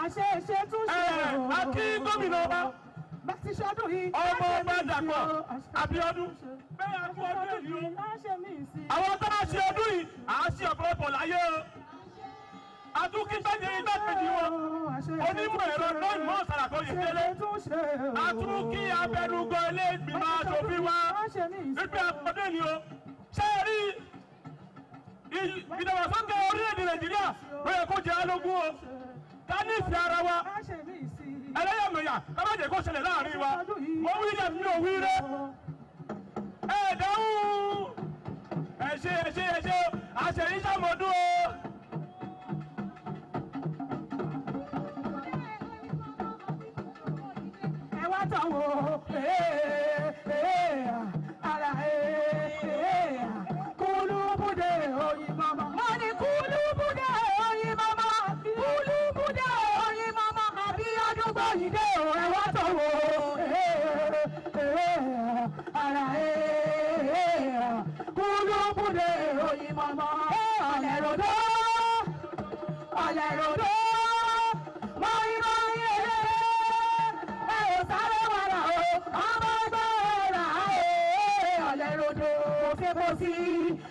àṣeṣe tún ṣe o. Akí gómìnà ọba. Bá ti ṣọdún yìí. Ọmọ ọba Dàpọ̀ Abíọ́dún. Bẹ́ẹ̀ a kú ọdún èyí o. Àwọn tó máa ṣe ọdún yìí, à á ṣe ọ̀pọ̀lọpọ̀ láyé o. Àtúnkí gbẹ́jẹ igbákejì wọn. Onímọ̀ ẹ̀rọ lọ́yìn mọ́ Sàràkọ́ Yèkélé. Àtúnkí abẹnugan ilé ìgbìmọ̀ aṣòfin wa. Wípé àpọ̀dé ni o. Ṣé ẹ rí ìdàgbàsókè orílẹ̀-èdè Nàìjíríà ló yẹ kó jẹ́ alógún o? Ká ní ìfẹ́ ara wa. Ẹlẹ́yàmẹ̀yà ká má jẹ́ kó ṣẹlẹ̀ láàrin wa. Mo wí ilẹ̀ mi ò wí rẹ́. Ẹ dáhùn. Ẹ ṣe àṣẹyìn sàmọ́dún o. Ẹ wá tán wò ara kúlúbúdé oyin mama. Mo ní kúlúbúdé oyin mama. Kúlúbúdé oyin mama. Abíọ́dún gbòyìndé o. Ẹ wá tán wò ara kúlúbúdé oyin mama. Ọ̀lẹ̀ ròdó mọ́yìn eré. Ẹ ò sáré wàrà o. Ọmọ ẹgbẹ́ rà o. Ọ̀lẹ̀ ròdó fipò sí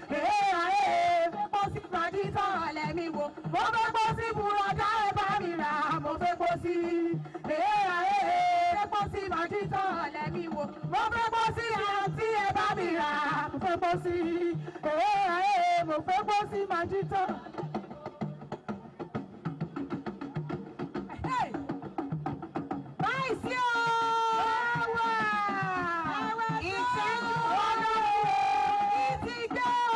fipò sí pàdítọ̀ ọ̀lẹ̀ mi wò. Mo fẹ́ pọ̀ sí bùrọ̀dá ẹ bá mi rà. Mo fẹ́ pọ̀ sí fipò sí pàdítọ̀ ọ̀lẹ̀ mi wò. Mo fẹ́ pọ̀ sí àǹtí ẹ bá mi rà. Mo fẹ́ pọ̀ sí pàdítọ̀. Báyìí o. Ìṣẹ́jú ọ̀nà ìtìgbẹ́ o.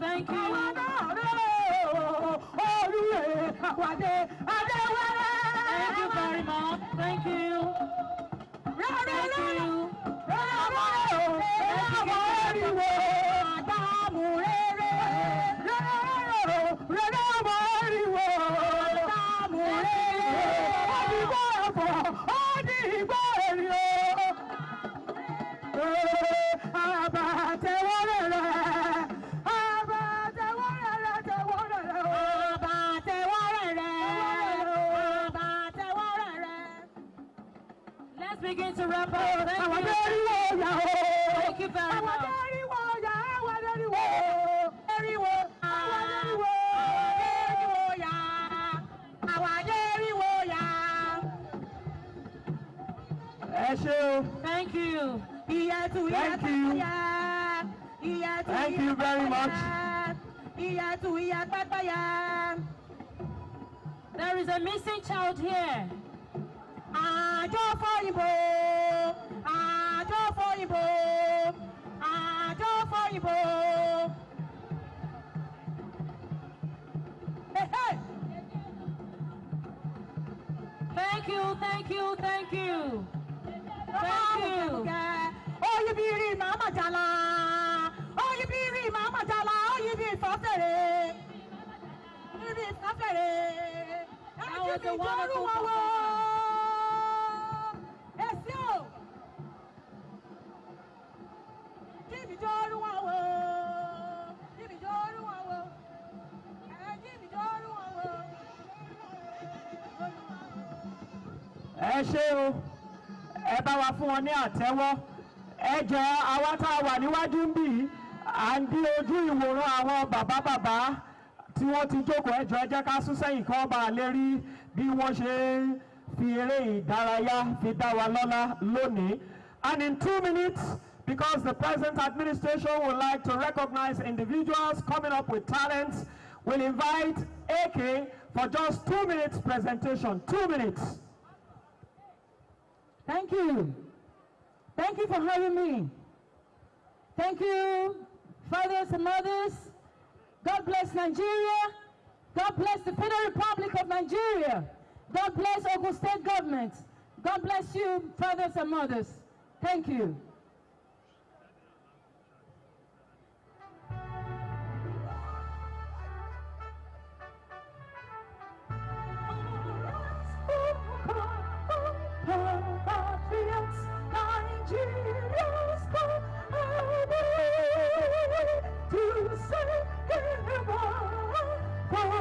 Thank you. Thank you very much. Thank you. Thank you. Let's begin to wrap up. Thank you. Thank you very much. Thank you. Thank you. Thank you very much. There is a missing child here. Àjọ fọ́yìnbó. Thank you. Thank you. Oyibiri mama jala. Oyibiri fọ́fẹ̀rẹ̀. That was a wonderful Ẹ ṣé o, ẹ bá wa fún wọn ní àtẹ́wọ́. Ẹ jọ̀ọ́ àwa tá a wà níwájú ń bì í, à ń dí ojú ìwòran àwọn bàbá tí wọ́n ti jókòó. Ẹ jọ̀ọ́ ẹ jẹ́ ká sún sẹ́yìn kí wọ́n bá lè rí bí wọ́n ṣe ń fi eré ìdárayá fi dá wa lọ́lá lónìí. And in 2 minutes, because the present administration would like to recognize individuals coming up with talents, we'll invite AK for just 2 minutes presentation. 2 minutes. Thank you. Thank you for having me. Thank you, fathers and mothers. God bless Nigeria. God bless the Federal Republic of Nigeria. God bless Ogun State government. God bless you, fathers and mothers. Thank you. For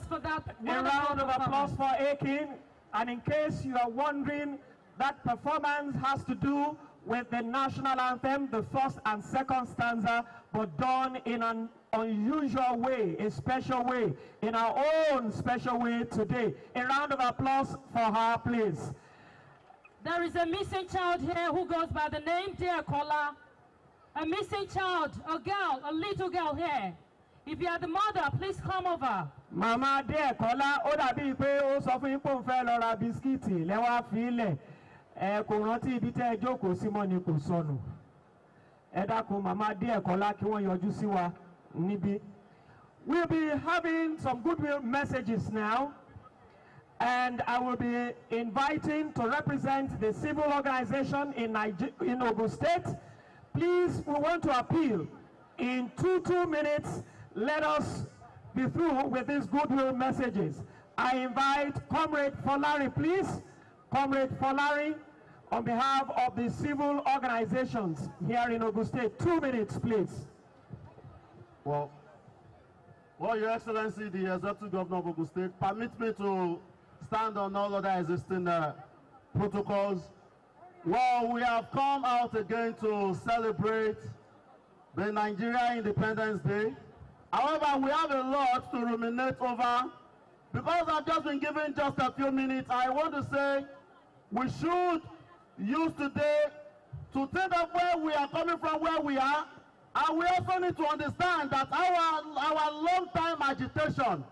For that. A round of applause for Akin. And in case you are wondering, that performance has to do with the national anthem, the first and second stanza, but done in an unusual way, a special way, in our own special way today. A round of applause for her, please. There is a missing child here who goes by the name Abeokuta. A missing child, a girl, a little girl here. If you are the mother, please come over. Mama Abeokuta, ó dàbí pé ó sọ fún yín pé òun fẹ́ lọ ra bisikíìtì lẹ́wọ́ àfilẹ̀. Kò rántí ibi tẹ́ ẹ jókòó sí mọ́ ni kò sọnù. Ẹ dákun Mama Abeokuta kí wọ́n yọjú sí wa níbí. We'll be having some goodwill messages now. And I will be inviting to represent the civil organization in Ogun State. Please, we want to appeal in 2 minutes. Let us be through with these goodwill messages. I invite Comrade Folari, please. Comrade Folari, on behalf of the civil organizations here in Ogun State. 2 minutes, please. Well, Your Excellency, the Executive Governor of Ogun State, permit me to stand on all other existing protocols. Well, we have come out again to celebrate the Nigeria Independence Day. However, we have a lot to ruminate over. Because I've just been given just a few minutes, I want to say we should use today to think of where we are coming from, where we are, and we also need to understand that our long-time agitation,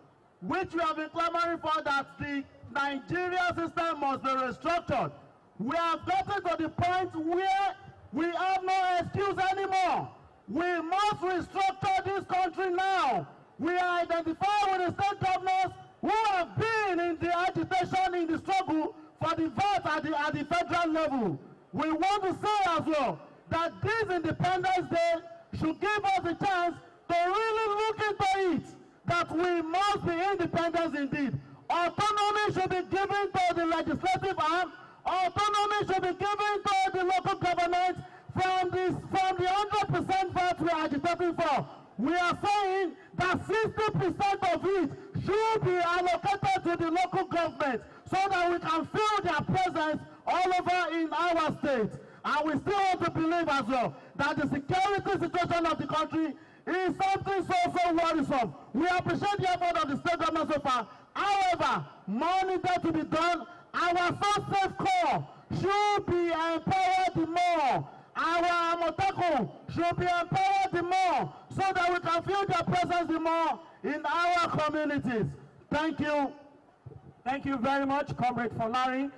which we have been clamoring for, that the Nigeria system must be restructured. We have gotten to the point where we have no excuse anymore. We must restructure this country now. We are identified with the state governors who have been in the agitation, in the struggle for the vote at the federal level. We want to say as well that this Independence Day should give us a chance to really look into it, that we must be independent indeed. Autonomy should be given to the legislative arm. Autonomy should be given to the local government from the 100% vote we are agitating for. We are saying that 60% of it should be allocated to the local government so that we can feel their presence all over in our state. And we still want to believe as well that the security situation of the country is something so worrisome. We appreciate the effort of the state government so far. However, more needed to be done. Our so-safe corps should be empowered more. Our Amotekun should be empowered more so that we can feel their presence more in our communities. Thank you. Thank you very much, Comrade Folari.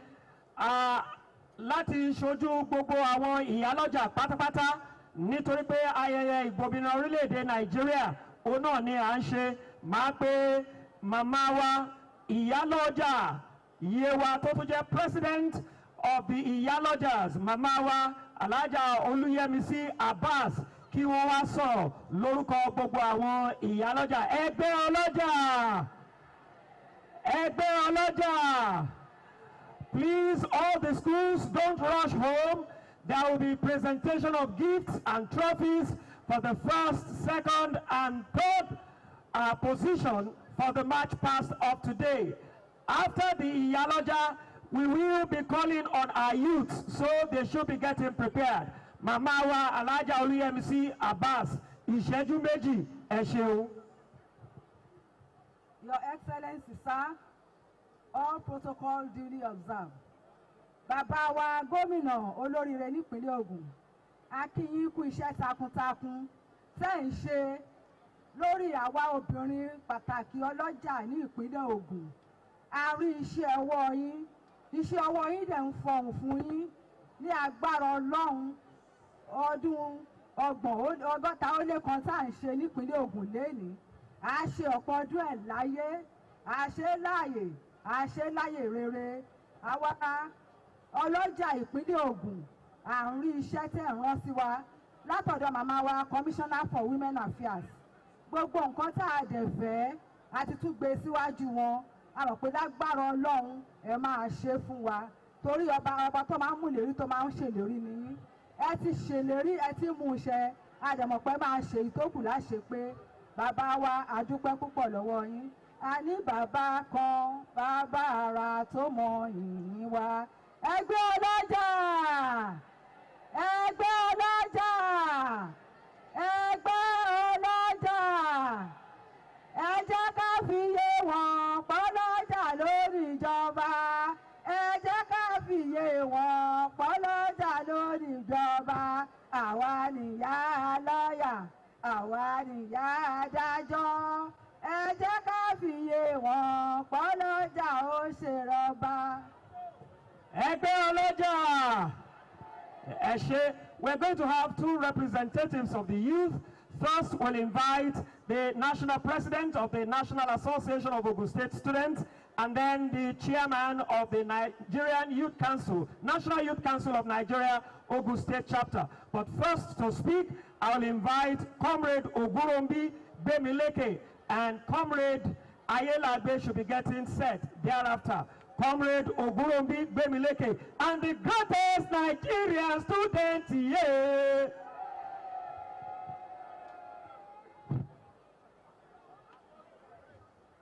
Láti ṣojú gbogbo àwọn ìyálọ́jà pátápátá nítorí pé ayẹyẹ ìgbòmìnira orílẹ̀-èdè Nàìjíríà òun náà ni à ń ṣe, máa pé màmá wa ìyálọ́jà Yewa tó tún jẹ́ President of the Ìyálọ́jàs, màmá wa Alhaja Olúyẹmísí Abbas, kí wọ́n wá sọ̀rọ̀ lórúkọ gbogbo àwọn ìyálọ́jà. Ẹgbẹ́ ọlọ́jà! Ẹgbẹ́ ọlọ́jà! Please, all the schools, don't rush home. There will be presentation of gifts and trophies for the first, second, and third position for the march past of today. After the Iyaloja, we will be calling on our youths, so they should be getting prepared. Màmá wa Alhaja Olúyẹmísí Abbas, ìṣẹ́jú méjì, ẹ ṣeun. Your Excellency, sir, all protocol duly observed. Bàbá wa gómìnà olóríire nípínlẹ̀ Ògùn, a kí yín kú iṣẹ́ takuntakun tẹ́ ń ṣe lórí àwa obìnrin pàtàkì ọlọ́jà ní ìpínlẹ̀ Ògùn. A rí iṣẹ́ ọwọ́ yín. Iṣẹ́ ọwọ́ yín dẹ̀ ń fọhùn fún yín ní agbára Ọlọ́run. Ọdún ọgọ́ta ó lé kan tá à ń ṣe nípínlẹ̀ Ògùn lénìí. A ṣe ọ̀pọ̀ ọdún ẹ̀ láyé. A ṣe láyè rere. Àwa ọlọ́jà ìpínlẹ̀ Ògùn à ń rí iṣẹ́ tẹ̀ ń rán sí wa látọ̀dọ̀ màmá wa Commissioner for Women Affairs. Gbogbo nǹkan tá a dẹ̀ fẹ́ a ti tún gbé síwájú wọn. A rò pé lágbára Ọlọ́run ẹ máa ṣe fún wa torí ọba tó máa ń mú ìlérí tó máa ń ṣèlérí nìyí. Ẹ ti ṣèlérí ẹ ti mú iṣẹ́ a dẹ̀ mọ̀ pé máa ṣe ìtókù láṣẹ pé bàbá wa a dúpẹ́ púpọ̀ lọ́wọ́ yín. A ní bàbá kan bàbá ara tó mọ ìyìn wa. Ẹgbẹ́ ọlọ́jà ẹgbẹ́ ọlọ́jà ẹgbẹ́ ọlọ́jà ẹ jẹ́ ká fi yé wọn pọ́lọ́jà lórí ìjọba. Ẹ jẹ́ ká fi yé wọn pọ́lọ́jà lórí ìjọba. Àwa nìyá lọ́yà àwa nìyá adájọ́. Ẹ jẹ́ ká fi yé wọn pọ́lọ́jà ó ṣèrọba. Ẹgbẹ́ ọlọ́jà. Eshe, we're going to have two representatives of the youth. First, we'll invite the national president of the National Association of Ogun State Students, and then the chairman of the Nigerian Youth Council, National Youth Council of Nigeria, Ogun State Chapter. But first to speak, I'll invite Comrade Ogurombi Bemileke and Comrade Ayelagbe should be getting set thereafter. Comrade Ogurombi Bemileke and the greatest Nigerian student here.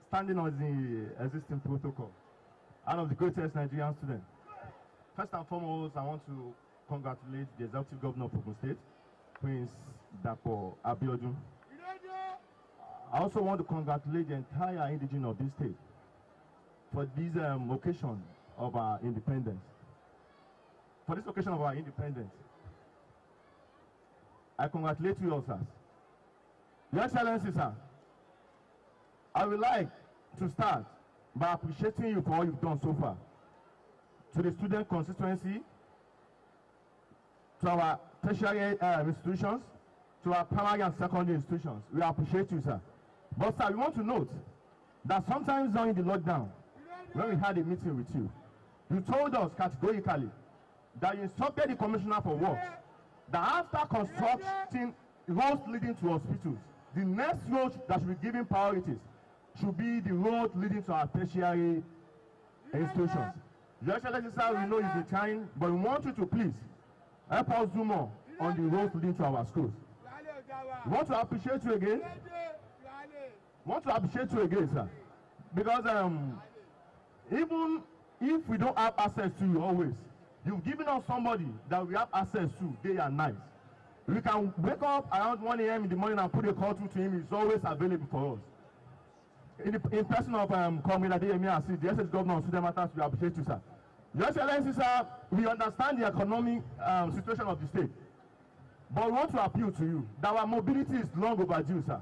Standing on the existing protocol, one of the greatest Nigerian students. First and foremost, I want to congratulate the Executive Governor of Ogun State, Prince Dapo Abeokuta. I also want to congratulate the entire indigene of this state for this occasion of our independence. For this occasion of our independence, I congratulate you all, sirs. Your Excellency, sir, I would like to start by appreciating you for all you've done so far. To the student constituency, to our tertiary institutions, to our primary and secondary institutions, we appreciate you, sir. But, sir, we want to note that sometimes during the lockdown, when we had a meeting with you, you told us categorically that you instructed the Commissioner for Works that after constructing roads leading to hospitals, the next road that should be given priorities should be the road leading to our tertiary institutions. Your Excellency, sir, we know you've been trying, but we want you to please help us do more on the roads leading to our schools. We want to appreciate you again. Sir, because even if we don't have access to you always, you've given us somebody that we have access to day and night. We can wake up around 1 a.m. in the morning and put a call through to him. He's always available for us. In person of Comrade Adeyemi, the SS Governor of Student Matters, we appreciate you, sir. Your Excellency, sir, we understand the economic situation of the state, but we want to appeal to you that our mobility is long overdue, sir.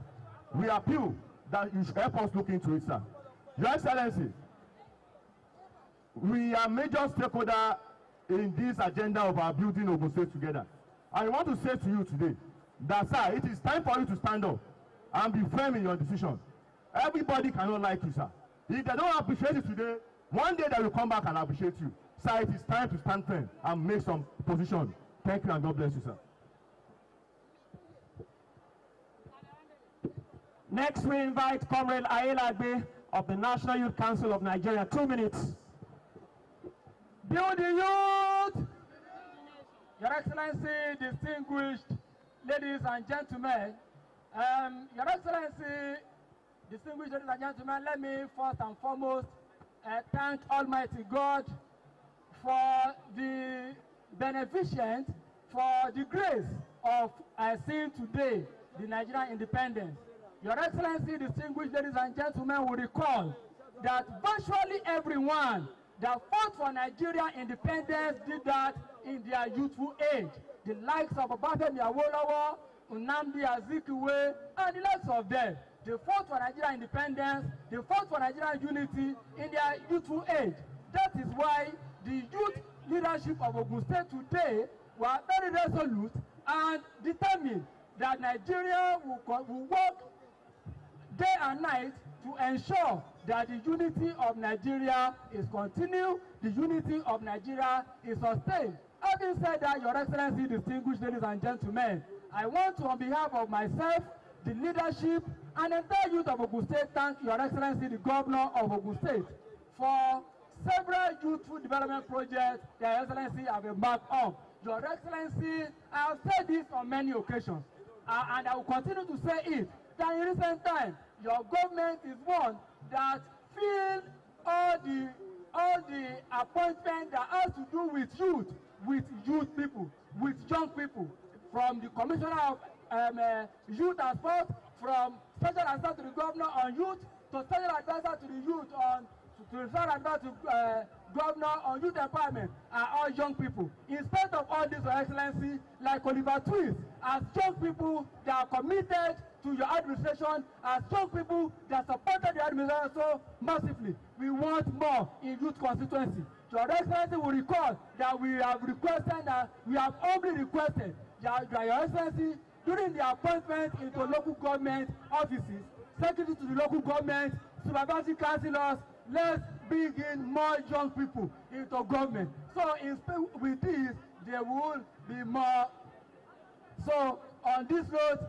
We appeal that you should help us look into it, sir. Your Excellency, we are major stakeholder in this agenda of our building Ogun State together. I want to say to you today that, sir, it is time for you to stand up and be firm in your decision. Everybody cannot like you, sir. If they don't appreciate you today, one day they will come back and appreciate you. Sir, it is time to stand firm and make some position. Thank you and God bless you, sir. Next, we invite Comrade Ayelagbe of the National Youth Council of Nigeria. 2 minutes. Build the youth! Your Excellency, distinguished ladies and gentlemen, Your Excellency, distinguished ladies and gentlemen, let me first and foremost thank Almighty God for the beneficent, for the grace of seeing today the Nigerian independence. Your Excellency, distinguished ladies and gentlemen, will recall that virtually everyone that fought for Nigeria independence did that in their youthful age. The likes of Obafemi Awolowo, Nnamdi Azikiwe, and the likes of them. They fought for Nigerian independence, they fought for Nigerian unity in their youthful age. That is why the youth leadership of Ogun State today were very resolute and determined that Nigeria will work day and night to ensure that the unity of Nigeria is continued, the unity of Nigeria is sustained. Having said that, Your Excellency, distinguished ladies and gentlemen, I want to, on behalf of myself, the leadership, and the entire youth of Ogun State, thank Your Excellency, the Governor of Ogun State, for several youthful development projects Your Excellency have embarked on. Your Excellency, I have said this on many occasions, and I will continue to say it, that in recent times, your government is one that filled all the appointments that has to do with youth people, with young people, from the Commissioner of Youth and Sport, from Special Advisor to the Governor on Youth, to Special Advisor to the Youth on, to Special Advisor to Governor on Youth Empowerment, are all young people. In spite of all this, Your Excellency, like Oliver Twist, as young people that are committed to your administration, as young people that supported the administration so massively, we want more in youth constituency. Your Excellency will recall that we have requested, that we have humbly requested that Your Excellency, during the appointment into local government offices, secretary to the local government, supervisory councillors, let's bring in more young people into government. So with this, there will be more. So on this note,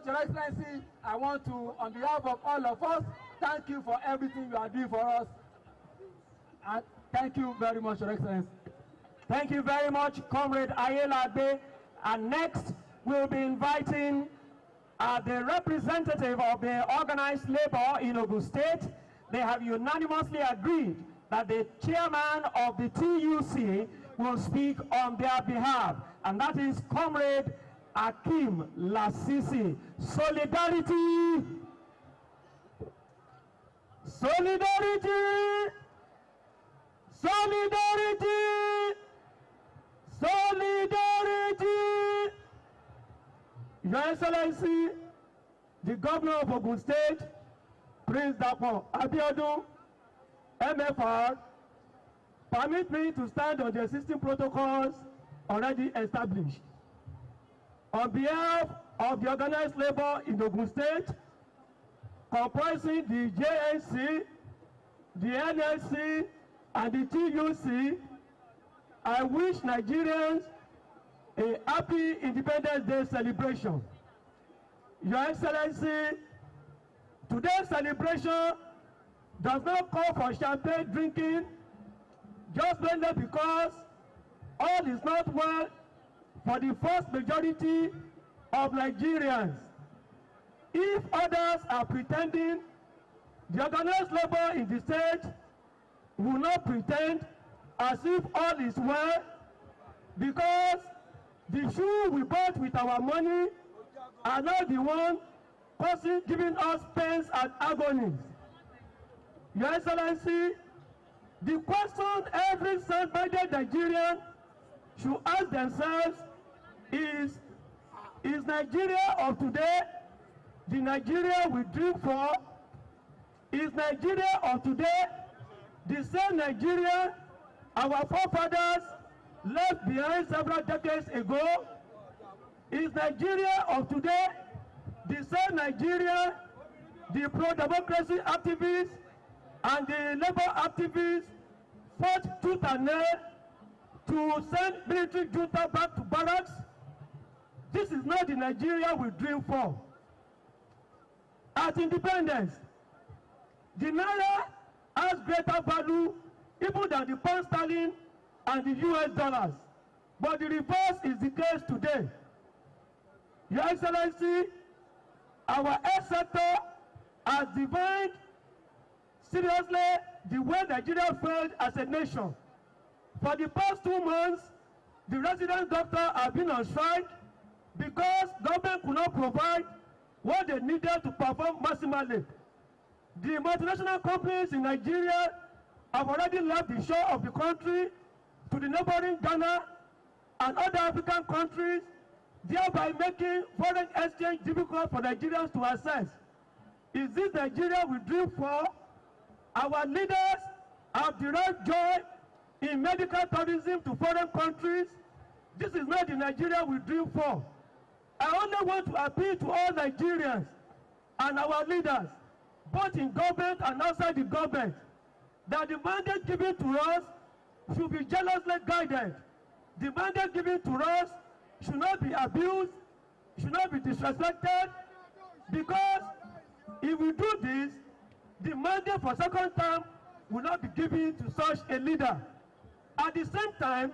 Your Excellency, I want to, on behalf of all of us, thank you for everything you are doing for us. And thank you very much, Your Excellency. Thank you very much, Comrade Ayelade. And next, we'll be inviting the representative of the organized labor in Ogun State. They have unanimously agreed that the chairman of the TUC will speak on their behalf, and that is Comrade Akim Lasisi. Solidarity! Solidarity! Solidarity! Solidarity! Your Excellency, the Governor of Ogun State, Prince Dapo Abiodun, MFR, permit me to stand on the existing protocols already established. On behalf of the organized labor in Ogun State, comprising the JNC, the NLC, and the TUC, I wish Nigerians a happy Independence Day celebration. Your Excellency, today's celebration does not call for champagne drinking, just mainly because all is not well for the vast majority of Nigerians. If others are pretending, the organized labor in the state will not pretend as if all is well, because the shoe we bought with our money are not the one giving us pains and agonies. Your Excellency, the question every sound-minded Nigerian should ask themselves is Nigeria of today the Nigeria we dream for? Is Nigeria of today the same Nigeria our forefathers left behind several decades ago? Is Nigeria of today the same Nigeria the pro-democracy activists and the labor activists fought tooth and nail to send military junta back to barracks? This is not the Nigeria we dream for. At independence, the Naira has greater value even than the pound sterling and the US dollars. But the reverse is the case today. Your Excellency, our health sector has defined seriously the way Nigeria failed as a nation. For the past 2 months, the resident doctors have been on strike because government could not provide what they needed to perform maximally. The multinational companies in Nigeria have already left the shore of the country to the neighboring Ghana and other African countries thereby making foreign exchange difficult for Nigerians to access. Is this Nigeria we dream for? Our leaders have derived joy in medical tourism to foreign countries. This is not the Nigeria we dream for. I only want to appeal to all Nigerians and our leaders, both in government and outside the government, that the mandate given to us should be jealously guided. The mandate given to us should not be abused, should not be disrespected, because if we do this, the mandate for second term will not be given to such a leader. At the same time,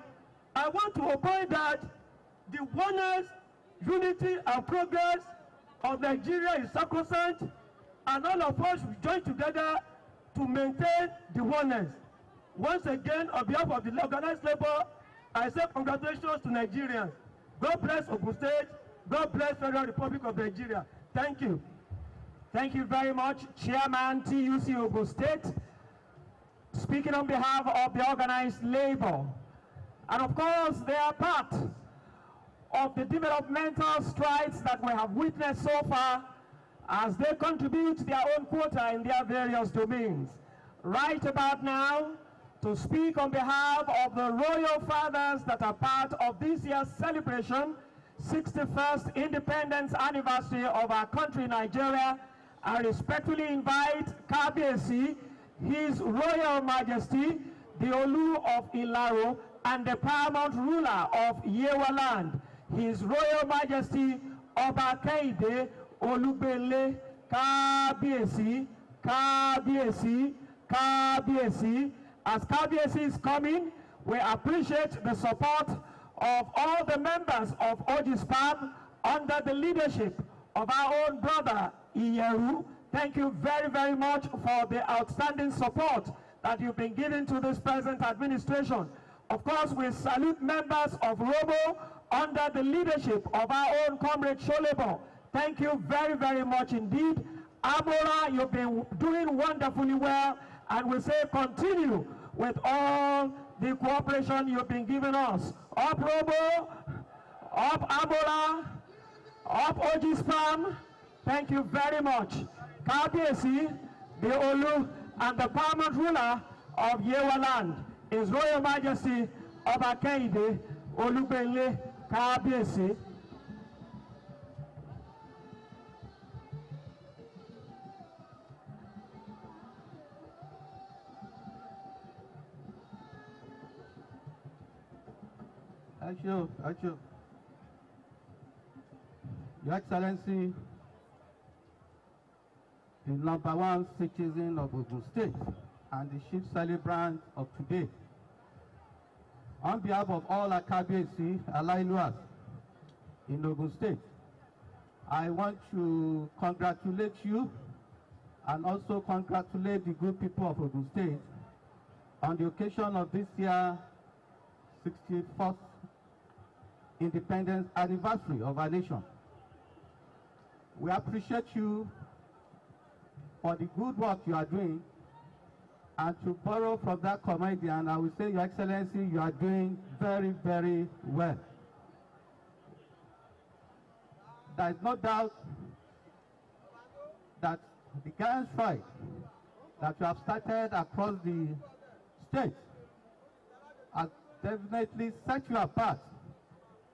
I want to opine that the oneness, unity, and progress of Nigeria is sacrosanct, and all of us will join together to maintain the oneness. Once again, on behalf of the organized labor, I say congratulations to Nigerians. God bless Ogun State. God bless Federal Republic of Nigeria. Thank you. Thank you very much, Chairman TUC Ogun State, speaking on behalf of the organized labor. And of course, they are part of the developmental strides that we have witnessed so far as they contribute their own quota in their various domains. Right about now, to speak on behalf of the royal fathers that are part of this year's celebration, 61st Independence Anniversary of our country, Nigeria, I respectfully invite Kabiyesi, His Royal Majesty, the Olu of Ilaro, and the paramount ruler of Yewa land, His Royal Majesty Oba Kehinde Olugbele Kabiyesi, Kabiyesi, Kabiyesi. As Kabiyesi is coming, we appreciate the support of all the members of OGSPAM under the leadership of our own brother Iyeru. Thank you very, very much for the outstanding support that you've been giving to this present administration. Of course, we salute members of Robo under the leadership of our own comrade Sholebo. Thank you very, very much indeed. Amora, you've been doing wonderfully well, and we say continue with all the cooperation you've been giving us. Up Robo, up Amora, up OGSPAM. Thank you very much. Kabiyesi, the Olu, and the paramount ruler of Yewa land, His Royal Majesty Oba Kehinde Olugbele Kabiyesi. Thank you. Your Excellency, the #1 citizen of Ogun State and the chief celebrant of today, on behalf of all Kabiyesi Alailuas in Ogun State, I want to congratulate you and also congratulate the good people of Ogun State on the occasion of this year 61st Independence Anniversary of our nation. We appreciate you for the good work you are doing, and to borrow from that comedian, I will say, Your Excellency, you are doing very, very well. There is no doubt that the grand stride that you have started across the state has definitely set you apart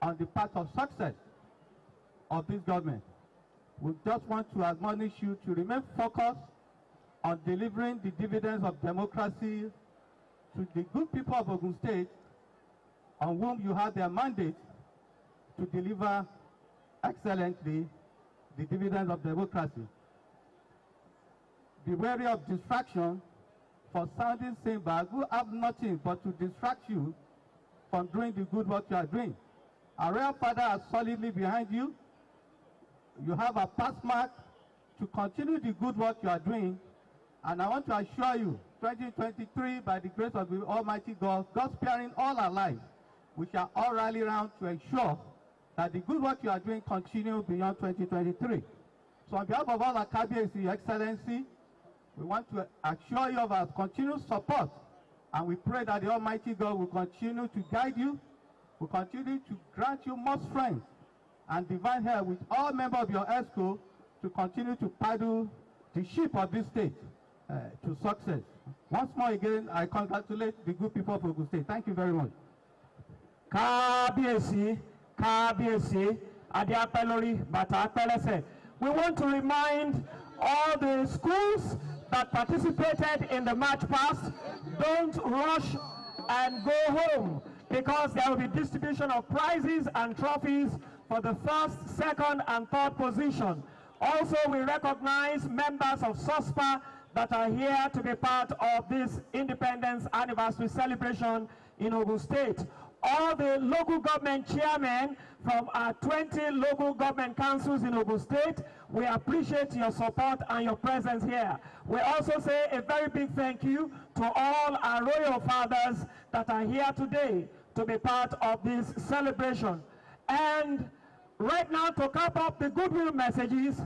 on the path of success of this government. We just want to admonish you to remain focused on delivering the dividends of democracy to the good people of Ogun State, on whom you have their mandate to deliver excellently the dividends of democracy. Be wary of distraction for sounding cymbals who have nothing but to distract you from doing the good work you are doing. Our Royal Father is solidly behind you. You have a pass mark to continue the good work you are doing. And I want to assure you, 2023, by the grace of the Almighty God, God sparing all our lives, we shall all rally around to ensure that the good work you are doing continue beyond 2023. So on behalf of all our Kabiyesi, Your Excellency, we want to assure you of our continued support. And we pray that the Almighty God will continue to guide you, will continue to grant you more strength and divine help with all members of your ESCO to continue to paddle the ship of this state to success. Once more again, I congratulate the good people of Ogun State. Thank you very much. Kábíyèsí, Kábíyèsí, Adéapẹ́lórí, Bàtà Apẹ́lẹ́sẹ̀. We want to remind all the schools that participated in the march past, don't rush and go home, because there will be distribution of prizes and trophies for the first, second, and third position. Also, we recognize members of SOSPA that are here to be part of this Independence Anniversary celebration in Ogun State. All the local government chairmen from our 20 local government councils in Ogun State, we appreciate your support and your presence here. We also say a very big thank you to all our royal fathers that are here today to be part of this celebration. And right now, to cap up the goodwill messages,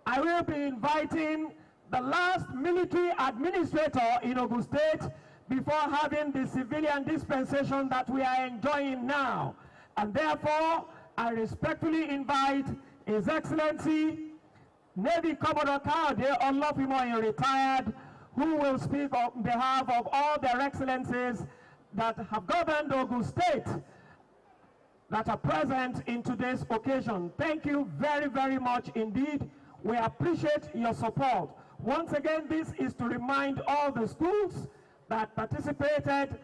I will be inviting the last military administrator in Ogun State before having the civilian dispensation that we are enjoying now. And therefore, I respectfully invite His Excellency Navy Commodore Kayode Olofimoyin retired, who will speak on behalf of all their excellencies that have governed Ogun State that are present in today's occasion. Thank you very, very much indeed. We appreciate your support. Once again, this is to remind all the schools that participated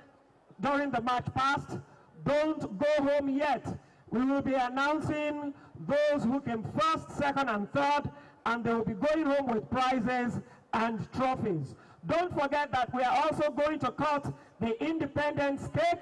during the march past, don't go home yet. We will be announcing those who came first, second, and third, and they will be going home with prizes and trophies. Don't forget that we are also going to cut the independence cake,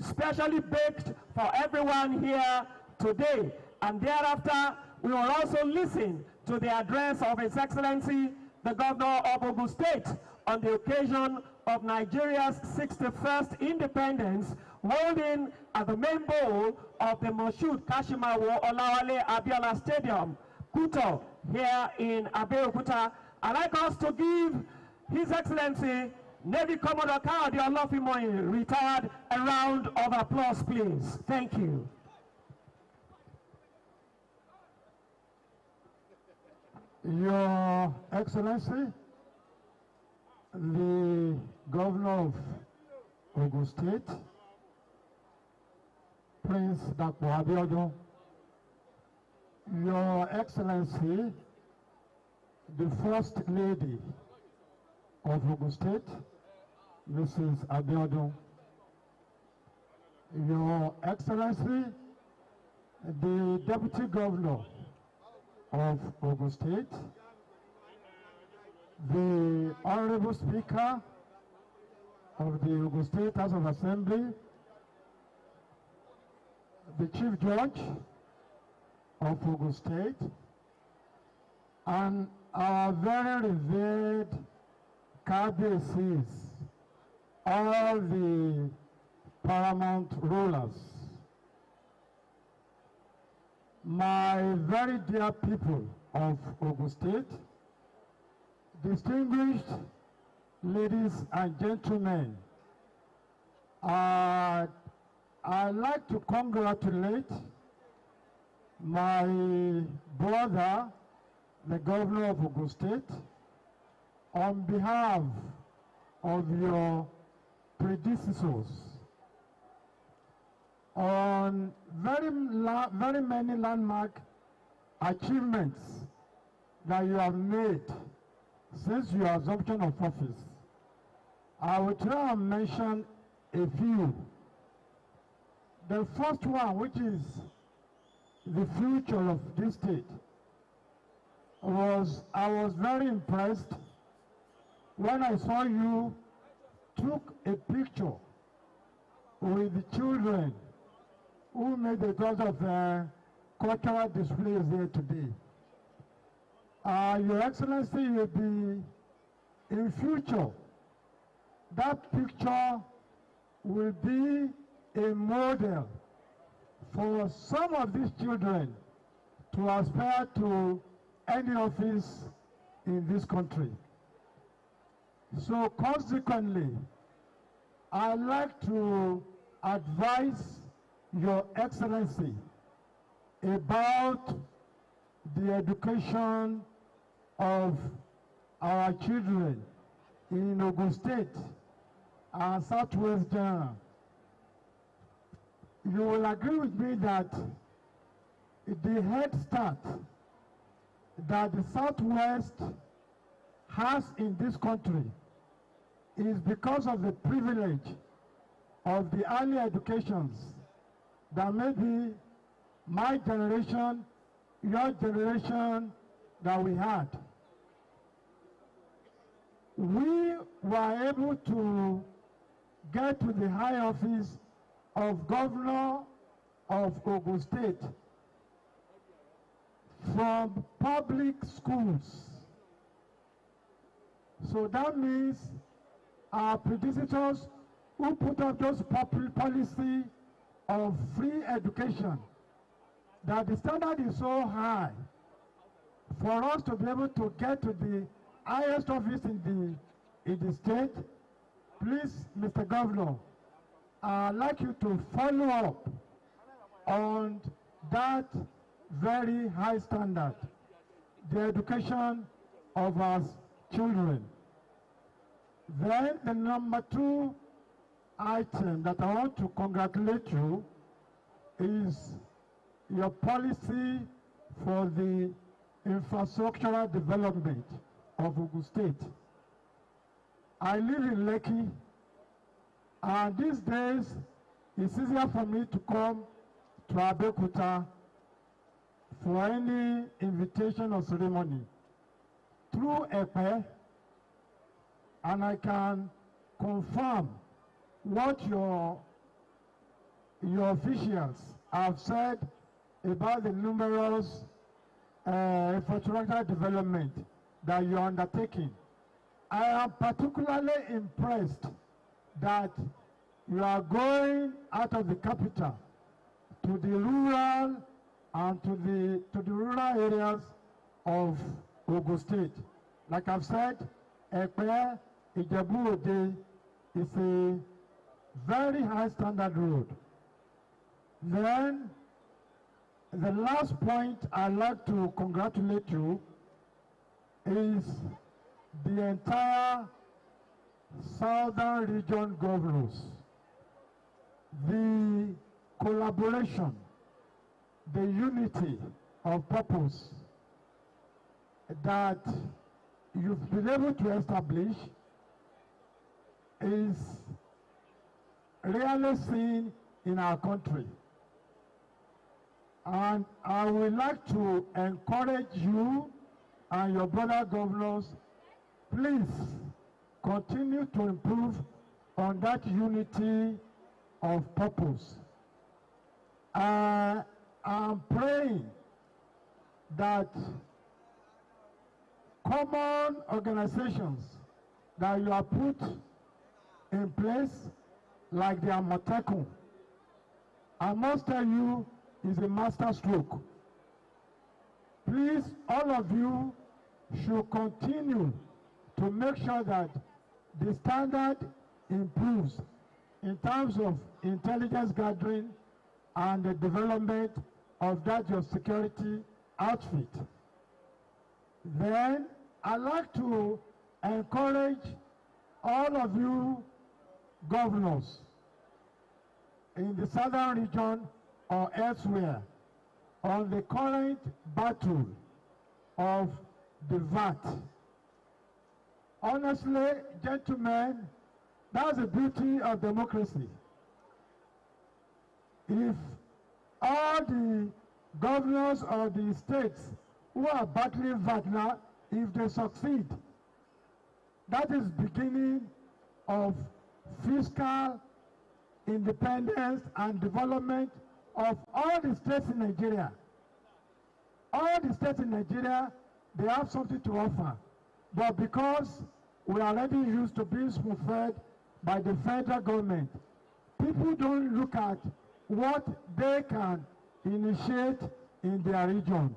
specially baked for everyone here today. And thereafter, we will also listen to the address of His Excellency, the Governor of Ogun State, on the occasion of Nigeria's 61st independence, holding at the main bowl of the Moshood Kashimawo Olawale Abiola Stadium, Kuto, here in Abeokuta. I'd like us to give His Excellency Navy Commodore Kayode Olofimoyin, retired, a round of applause, please. Thank you. Your Excellency, the Governor of Ogun State, Prince Dr. Abeokuta, Your Excellency, the First Lady of Ogun State, Mrs. Abeokuta, Your Excellency, the Deputy Governor of Ogun State, the Honorable Speaker of the Ogun State House of Assembly, the Chief Judge of Ogun State, and our very revered Kabisis, all the paramount rulers, my very dear people of Ogun State, distinguished ladies and gentlemen, I'd like to congratulate my brother, the Governor of Ogun State, on behalf of your predecessors on very many landmark achievements that you have made since your assumption of office. I will try and mention a few. The first one, which is the future of this state, I was very impressed when I saw you took a picture with the children who made a lot of cultural displays here today. Your Excellency will be, in future, that picture will be a model for some of these children to aspire to any office in this country. So consequently, I'd like to advise Your Excellency about the education of our children in Ogun State and Southwest General. You will agree with me that the head start that the Southwest has in this country is because of the privilege of the early educations that maybe my generation, your generation that we had. We were able to get to the high office of Governor of Ogun State from public schools. So that means our predecessors who put up those policy of free education, that the standard is so high for us to be able to get to the highest office in the state. Please, Mr. Governor, I'd like you to follow up on that very high standard, the education of our children. Then the number 2 item that I want to congratulate you is your policy for the infrastructural development of Ogun State. I live in Lekki, and these days it's easier for me to come to Abeokuta for any invitation or ceremony through Epe, and I can confirm what your officials have said about the numerous infrastructural development that you are undertaking. I am particularly impressed that you are going out of the capital to the rural and to the rural areas of Ogun State. Like I've said, Epe, Ijebu-Ode is a very high standard road. Then the last point I'd like to congratulate you is the entire southern region governors. The collaboration, the unity of purpose that you've been able to establish is rarely seen in our country. And I would like to encourage you and your brother governors, please continue to improve on that unity of purpose. I'm praying that common organizations that you have put in place, like the Amotekun, I must tell you, is a master stroke. Please, all of you should continue to make sure that the standard improves in terms of intelligence gathering and the development of that your security outfit. Then I'd like to encourage all of you governors in the southern region or elsewhere on the current battle of the VAT. Honestly, gentlemen, that's the beauty of democracy. If all the governors of the states who are battling VAT now, if they succeed, that is beginning of fiscal independence and development of all the states in Nigeria. All the states in Nigeria, they have something to offer. But because we are already used to being spoon-fed by the federal government, people don't look at what they can initiate in their region.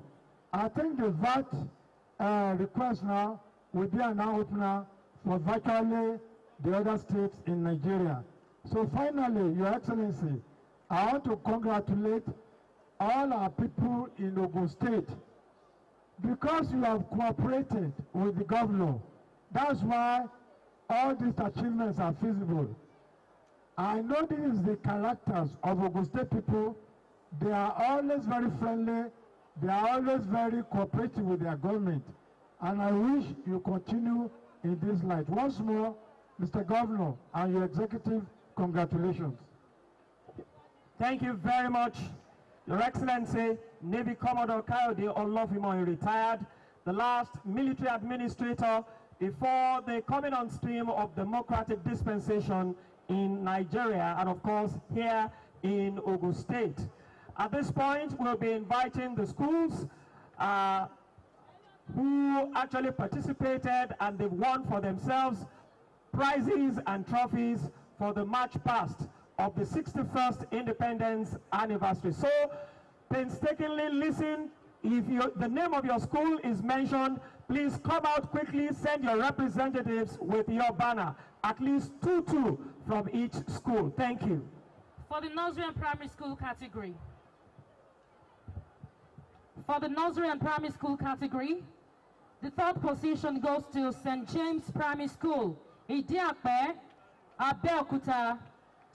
I think the VAT request now will be an eye-opener for virtually the other states in Nigeria. So finally, Your Excellency, I want to congratulate all our people in Ogun State. Because you have cooperated with the governor, that's why all these achievements are feasible. I know this is the characters of Ogun State people. They are always very friendly. They are always very cooperative with their government. And I wish you continue in this light. Once more, Mr. Governor and your executive, congratulations. Thank you very much, Your Excellency, Navy Commodore Kayode Olofimo, retired, the last military administrator before the coming on stream of democratic dispensation in Nigeria and of course here in Ogun State. At this point, we'll be inviting the schools who actually participated and they've won for themselves prizes and trophies for the March past of the 61st Independence Anniversary. So, painstakingly listen. If the name of your school is mentioned, please come out quickly, send your representatives with your banner. At least two from each school. Thank you. For the nursery and primary school category. For the nursery and primary school category, the third position goes to St. James Primary School, Idiape, Abeokuta.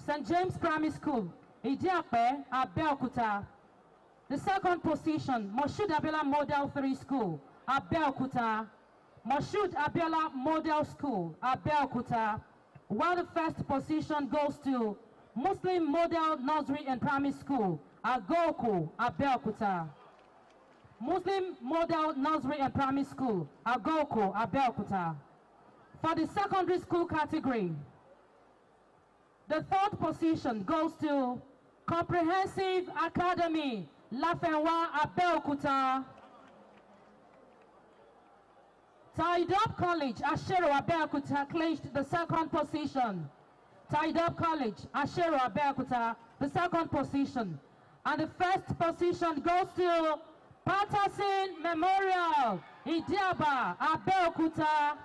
St. James Primary School, Idiape, Abeokuta. The second position, Moshood Abiola Model 3 School, Abeokuta. Moshood Abiola Model School, Abeokuta. While the first position goes to Muslim Model Nursery and Primary School, Agoku, Abeokuta. Muslim Model Nursery and Primary School, Agoku, Abeokuta. For the secondary school category, the third position goes to Comprehensive Academy, Lafenwa, Abeokuta. Tied Up College, Ashero, Abeokuta clinched the second position. Tied Up College, Ashero, Abeokuta, the second position. And the first position goes to Patterson Memorial, Idiaba, Abeokuta.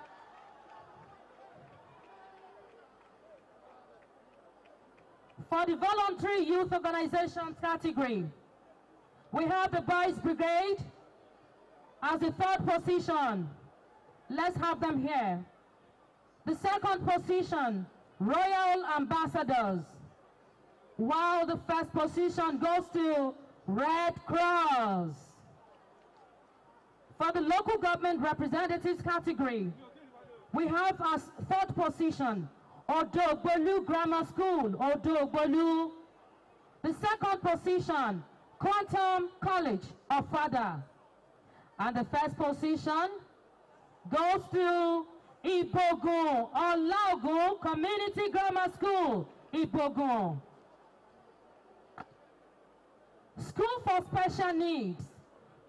For the voluntary youth organizations category, we have the Boys Brigade as the third position. Let's have them here. The second position, Royal Ambassadors, while the first position goes to Red Cross. For the local government representatives category, we have as third position, Odogbolu Grammar School, Odogbolu. The second position, Quantum College of Fada. And the first position goes to Ibogun, Olaogun Community Grammar School, Ibogun. School for Special Needs,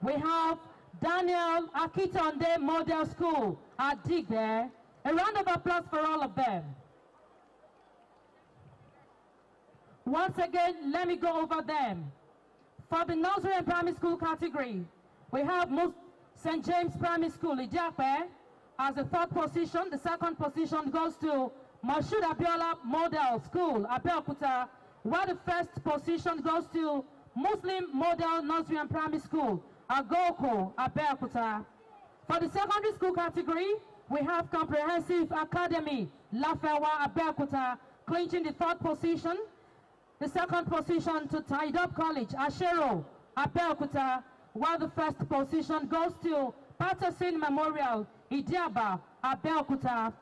we have Daniel Akitonde Model School at Digbe. A round of applause for all of them. Once again, let me go over them. For the nursery and primary school category, we have St. James Primary School, Idiape, as the third position. The second position goes to Moshood Abiola Model School, Abeokuta, while the first position goes to Muslim Model Nursery and Primary School, Agoko, Abeokuta. For the secondary school category, we have Comprehensive Academy, Lafewa, Abeokuta, clinching the third position. The second position to Tied Up College, Ashero, Abeokuta, while the first position goes to Patterson Memorial, Idiaba, Abeokuta.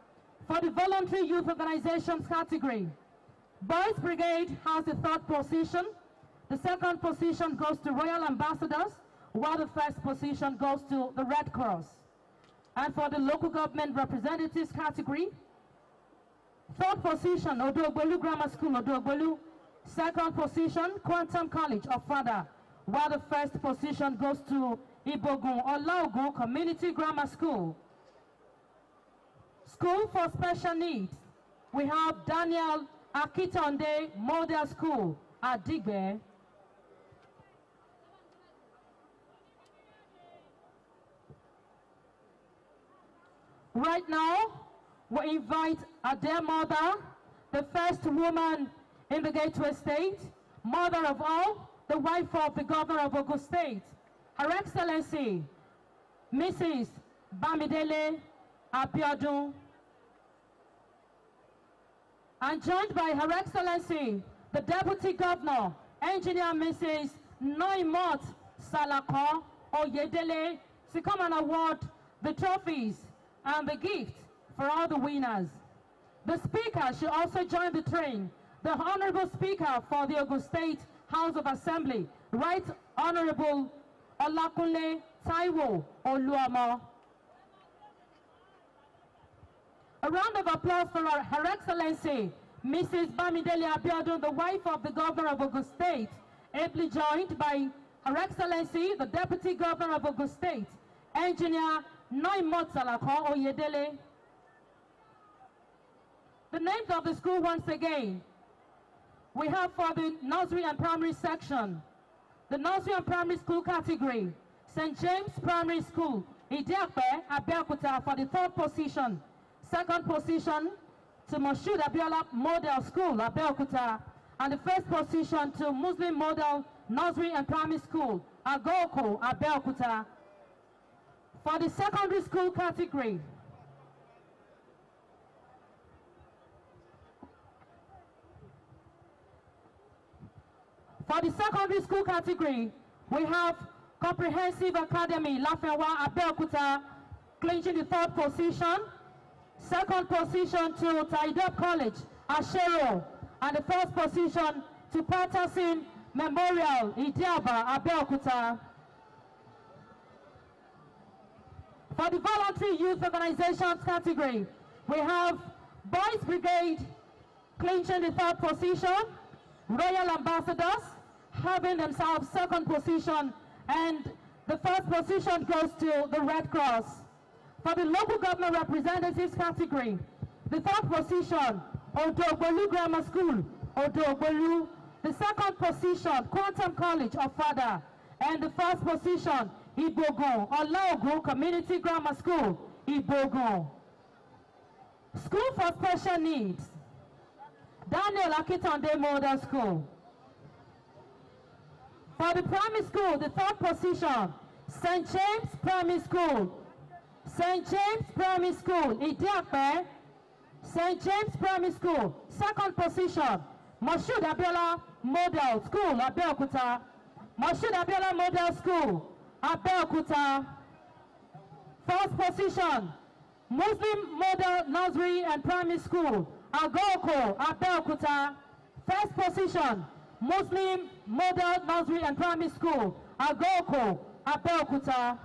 For the voluntary youth organizations category, Boys Brigade has the third position. The second position goes to Royal Ambassadors, while the first position goes to the Red Cross. And for the local government representatives category, third position, Odogbolu Grammar School, Odogbolu. Second position, Quantum College of Fada, while the first position goes to Ibogun Olaogun Community Grammar School. School for Special Needs, we have Daniel Akitonde Model School at Digbe. Right now, we invite Ade Mother, the first woman in the Gateway State, mother of all, the wife of the governor of Ogun State, Her Excellency, Mrs. Bamidele Abiodun, and joined by Her Excellency, the Deputy Governor, Engineer Mrs. Noimot Salako Oyedele, to come and award the trophies and the gift for all the winners. The Speaker should also join the train. The Honorable Speaker for the Ogun State House of Assembly, Right Honorable Olakunle Taiwo Oluomo. A round of applause for Her Excellency, Mrs. Bamidele Abiodun, the wife of the Governor of Ogun State, ably joined by Her Excellency, the Deputy Governor of Ogun State, Engineer Noimot Salako Oyedele. The names of the school once again. We have for the nursery and primary section, the nursery and primary school category, St. James Primary School, Idiakwe, Abeokuta for the 3rd position. 2nd position to Moshood Abiola Model School, Abeokuta, and the 1st position to Muslim Model Nursery and Primary School, Agoko, Abeokuta. For the secondary school category, we have Comprehensive Academy, Lafenwa, Abeokuta, clinching the 3rd position. 2nd position to Taidop College, Ashero, and the 1st position to Patterson Memorial, Idiaba, Abeokuta. For the Voluntary Youth Organizations category, we have Boys Brigade clinching the 3rd position, Royal Ambassadors having themselves 2nd position, and the 1st position goes to the Red Cross. For the local government representatives category, the 3rd position, Odogbolu Grammar School, Odogbolu. The 2nd position, Quantum College of Fada. And the 1st position, Ibogon, Olaogun Community Grammar School, Ibogon. School for Special Needs, Daniel Akitonde Model School. For the primary school, the 3rd position, St. James Primary School. St. James Primary School, Idiakwe. St. James Primary School, 2nd position, Moshood Abiola Model School, Abeokuta. Moshood Abiola Model School, Abeokuta. 1st position, Muslim Model Nursery and Primary School, Agoko, Abeokuta. 1st position, Muslim Model Nursery and Primary School, Agoko, Abeokuta.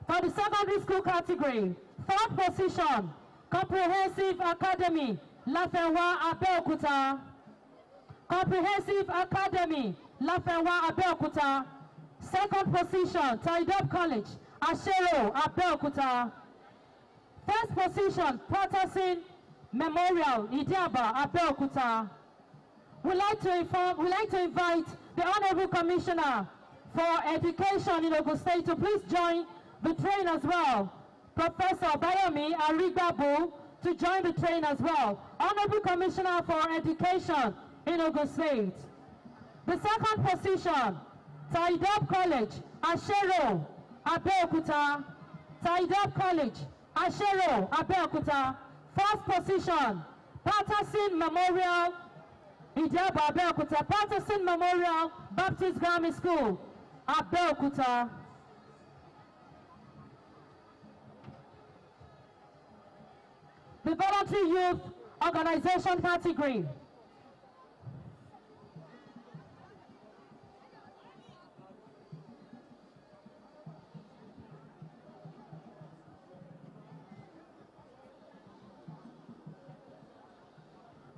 For the secondary school category, 3rd position, Comprehensive Academy, Lafenwa, Abeokuta. Comprehensive Academy, Lafenwa, Abeokuta. 2nd position, Taidop College, Ashero, Abeokuta. 1st position, Patterson Memorial, Idiaba, Abeokuta. We'd like to invite the Honorable Commissioner for Education in Ogun State to please join the train as well. Professor Bayomi Arigbabu to join the train as well. Honorable Commissioner for Education in Ogun State. The 2nd position, Taidop College, Ashero, Abeokuta. Taidop College, Ashero, Abeokuta. 1st position, Patterson Memorial, Idiaba, Abeokuta. Patterson Memorial Baptist Grammar School, Abeokuta. The Voluntary Youth Organization category.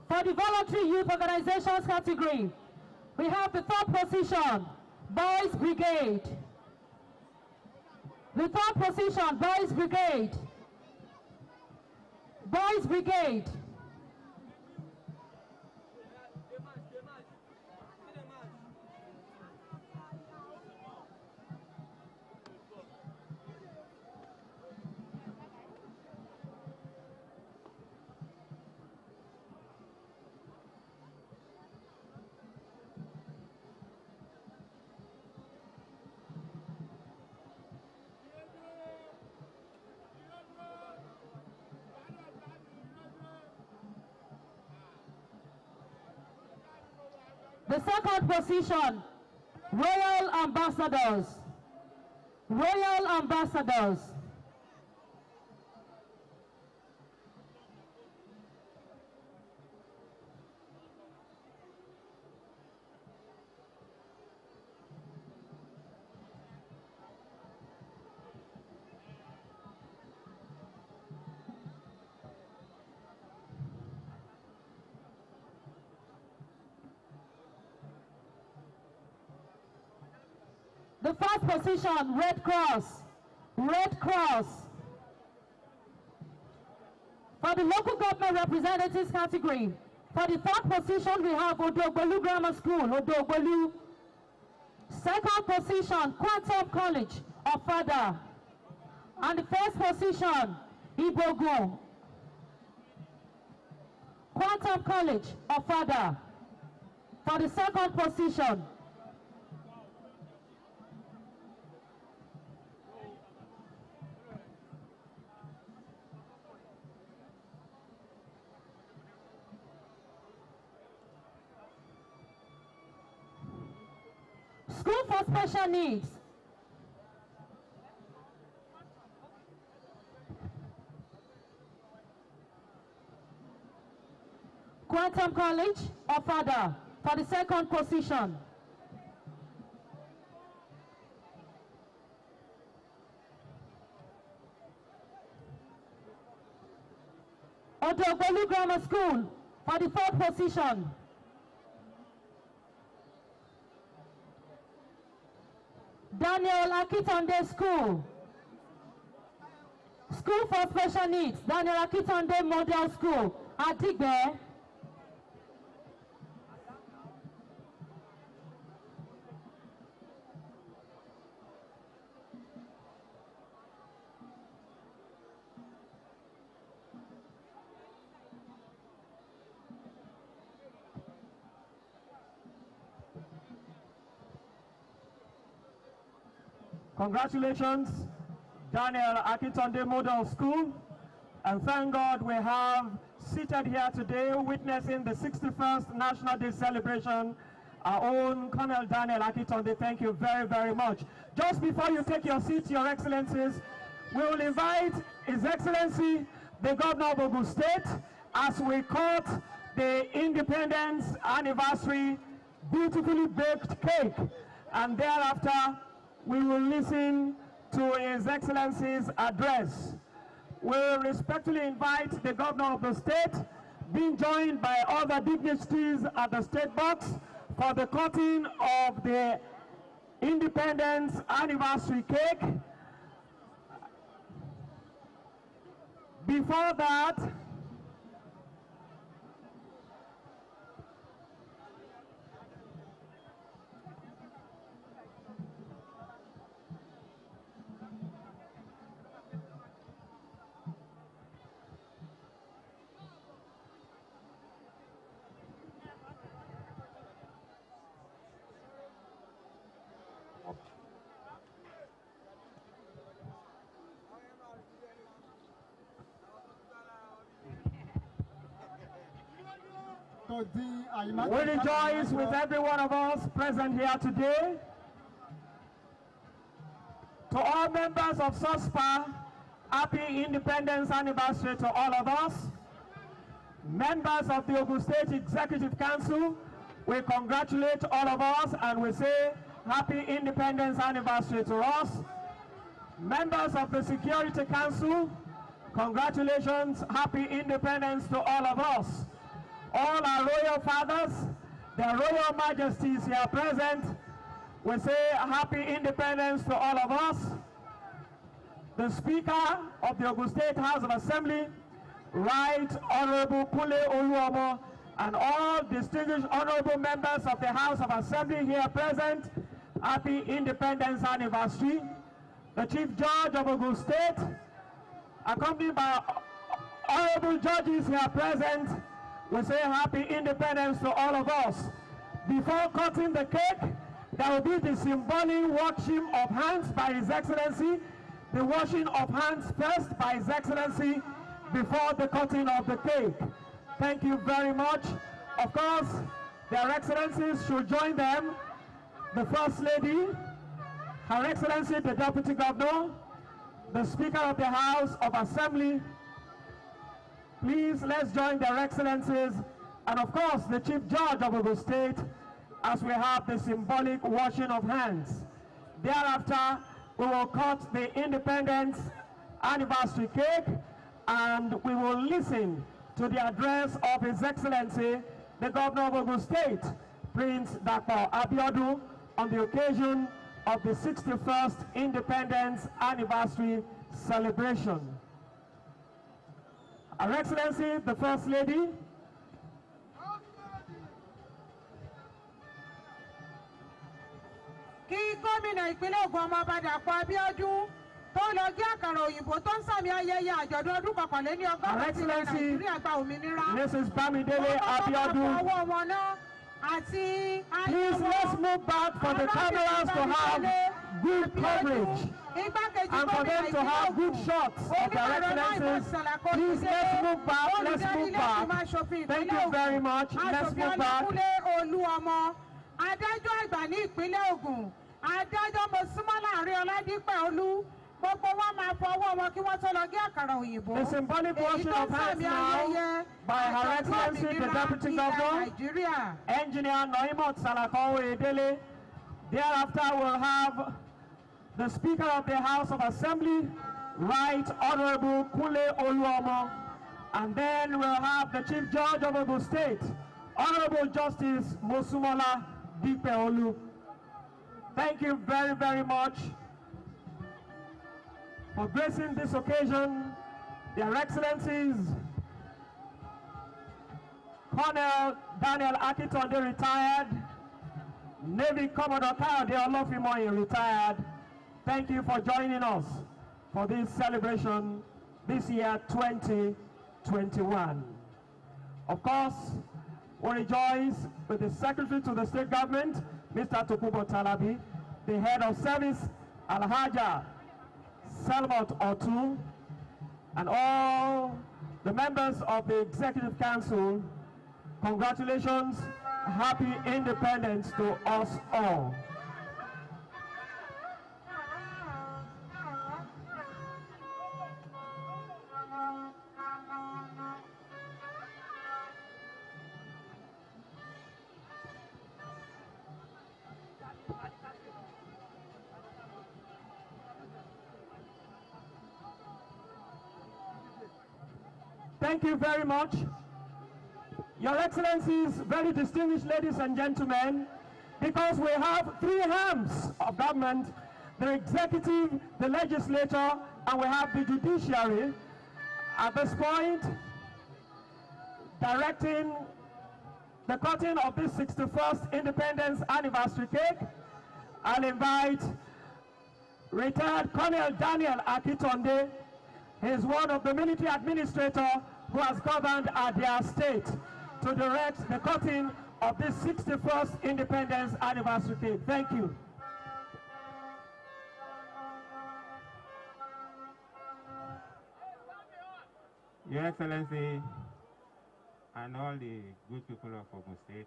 For the Voluntary Youth Organizations category, we have the 3rd position, Boys Brigade. The 3rd position, Boys Brigade. Boys Brigade. The second position, Royal Ambassadors. Royal Ambassadors. The first position, Red Cross. Red Cross. For the local government representatives category, for the third position, we have Odogbolu Grammar School, Odogbolu. Second position, Quantum College of Fada. And the first position, Ibogun. Quantum College of Fada. For the second position, School for Special Needs. Quantum College of Fada for the second position. Odogbolu Grammar School for the third position. Daniel Akitonde School. School for Special Needs, Daniel Akitonde Model School, Adigbe. Congratulations, Daniel Akitonde Model School. And thank God we have seated here today witnessing the 61st National Day celebration, our own Colonel Daniel Akitonde. Thank you very, very much. Just before you take your seats, Your Excellencies, we will invite His Excellency, the Governor of Ogun State, as we cut the Independence Anniversary beautifully baked cake. And thereafter, we will listen to His Excellency's address. We respectfully invite the Governor of the state, being joined by other dignitaries at the state box, for the cutting of the Independence Anniversary cake. Before that, we rejoice with every one of us present here today. To all members of SOSPA, happy Independence Anniversary to all of us. Members of the Ogun State Executive Council, we congratulate all of us and we say happy Independence Anniversary to us. Members of the Security Council, congratulations, happy Independence to all of us. All our royal fathers, their royal majesties here present, we say happy independence to all of us. The Speaker of the Ogun State House of Assembly, Right Honorable Kule Oluomo, and all distinguished honorable members of the House of Assembly here present, happy Independence Anniversary. The Chief Judge of Ogun State, accompanied by honorable judges here present, we say happy independence to all of us. Before cutting the cake, there will be the symbolic washing of hands by His Excellency. The washing of hands first by His Excellency before the cutting of the cake. Thank you very much. Of course, Their Excellencies should join them. The First Lady, Her Excellency the Deputy Governor, the Speaker of the House of Assembly. Please, let's join their Excellencies, and of course the Chief Judge of Ogun State, as we have the symbolic washing of hands. Thereafter, we will cut the Independence Anniversary cake, and we will listen to the address of His Excellency, the Governor of Ogun State, Prince Dr. Abeokuta, on the occasion of the 61st Independence Anniversary celebration. Her Excellency, the First Lady, kí gómìnà ìpínlẹ̀ Ògùn ọmọọba Dàpọ̀ Abíọ́dún tó lọ gé àkàrà òyìnbó tó ń sàmì ayẹyẹ àjọ̀dún ọdún kọkànléní ọgọ́rùn-ún tí Nàìjíríà gba òmìnira. Mrs. Bamidele Abiodun. ọwọ́ wọn náà àti Please, let's move back for the cameras to have good coverage and for them to have good shots of their Excellencies. Please, let's move back, let's move back. Thank you very much. Let's move back. Adájọ́ àgbà ní ìpínlẹ̀ Ògùn, adájọ́ Mosúnmọ́lá Àríọládípẹ̀ Olú, gbogbo wọn máa fọwọ́ wọn kí wọ́n tó lọ gé àkàrà òyìnbó. The symbolic washing of hands now by Her Excellency the Deputy Governor, Engineer Noimot Salako Edele. Thereafter, we'll have the Speaker of the House of Assembly, Right Honorable Kule Oluomo, and then we'll have the Chief Judge of Ogun State, Honorable Justice Mosumola Dipeolu. Thank you very, very much for gracing this occasion. Their Excellencies, Colonel Daniel Akitonde retired, Navy Commodore Kayode Olofimoyin retired. Thank you for joining us for this celebration this year 2021. Of course, we rejoice with the Secretary to the State Government, Mr. Tokunbo Talabi, the Head of Service, Alhaja Salmot Otu, and all the members of the Executive Council. Congratulations, happy independence to us all. Thank you very much. Your Excellencies, very distinguished ladies and gentlemen, because we have three arms of government, the executive, the legislature, and we have the judiciary. At this point, directing the cutting of this 61st Independence Anniversary cake, I'll invite retired Colonel Daniel Akitonde. He is one of the military administrators who has governed their state, to direct the cutting of this 61st Independence Anniversary cake. Thank you. Your Excellency and all the good people of Ogun State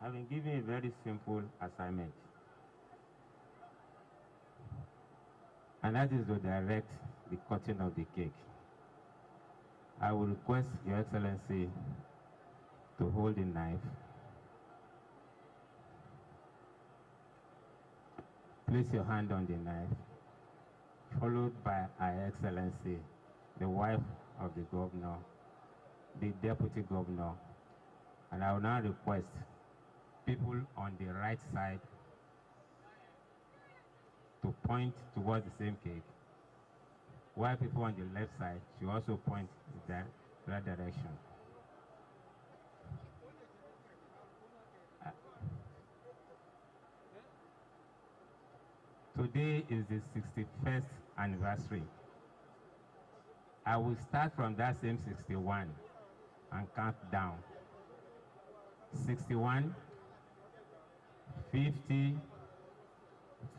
have been given a very simple assignment, and that is to direct the cutting of the cake. I will request Your Excellency to hold the knife. Place your hand on the knife, followed by Her Excellency, the wife of the governor, the deputy governor, and I will now request people on the right side to point towards the same cake, while people on the left side should also point in that direction. Today is the 61st anniversary. I will start from that same 61 and count down. 61, 50,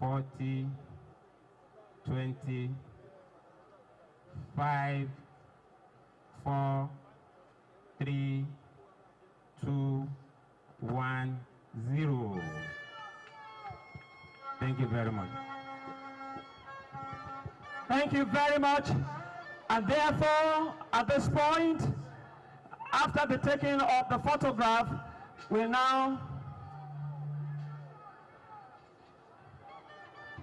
40, 20, 5, 4, 3, 210. Thank you very much. Thank you very much. And therefore, at this point, after the taking of the photograph, we'll now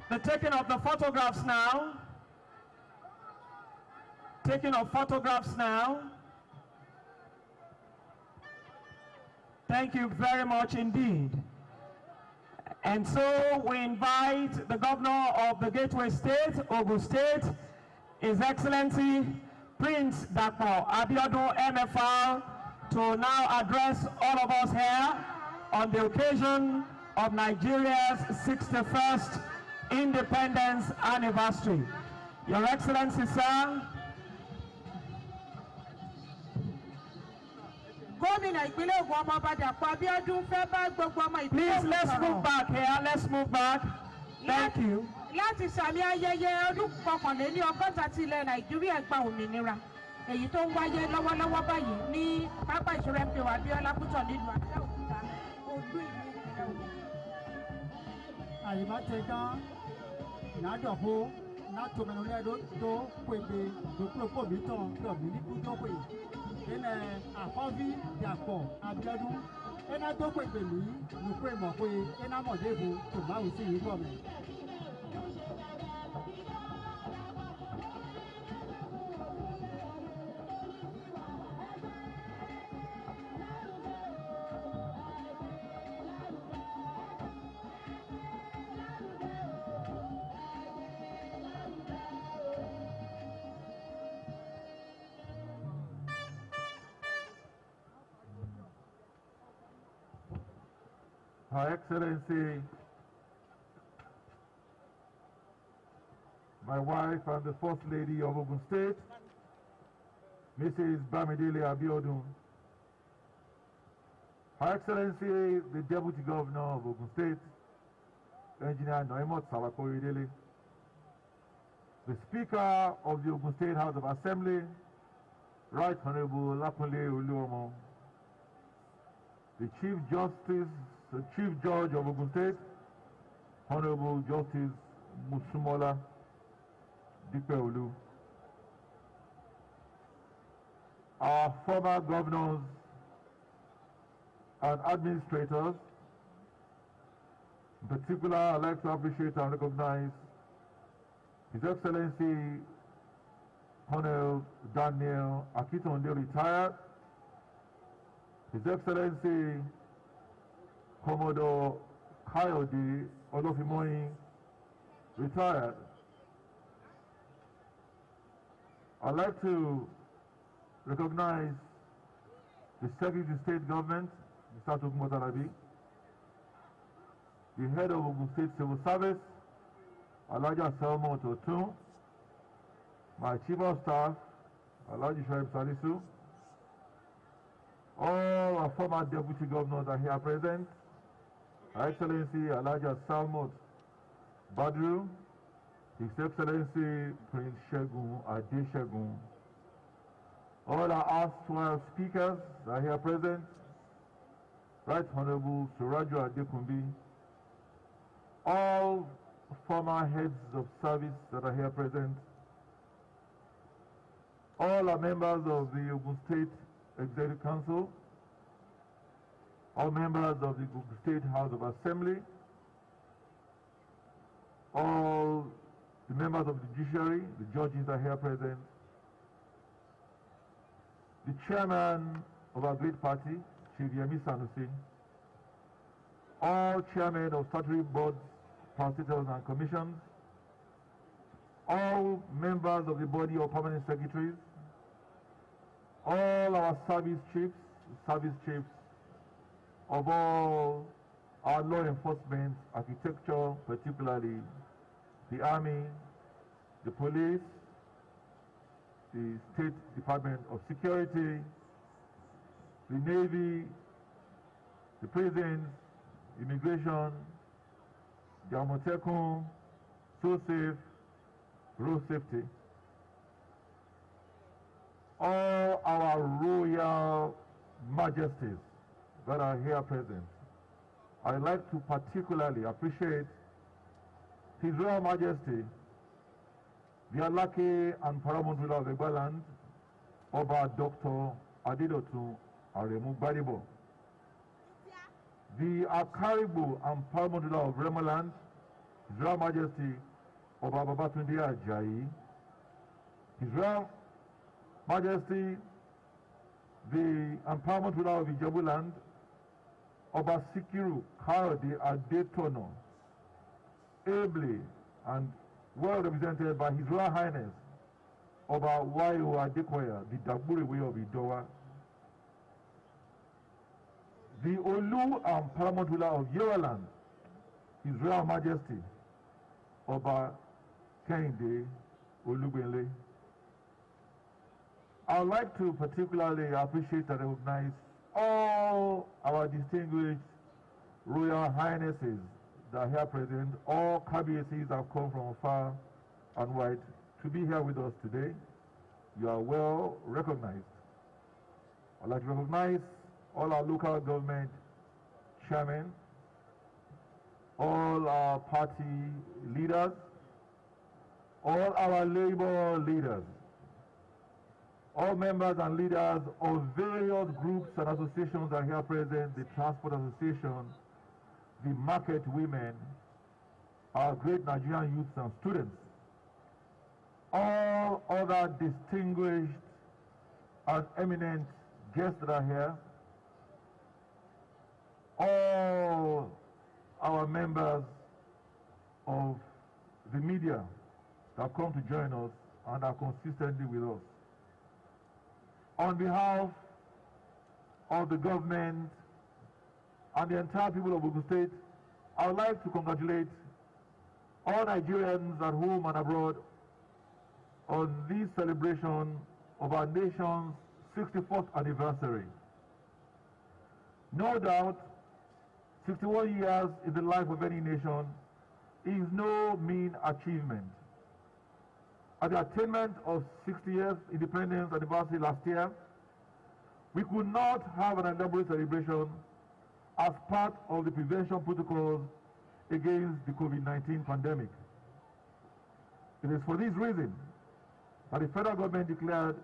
the taking of the photographs now. Taking of photographs now. Thank you very much indeed. And so we invite the governor of the Gateway State, Ogun State, His Excellency Prince Dr. Abeokuta MFR, to now address all of us here on the occasion of Nigeria's 61st Independence Anniversary. Your Excellency, sir. Gómìnà ìpínlẹ̀ Ògùn ọmọọba Dàpọ̀ Abíọ́dún fẹ́ bá gbogbo ọmọ ìpínlẹ̀ Please, Ògùn let's sọ̀rọ̀. move back here. Let's move back. Thank you. Láti sàmì ayẹyẹ ọdún kọkànléní ọgọ́ta tí ilẹ̀ Nàìjíríà gba òmìnira. Èyí tó ń wáyé lọ́wọ́lọ́wọ́ báyìí ní pápá ìṣeré MKO Abeokuta nílùú Abeokuta, olú ìlú ìpínlẹ̀ Ògùn. Àyìnbá tẹ gán nàádọ̀bó nàtòmẹ̀nulẹ̀ tó pègbè dòkúròpọ̀ mi tán dọ̀bí ní kújọ́pè. Ẹnẹ àkọ́bí Dàpọ̀ Abíọ́dún ẹnà tó pègbè mí lùkú ìmọ̀ pé ẹnà mọ̀débù tó máa wù sí yìí bọ̀ mí. Her Excellency, my wife and the First Lady of Ogun State, Mrs. Bamidele Abiodun, Her Excellency, the Deputy Governor of Ogun State, Engineer Noimot Sawakoridele, the Speaker of the Ogun State House of Assembly, Right Honorable Lakunle Oluomo, the Chief Judge of Ogun State, Honorable Justice Musumola Dipeolu, our former governors and administrators. In particular, I'd like to appreciate and recognize His Excellency Colonel Daniel Akitonde, retired, His Excellency Commodore Kayode Olofimoyin, retired. I'd like to recognize the Secretary of State Government, Mr. Tokumotalabi, the head of Ogun State Civil Service, Alaja Selmo Totun, my Chief of Staff, Alaji Shoaib Salisu, all our former Deputy Governors are here present, Her Excellency Alaja Salmot Badru, His Excellency Prince Shegun Adeshegun, all our erstwhile speakers are here present, Right Honorable Suraju Adekunbi, all former heads of service that are here present, all our members of the Ogun State Executive Council, all members of the Ogun State House of Assembly, all the members of the judiciary, the judges are here present, the chairman of our great party, Chief Yemi Sanusi, all chairmen of statutory boards, parliamentary and commissions, all members of the body of permanent secretaries, all our service chiefs of all our law enforcement, architecture, particularly the Army, the police, the State Department of Security, the Navy, the prisons, immigration, the Amotekun, SoSafe, road safety, all our royal majesties, that are here present. I'd like to particularly appreciate His Royal Majesty, the Alake and Paramount ruler of Egbaland, Oba Dr. Adeokuta Aremu Gbadebo, the Akaribu and Paramount ruler of Remoland, His Royal Majesty Oba Babatunde Ajayi, His Royal Majesty the Paramount ruler of Ijebuland, Oba Sikiru Kayode Adetono, ably and well represented by His Royal Highness Oba Wayo Adekoya, the Dagburiwe of Idowa, the Olu and Paramount ruler of Yorubaland, His Royal Majesty Oba Kehinde Olugbenle. I would like to particularly appreciate and recognize all our distinguished Royal Highnesses that are here present. All KBACs have come from far and wide to be here with us today. You are well recognized. I'd like to recognize all our local government chairmen, all our party leaders, all our labor leaders, all members and leaders of various groups and associations that are here present, the Transport Association, the market women, our great Nigerian youths and students, all other distinguished and eminent guests that are here, all our members of the media that come to join us and are consistently with us. On behalf of the government and the entire people of Ogun State, I would like to congratulate all Nigerians at home and abroad on this celebration of our nation's 64th anniversary. No doubt, 61 years in the life of any nation is no mean achievement. At the attainment of 60 years independence anniversary last year, we could not have an elaborate celebration as part of the prevention protocols against the COVID-19 pandemic. It is for this reason that the federal government declared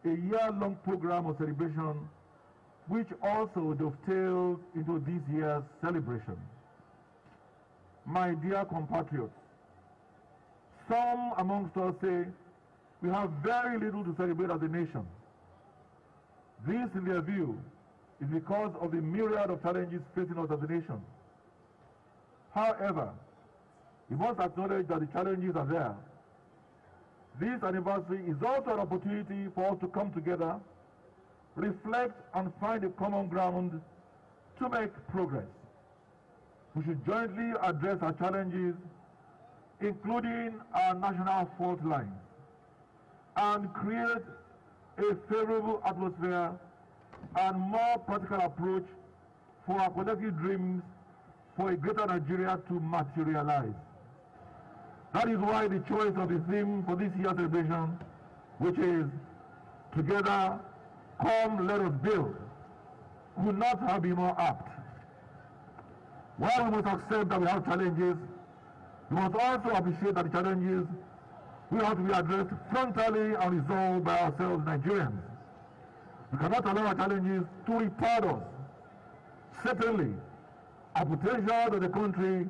a year-long program of celebration which also dovetails into this year's celebration. My dear compatriots, some amongst us say we have very little to celebrate as a nation. This, in their view, is because of the myriad of challenges facing us as a nation. However, we must acknowledge that the challenges are there. This anniversary is also an opportunity for us to come together, reflect and find a common ground to make progress. We should jointly address our challenges, including our national fault lines, and create a favorable atmosphere and more practical approach for our collective dreams for a greater Nigeria to materialize. That is why the choice of the theme for this year's celebration, which is Together, Come Let Us Build, could not have been more apt. While we must accept that we have challenges, we must also appreciate that the challenges will have to be addressed frontally and resolved by ourselves Nigerians. We cannot allow our challenges to retard us. Certainly, our potential of the country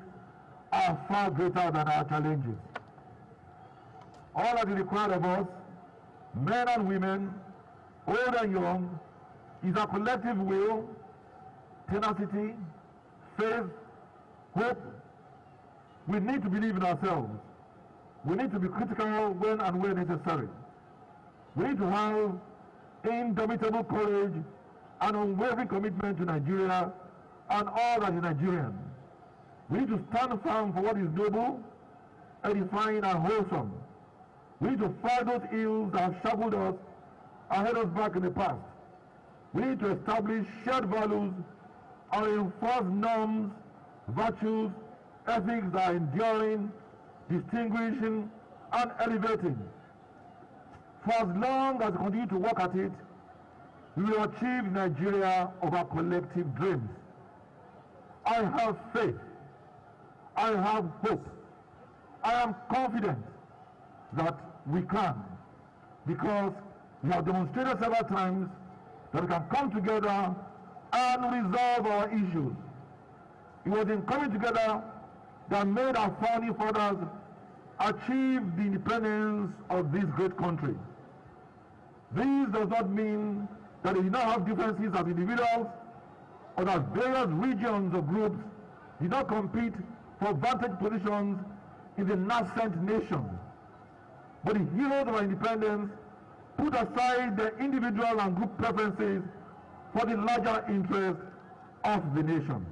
are far greater than our challenges. All that is required of us, men and women, old and young, is a collective will, tenacity, faith, hope. We need to believe in ourselves. We need to be critical when and where necessary. We need to have indomitable courage and unwavering commitment to Nigeria and all that is Nigerian. We need to stand firm for what is noble, edifying and wholesome. We need to fight those ills that have shackled us and held us back in the past. We need to establish shared values and enforce norms, virtues, ethics that are enduring, distinguishing, and elevating. For as long as we continue to work at it, we will achieve Nigeria of our collective dreams. I have faith. I have hope. I am confident that we can, because we have demonstrated several times that we can come together and resolve our issues. It was in coming together that made our founding fathers achieve the independence of this great country. This does not mean that they did not have differences as individuals, or that various regions or groups did not compete for vantage positions in the nascent nation. But the heroes of our independence put aside their individual and group preferences for the larger interest of the nation.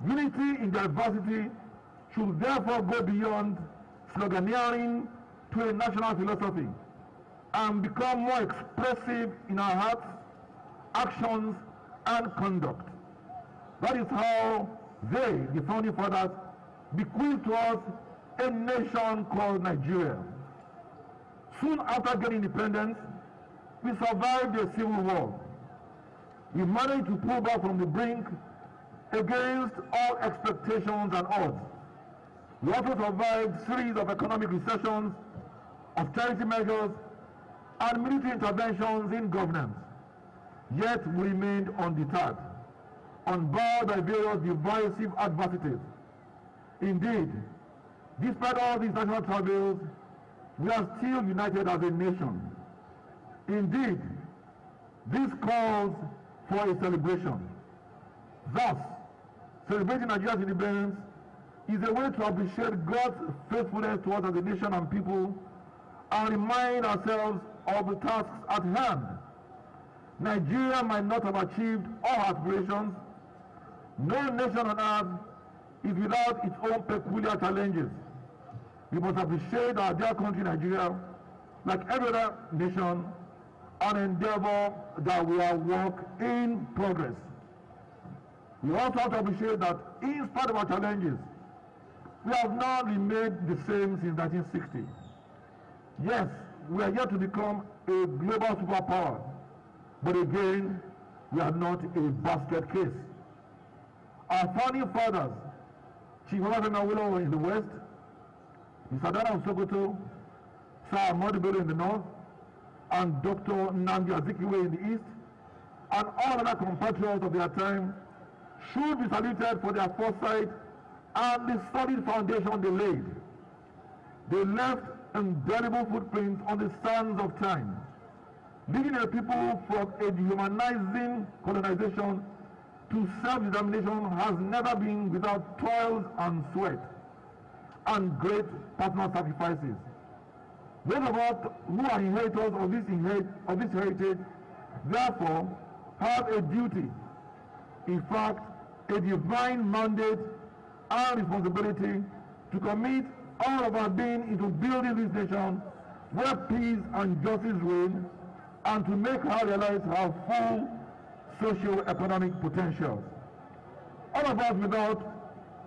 Unity in diversity should therefore go beyond sloganeering to a national philosophy and become more expressive in our hearts, actions, and conduct. That is how they, the founding fathers, bequeathed to us a nation called Nigeria. Soon after getting independence, we survived a civil war. We managed to pull back from the brink against all expectations and odds. We also survived a series of economic recessions, austerity measures, and military interventions in governance. Yet we remained undeterred, unbound by various divisive adversities. Indeed, despite all these national troubles, we are still united as a nation. Indeed, this calls for a celebration. Thus, celebrating Nigeria's independence is a way to appreciate God's faithfulness to us as a nation and people, and remind ourselves of the tasks at hand. Nigeria might not have achieved all her aspirations. No nation on earth is without its own peculiar challenges. We must appreciate our dear country, Nigeria, like every other nation, and endeavor that we are work in progress. We also have to appreciate that in spite of our challenges, we have not remained the same since 1960. Yes, we are yet to become a global superpower, but again, we are not a basket case. Our founding fathers, Chief Awolowo in the west, Mr. Dana Sokoto, Sir Ahmadu Bello in the north, and Dr. Nnamdi Azikiwe in the east, and all other compatriots of their time should be saluted for their foresight and the solid foundation they laid. They left indelible footprints on the sands of time, leading a people from a dehumanizing colonization to self-determination has never been without toils and sweat and great personal sacrifices. Those of us who are inheritors of this heritage, therefore, have a duty, in fact, a divine mandate and responsibility to commit all of our being into building this nation where peace and justice reign, and to make her realize her full socio-economic potential. All of us, without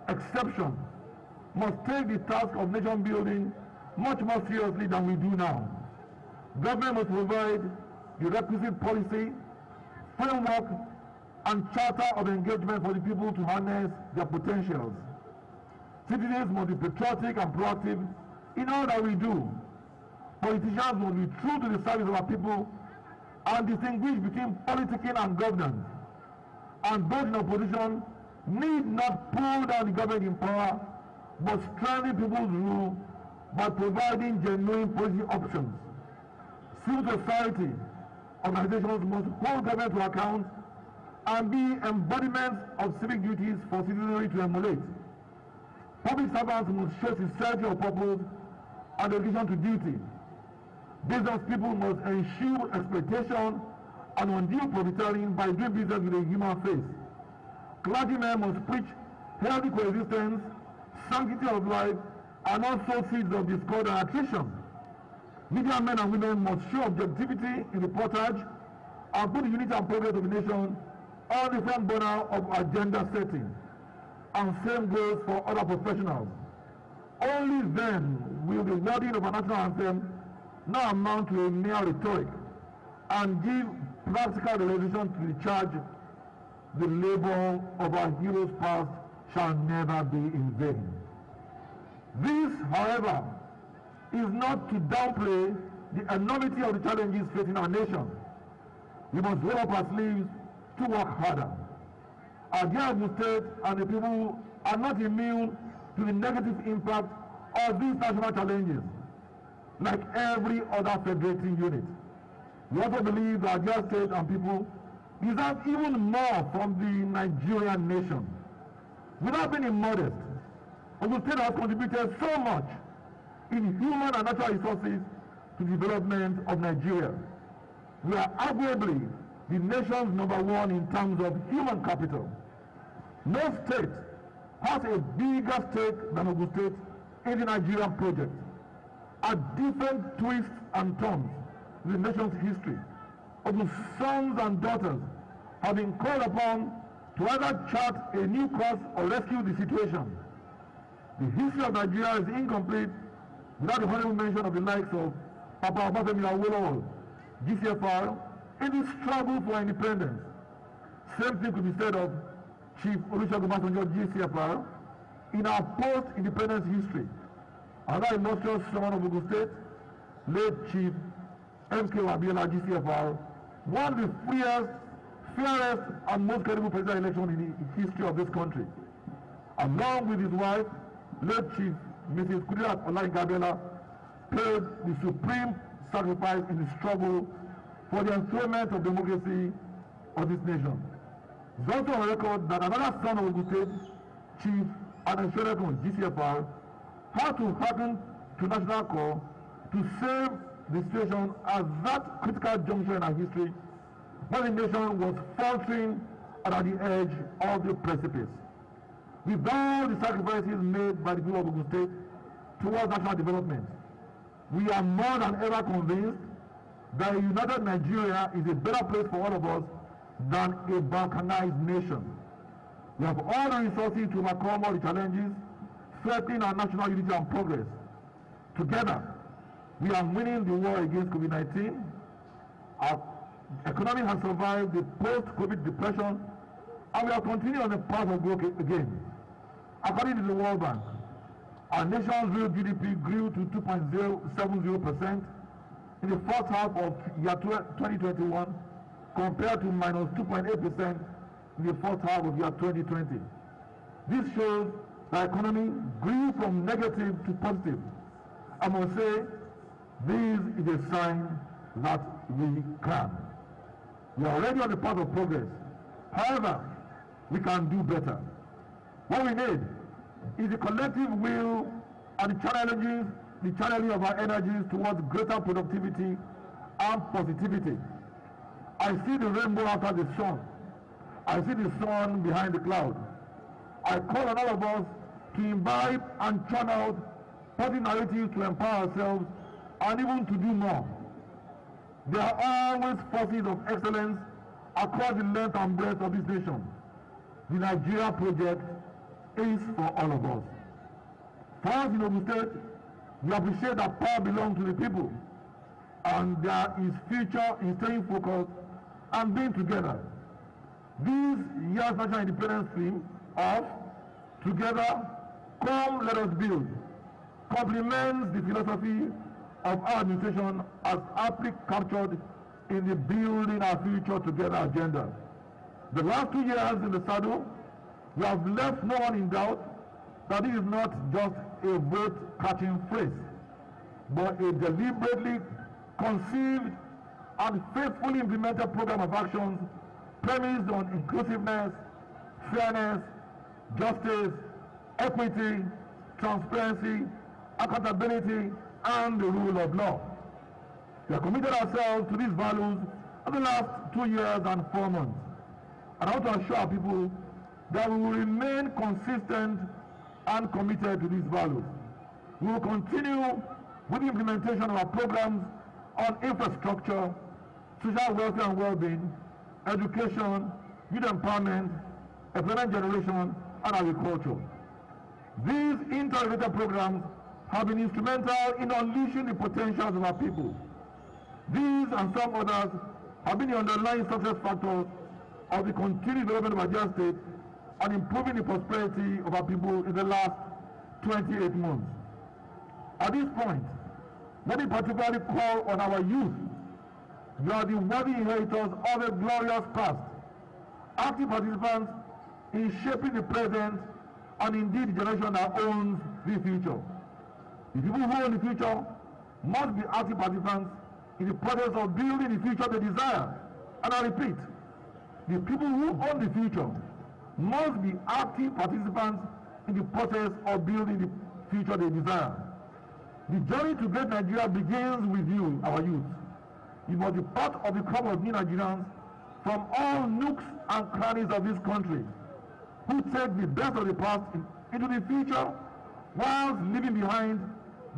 exception, must take the task of nation building much more seriously than we do now. Government must provide the requisite policy, framework, and charter of engagement for the people to harness their potentials. Citizens must be patriotic and proactive in all that we do. Politicians must be true to the service of our people and distinguish between politicking and governance. And those in opposition need not pull down the government in power, but strengthen people's rule by providing genuine policy options. Civil society organizations must hold government to account and be embodiments of civic duties for citizenry to emulate. Public servants must show sincerity of purpose and dedication to duty. Business people must ensure exploitation and undue profiteering by doing business with a human face. Clergymen must preach healthy coexistence, sanctity of life, and also seeds of discord and attrition. Media men and women must show objectivity in reportage and put the unity and progress of the nation on the front burner of agenda setting. And same goes for other professionals. Only then will the wording of a national anthem not amount to a mere rhetoric and give practical realization to recharge the labor of our heroes past shall never be in vain. This, however, is not to downplay the enormity of the challenges facing our nation. We must roll up our sleeves to work harder. Our dear State and the people are not immune to the negative impact of these national challenges, like every other federating unit. We also believe that our dear State and people deserve even more from the Nigerian nation. Without being immodest, Ogun State has contributed so much in human and natural resources to the development of Nigeria. We are arguably the nation's #1 in terms of human capital. No state has a bigger stake than Ogun State in the Nigerian project. At different twists and turns in the nation's history, Ogun's sons and daughters have been called upon to either chart a new course or rescue the situation. The history of Nigeria is incomplete without the honorable mention of the likes of Papa Obafemi Awolowo, GCFR, in the struggle for independence. Same thing could be said of Chief Olusegun Obasanjo, GCFR, in our post-independence history. Another illustrious son of Ogun State, late Chief M.K. Abiola, GCFR, won the freest, fairest, and most credible presidential election in the history of this country. Along with his wife, late Chief Mrs. Kudirat Olayinka Abiola, paid the supreme sacrifice in the struggle for the enthronement of democracy of this nation. It's also on record that another son of Ogun State, Chief Aden Shorekun, GCFR, had to hearken to national call to save the situation at that critical juncture in our history when the nation was faltering and at the edge of the precipice. With all the sacrifices made by the people of Ogun State towards national development, we are more than ever convinced that a united Nigeria is a better place for all of us than a balkanized nation. We have all the resources to overcome all the challenges threatening our national unity and progress. Together, we are winning the war against COVID-19. Our economy has survived the post-COVID depression, and we are continuing on the path of growth again. According to the World Bank, our nation's real GDP grew to 2.070% in the first half of year 2021 compared to minus 2.8% in the first half of year 2020. This shows the economy grew from negative to positive. I must say, this is a sign that we can. We are already on the path of progress. However, we can do better. What we need is the collective will and the channeling of our energies towards greater productivity and positivity. I see the rainbow after the sun. I see the sun behind the cloud. I call on all of us to imbibe and churn out positive narratives to empower ourselves and even to do more. There are always forces of excellence across the length and breadth of this nation. The Nigeria project is for all of us. For us in Ogun State, we appreciate that power belongs to the people, and there is future in staying focused and being together. This year's national independence theme of Together, Come Let Us Build complements the philosophy of our administration as aptly captured in the Building Our Future Together agenda. The last 2 years in the saddle, we have left no one in doubt that it is not just a vote-catching phrase, but a deliberately conceived and faithfully implemented program of actions premised on inclusiveness, fairness, justice, equity, transparency, accountability, and the rule of law. We have committed ourselves to these values in the last 2 years and 4 months. And I want to assure our people that we will remain consistent and committed to these values. We will continue with the implementation of our programs on infrastructure, social welfare and well-being, education, youth empowerment, employment generation, and agriculture. These interrelated programs have been instrumental in unleashing the potentials of our people. These and some others have been the underlying success factors of the continued development of Nigeria State and improving the prosperity of our people in the last 28 months. At this point, let me particularly call on our youth. You are the worthy inheritors of a glorious past, active participants in shaping the present and indeed the generation that owns the future. The people who own the future must be active participants in the process of building the future they desire. And I repeat, the people who own the future must be active participants in the process of building the future they desire. The journey to great Nigeria begins with you, our youth. You must be part of the crop of new Nigerians from all nooks and crannies of this country who take the best of the past into the future whilst leaving behind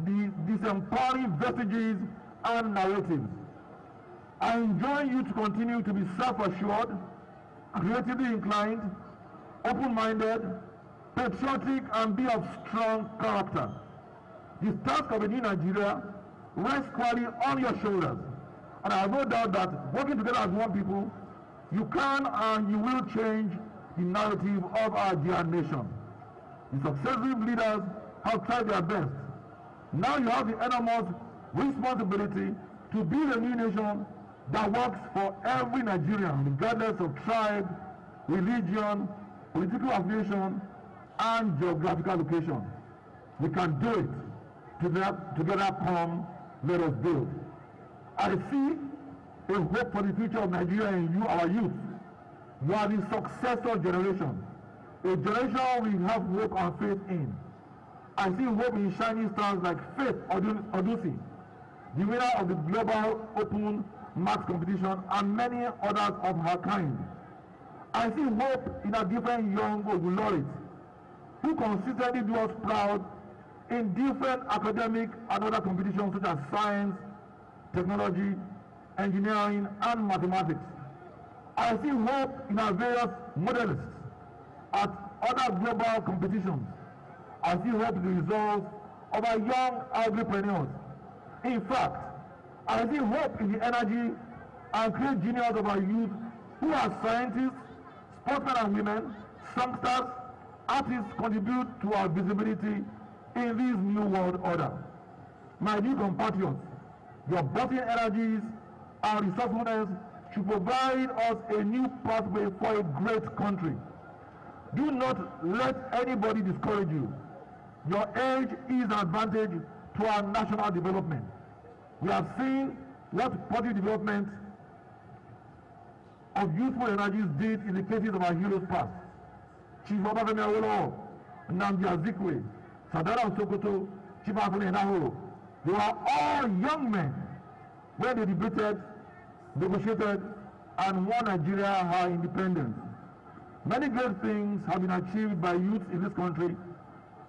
the disempowering vestiges and narratives. I enjoin you to continue to be self-assured, creatively inclined, open-minded, patriotic, and be of strong character. The task of a new Nigeria rests squarely on your shoulders, and I have no doubt that working together as one people, you can and you will change the narrative of our dear nation. The successive leaders have tried their best. Now you have the enormous responsibility to build a new nation that works for every Nigerian, regardless of tribe, religion, political affiliation, and geographical location. We can do it. Together come, let us build. I see a hope for the future of Nigeria in you, our youth. You are the successor generation, a generation we have hope and faith in. I see hope in shining stars like Faith Odusi, the winner of the Global Open Maths Competition, and many others of her kind. I see hope in a different young laureates who consistently do us proud in different academic and other competitions such as science, technology, engineering, and mathematics. I see hope in our various modelists at other global competitions. I see hope in the results of our young agripreneurs. In fact, I see hope in the energy and creative genius of our youth who are scientists, sportsmen and women, songsters, artists contribute to our visibility in this new world order. My dear compatriots, your bursting energies and resourcefulness should provide us a new pathway for a great country. Do not let anybody discourage you. Your age is an advantage to our national development. We have seen what positive development of youthful energies did in the cases of our heroes past. Chief Obafemi Awolowo, Nnamdi Azikiwe, Sadara Sokoto, Chief Afolabi Nahoro. They were all young men when they debated, negotiated, and won Nigeria her independence. Many great things have been achieved by youth in this country,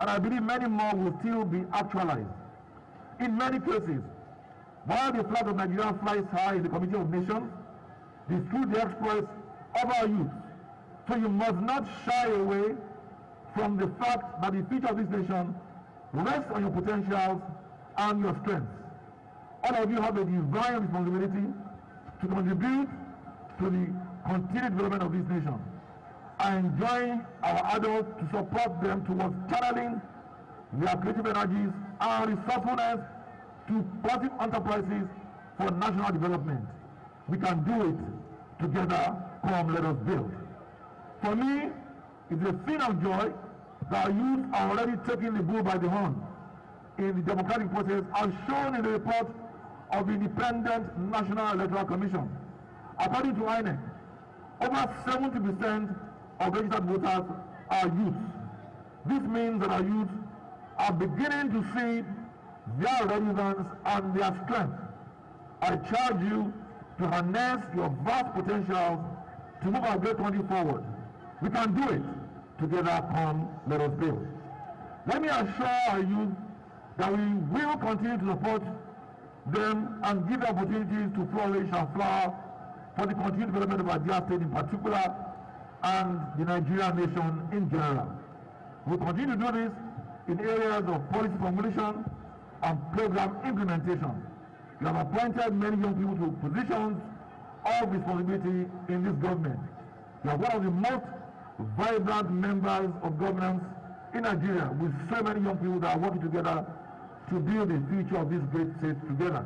and I believe many more will still be actualized. In many cases, while the flag of Nigeria flies high in the Committee of Nations, they through the exploits of our youth. So you must not shy away from the fact that the future of this nation rests on your potentials and your strengths. All of you have a divine responsibility to contribute to the continued development of this nation. I enjoin our adults to support them towards channeling their creative energies and resourcefulness to positive enterprises for national development. We can do it together. Come, let us build. For me, it's a thing of joy that our youth are already taking the bull by the horn in the democratic process, as shown in the report of the Independent National Electoral Commission. According to INEC, over 70% of registered voters are youth. This means that our youth are beginning to see their relevance and their strength. I charge you to harness your vast potentials to move our great country forward. We can do it. Together, come, let us build. Let me assure our youth that we will continue to support them and give them opportunities to flourish and flower for the continued development of our dear state in particular and the Nigerian nation in general. We will continue to do this in areas of policy formulation and program implementation. We have appointed many young people to positions of responsibility in this government. You are one of the most vibrant members of governance in Nigeria, with so many young people that are working together to build the future of this great state together.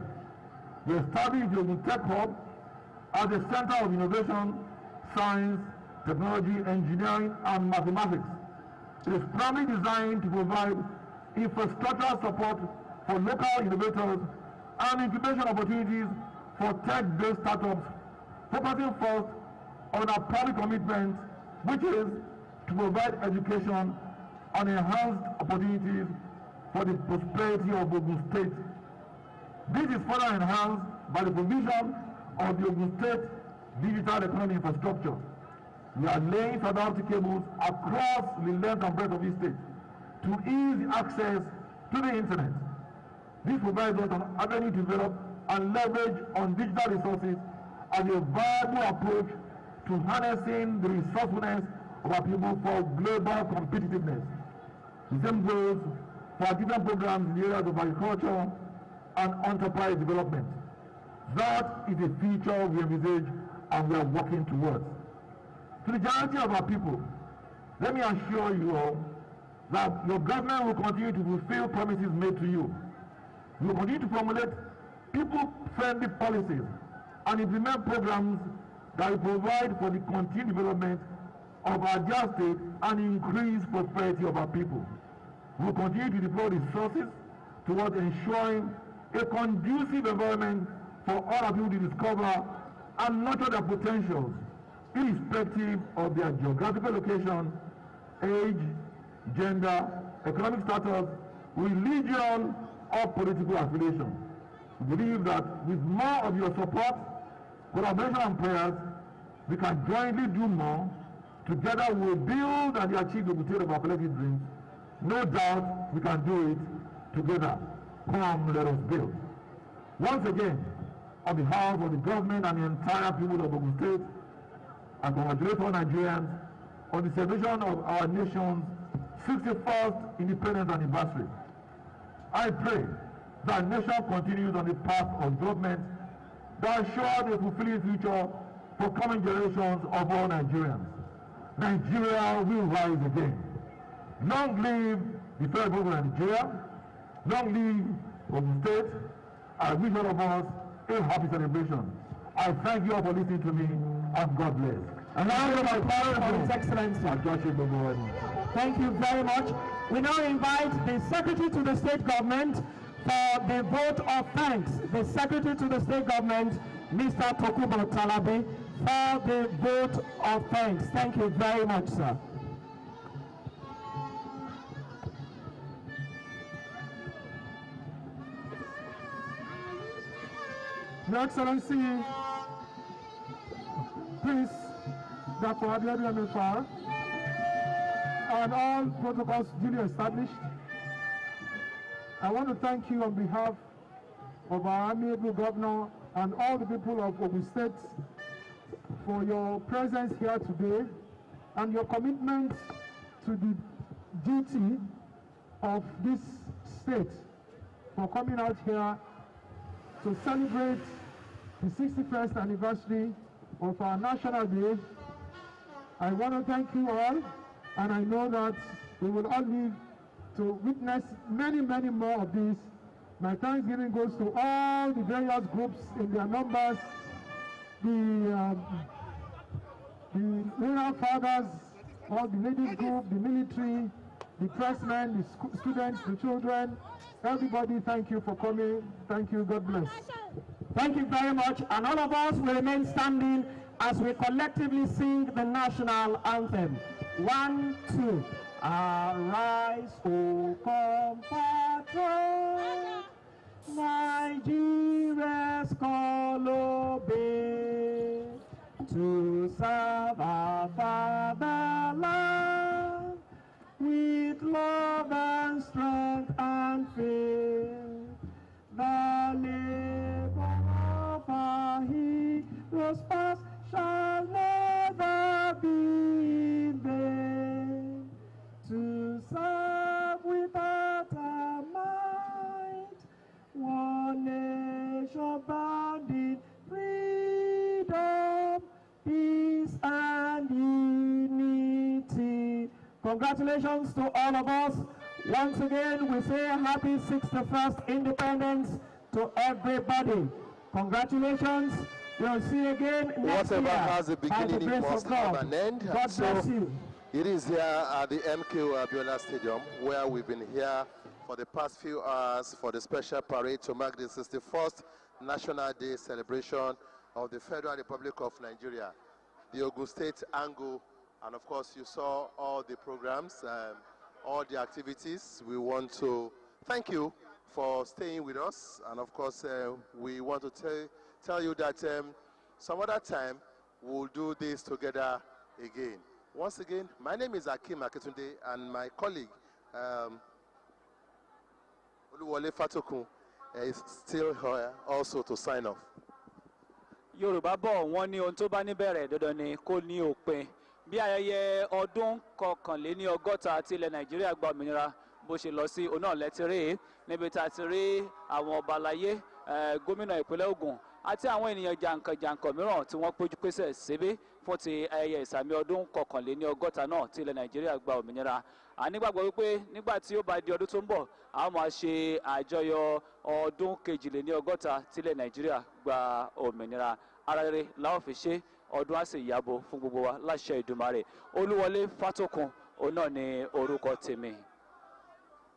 We established the Tech Hub as a center of innovation, science, technology, engineering, and mathematics. It is primarily designed to provide infrastructural support for local innovators and incubation opportunities for tech-based startups, focusing first on our public commitment, which is to provide education and enhanced opportunities for the prosperity of Ogun State. This is further enhanced by the provision of the Ogun State digital economy infrastructure. We are laying fiber optic cables across the length and breadth of this state to ease access to the internet. This provides us an avenue to develop and leverage on digital resources as a viable approach to harnessing the resourcefulness of our people for global competitiveness. The same goes for our different programs in the areas of agriculture and enterprise development. That is a future we envisage and we are working towards. To the majority of our people, let me assure you all that your government will continue to fulfill promises made to you. We will continue to formulate people-friendly policies and implement programs that will provide for the continued development of our dear state and increase prosperity of our people. We will continue to deploy resources towards ensuring a conducive environment for all our people to discover and nurture their potentials, irrespective of their geographical location, age, gender, economic status, religion, or political affiliation. We believe that with more of your support, collaboration, and prayers, we can jointly do more. Together we will build and achieve the potential of our collective dreams. No doubt we can do it together. Come, let us build. Once again, on behalf of the government and the entire people of Ogun State, I congratulate all Nigerians on the celebration of our nation's 61st independence anniversary. I pray that the nation continues on the path of development that assures a fulfilling future for coming generations of all Nigerians. Nigeria will rise again. Long live the Federal Republic of Nigeria. Long live Ogun State. I wish all of us a happy celebration. I thank you all for listening to me, and God bless. And now my power for His Excellency. Thank you very much. We now invite the Secretary to the State Government for the vote of thanks. The Secretary to the State Government, Mr. Tokubo Talabi, for the vote of thanks. Thank you very much, sir. Your Excellency, please, Dr. Abeokuta MFR, and all protocols duly established, I want to thank you on behalf of our amiable governor and all the people of Ogun State for your presence here today and your commitment to the duty of this state for coming out here to celebrate the 61st anniversary of our National Day. I want to thank you all, and I know that we will all live to witness many, many more of these. My thanksgiving goes to all the various groups in their numbers, the rural fathers, all the ladies group, the military, the pressmen, the students, the children. Everybody, thank you for coming. Thank you. God bless. Thank you very much. And all of us will remain standing as we collectively sing the national anthem. 1, 2. Arise, O compatriot, Nigeria's call obey, to serve our fatherland with love and strength and faith. The labor of our heroes past shall never be in vain. To serve without a might, one nation bound in freedom. Congratulations to all of us. Once again, we say happy 61st Independence to everybody. Congratulations. You'll see again next Whatever year. has a By the beginning grace must of have God. an end. God So bless you. it is here at the MKO Abiola Stadium where we've been here for the past few hours for the special parade to mark the 61st National Day celebration of the Federal Republic of Nigeria, the Ogun State angle, and of course you saw all the programs, all the activities. We want to thank you for staying with us, and of course we want to tell you that some other time we'll do this together again. Once again, my name is Akim Aketunde, and my colleague Oluwole Fatokun is still here also to sign off. Yorùbá bọ̀ wọ́n ní ohun tó bá níbẹ̀rẹ̀ dandan ni kó ní òpin. Bí ayẹyẹ ọdún kọkànléní ọgọ́ta tí ilẹ̀ Nàìjíríà gba òmìnira bó ṣe lọ sí òun náà lẹ́tírì níbi tá a ti rí àwọn ọba aláyé gómìnà ìpínlẹ̀ Ògùn àti àwọn ènìyàn jàǹkànjàǹkàn mìíràn tí wọ́n péjú pésẹ̀ síbí fún ti ayẹyẹ ìsàmì ọdún kọkànléní ọgọ́ta náà tí ilẹ̀ Nàìjíríà gba òmìnira. A nígbàgbọ́ wípé nígbà tí ó bá di ọdún tó ń bọ̀ a máa ṣe àjọyọ̀ ọdún kejìléní ọgọ́ta tí ilẹ̀ Nàìjíríà gba òmìnira. Ara rere la ó fi ṣe ọdún á sì yàbò fún gbogbo wa láṣẹ Ìdùmarè. Olúwọlé Fátòkun òun náà ni orúkọ tèmi.